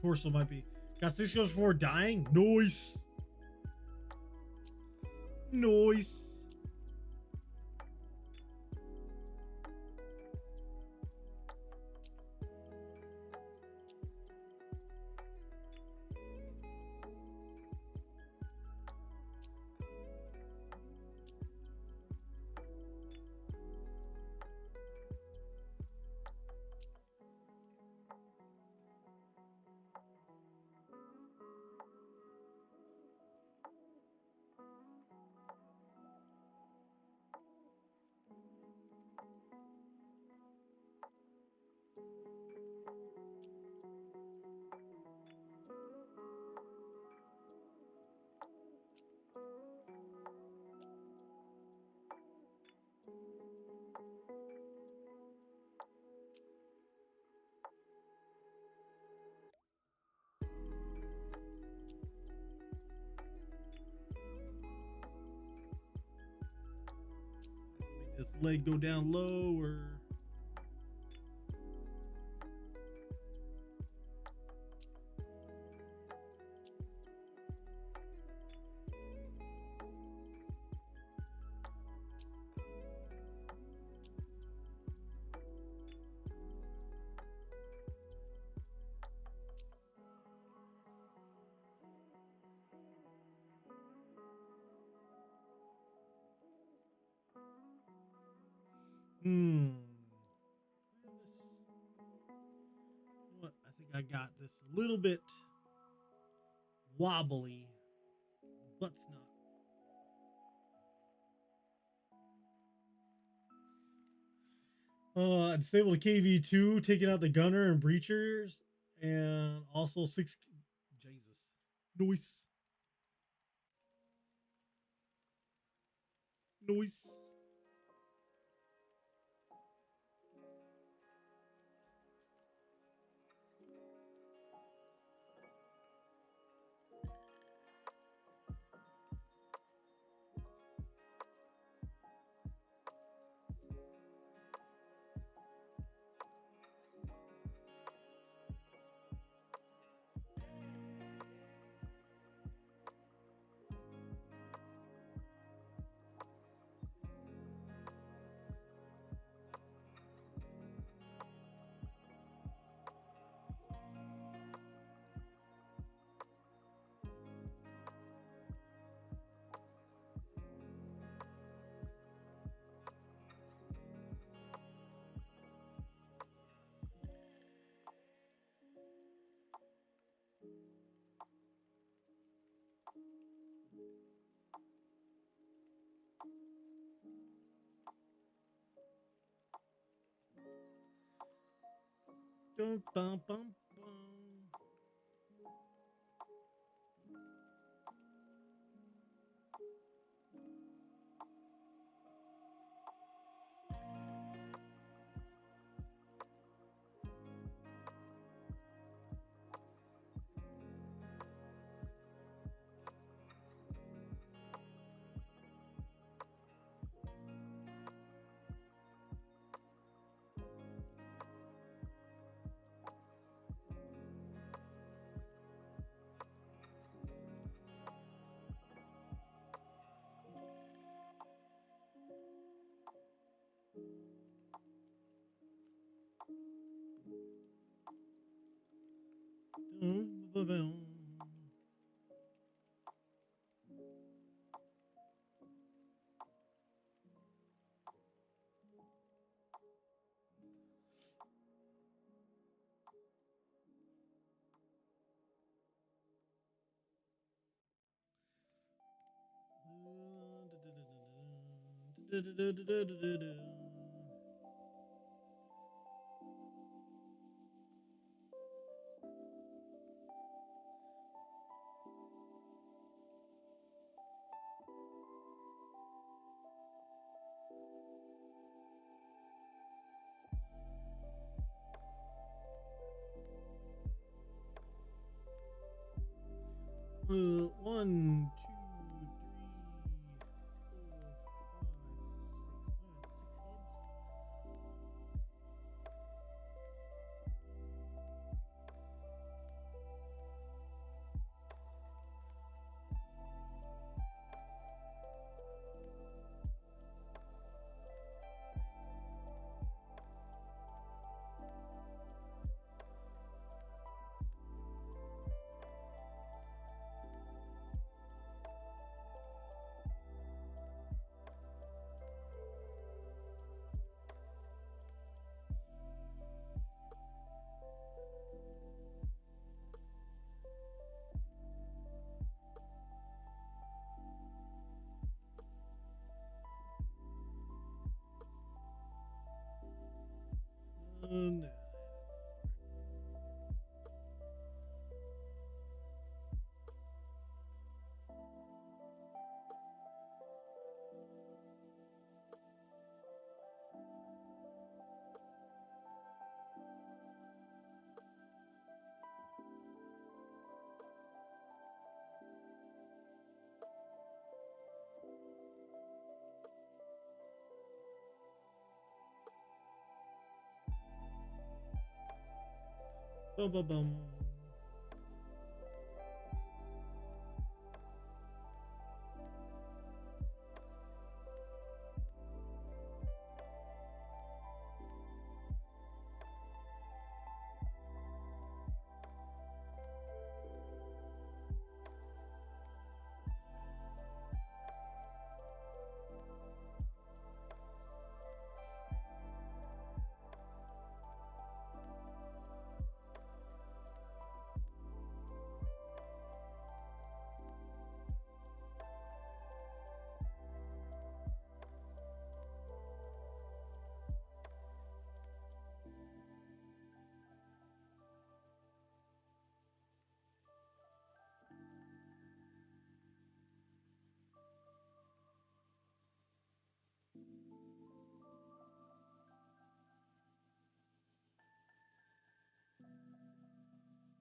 torso might be. Got 6 kills before dying. Nice. Nice. Make this leg go down lower. Hmm. What? I think I got this a little bit wobbly, but it's not. I disabled KV2, taking out the gunner and breachers, and also 6. Jesus. Noise. Noise. Dum, bum, bum, bum. Dum, bum, bum. One, two, three, 4, 5, 6. All right, 6 heads. Bum bum bum.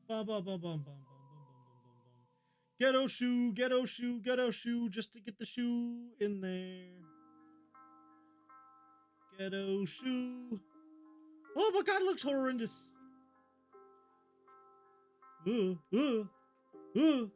Bum bum bum bum bum bum bum bum bum bum. Ghetto shoe, ghetto shoe, ghetto shoe, just to get the shoe in there. Ghetto shoe. Oh my god, it looks horrendous. Uh, uh, uh.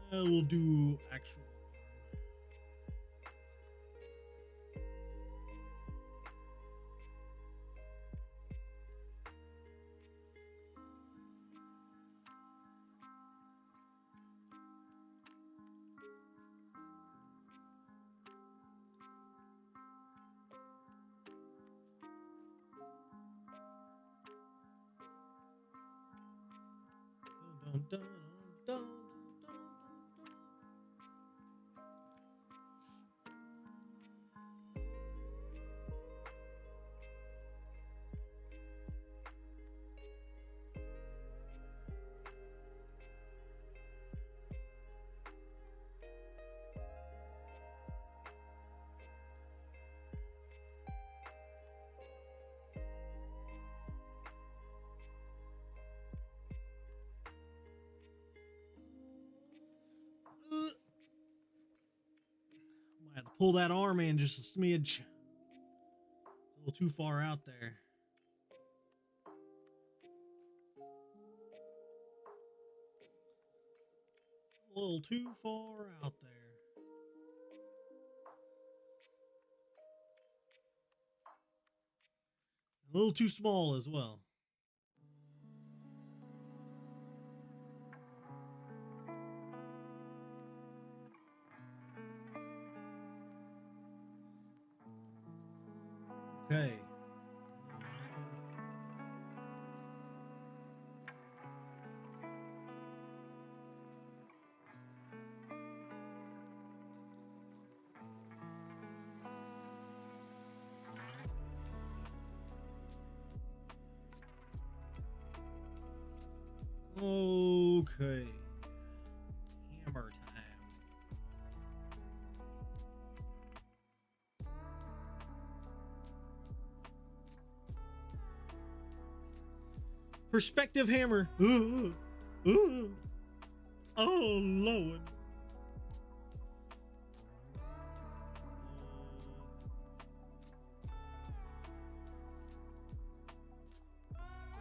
We'll do actual. Dun, dun, dun, dun, dun, dun. Might have to pull that arm in just a smidge. It's a little too far out there. A little too far out there. A little too small as well. Okay. Okay. Hammer time. Perspective hammer. Ooh. Ooh. Oh, Lord.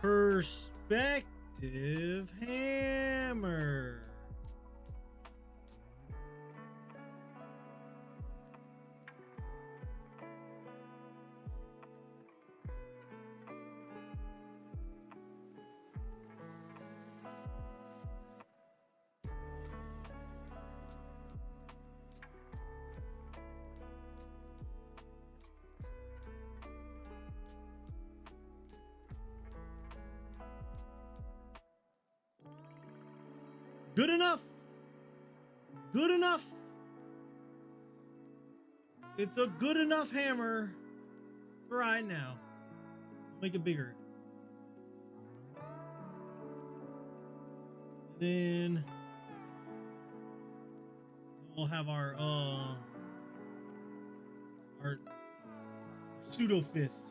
Perspective Radioactive hammer. Good enough. Good enough. It's a good enough hammer for right now. Make it bigger. Then we'll have our pseudo fist.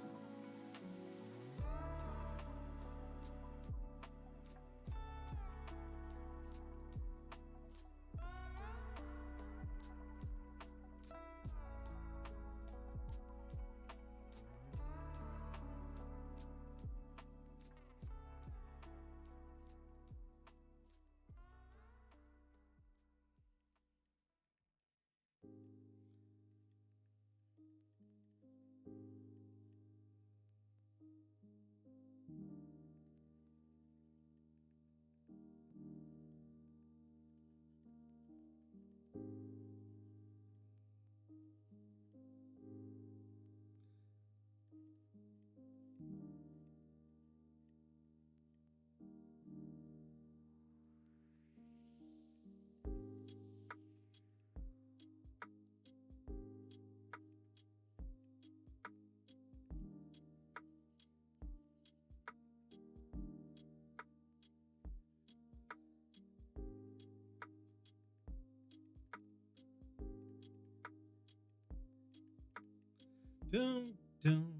Dun, dun, dun.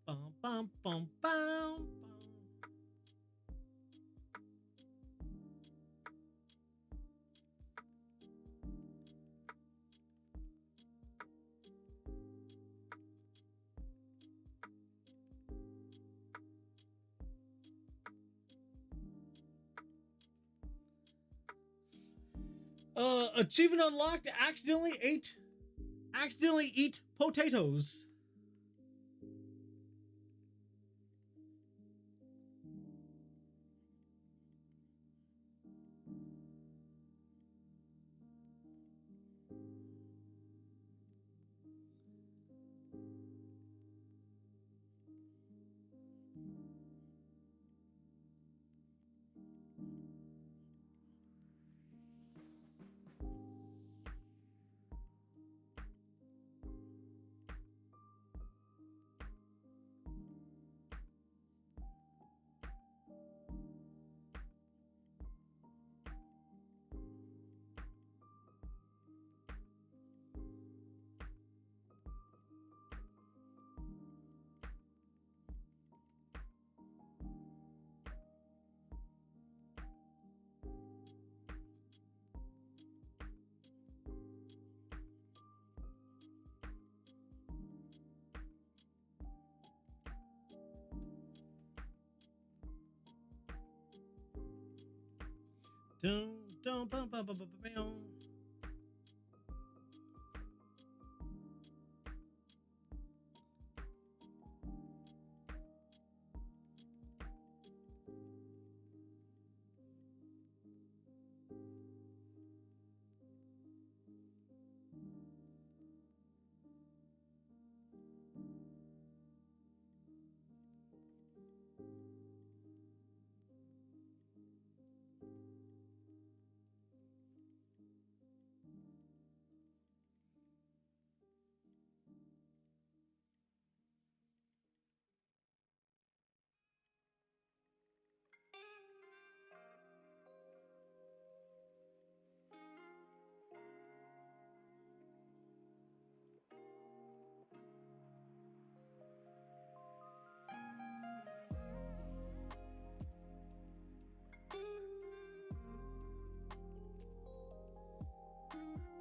Bum, bum, bum, bum, bum. Achievement unlocked. Accidentally eat potatoes. Dun, dun, bum, bum, bum, bum, bum.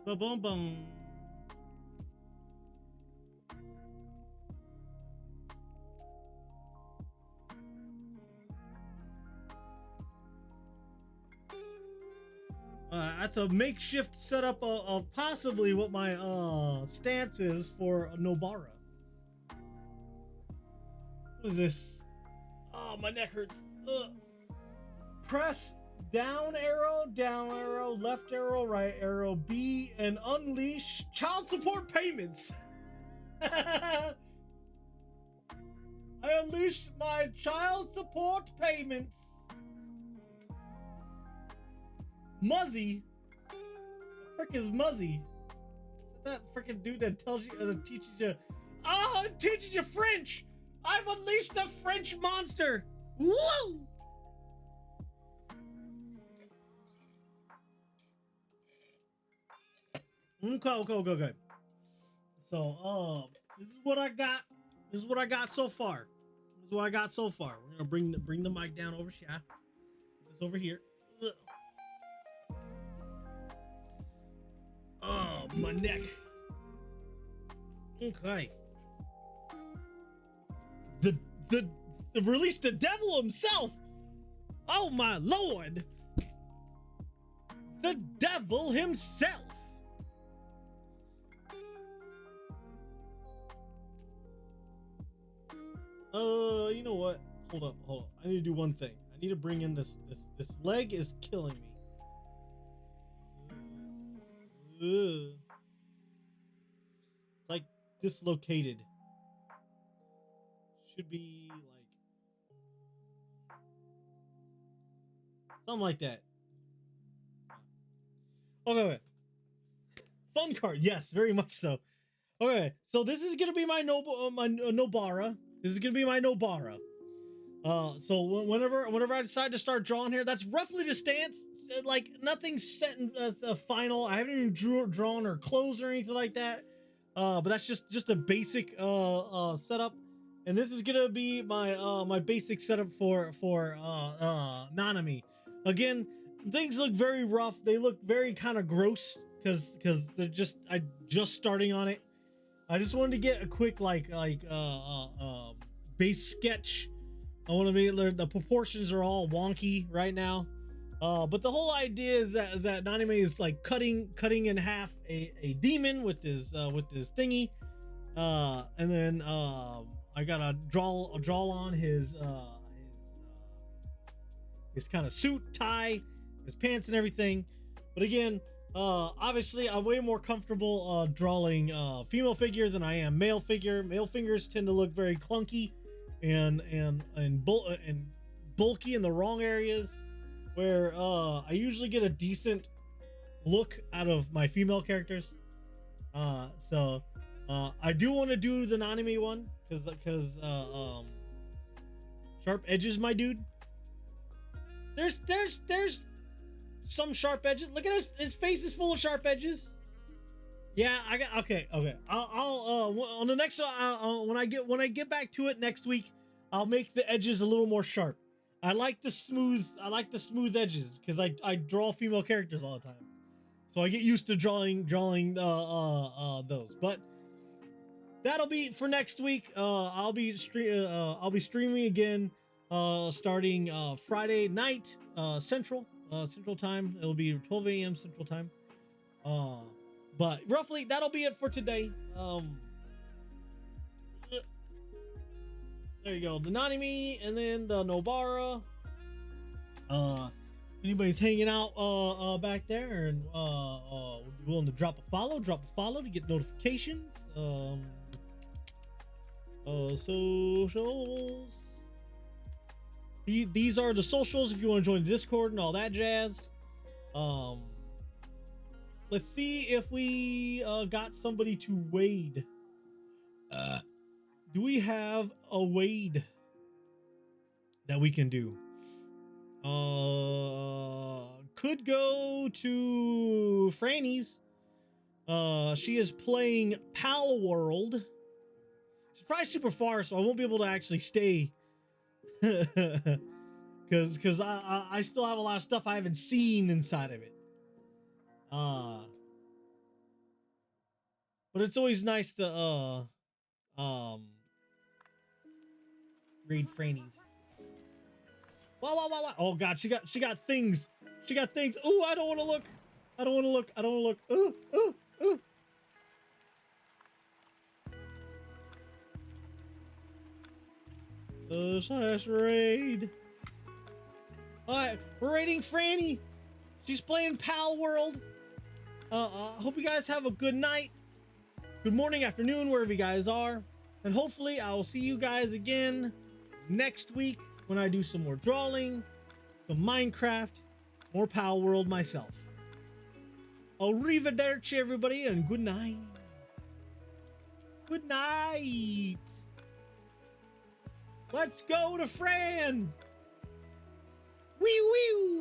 Ba boom boom. That's a makeshift setup of possibly what my stance is for Nobara. What is this? Oh, my neck hurts. Press down arrow, left arrow, right arrow, B, and unleash child support payments. I unleashed my child support payments. Muzzy? The frick is Muzzy? Is that freaking dude that tells you, teaches you, oh, it teaches you French? I've unleashed a French monster. Woo! Okay. So, this is what I got. This is what I got so far. We're gonna bring the mic down over here. Put this over here. Ugh. Oh, my neck. Okay. The release the devil himself. Oh my lord. The devil himself. You know what? Hold up. I need to do one thing. I need to bring in this leg is killing me. Ugh. It's like dislocated. Should be like something like that. Okay. Fun card. Yes, very much so. Okay, so this is gonna be my Nobara. This is gonna be my Nobara. So whenever I decide to start drawing here, that's roughly the stance. Like nothing's set in a final. I haven't even drawn or closed or anything like that. But that's just a basic setup. And this is gonna be my my basic setup for Nanami. Again, things look very rough. They look very kind of gross because they're just starting on it. I just wanted to get a quick base sketch. I want to be the proportions are all wonky right now. But the whole idea is that Nanami is like cutting in half a demon with his thingy. And then I gotta draw on his kind of suit, tie, his pants and everything. But again, obviously I'm way more comfortable drawing female figure than I am male figure. Male figures tend to look very clunky and bulky in the wrong areas, where I usually get a decent look out of my female characters. So I do want to do the Nanami one because sharp edges, my dude. There's some sharp edges. Look at his face is full of sharp edges. Yeah, I got okay. I'll on the next when I get back to it next week, I'll make the edges a little more sharp. I like the smooth edges because I draw female characters all the time, so I get used to drawing those. But that'll be for next week. I'll be streaming again starting Friday night Central time. It'll be 12 a.m. Central time. But roughly that'll be it for today. There you go, the Nanami and then the Nobara. Anybody's hanging out back there and would be willing to drop a follow to get notifications. Socials. These are the socials if you want to join the Discord and all that jazz. Let's see if we got somebody to wade. Do we have a wade that we can do? Could go to Franny's. She is playing Pal World. She's probably super far, so I won't be able to actually stay. Because I still have a lot of stuff I haven't seen inside of it. But it's always nice to read Franny's. Wow. Oh god, she got things. Ooh, I don't want to look. I don't want to look. I don't want to look. Slash raid. Alright, we're raiding Franny. She's playing Pal World. Hope you guys have a good night. Good morning, afternoon, wherever you guys are. And hopefully I will see you guys again next week when I do some more drawing, some Minecraft, more Pal World myself. Arrivederci, everybody, and good night. Good night. Let's go to Fran. Wee wee.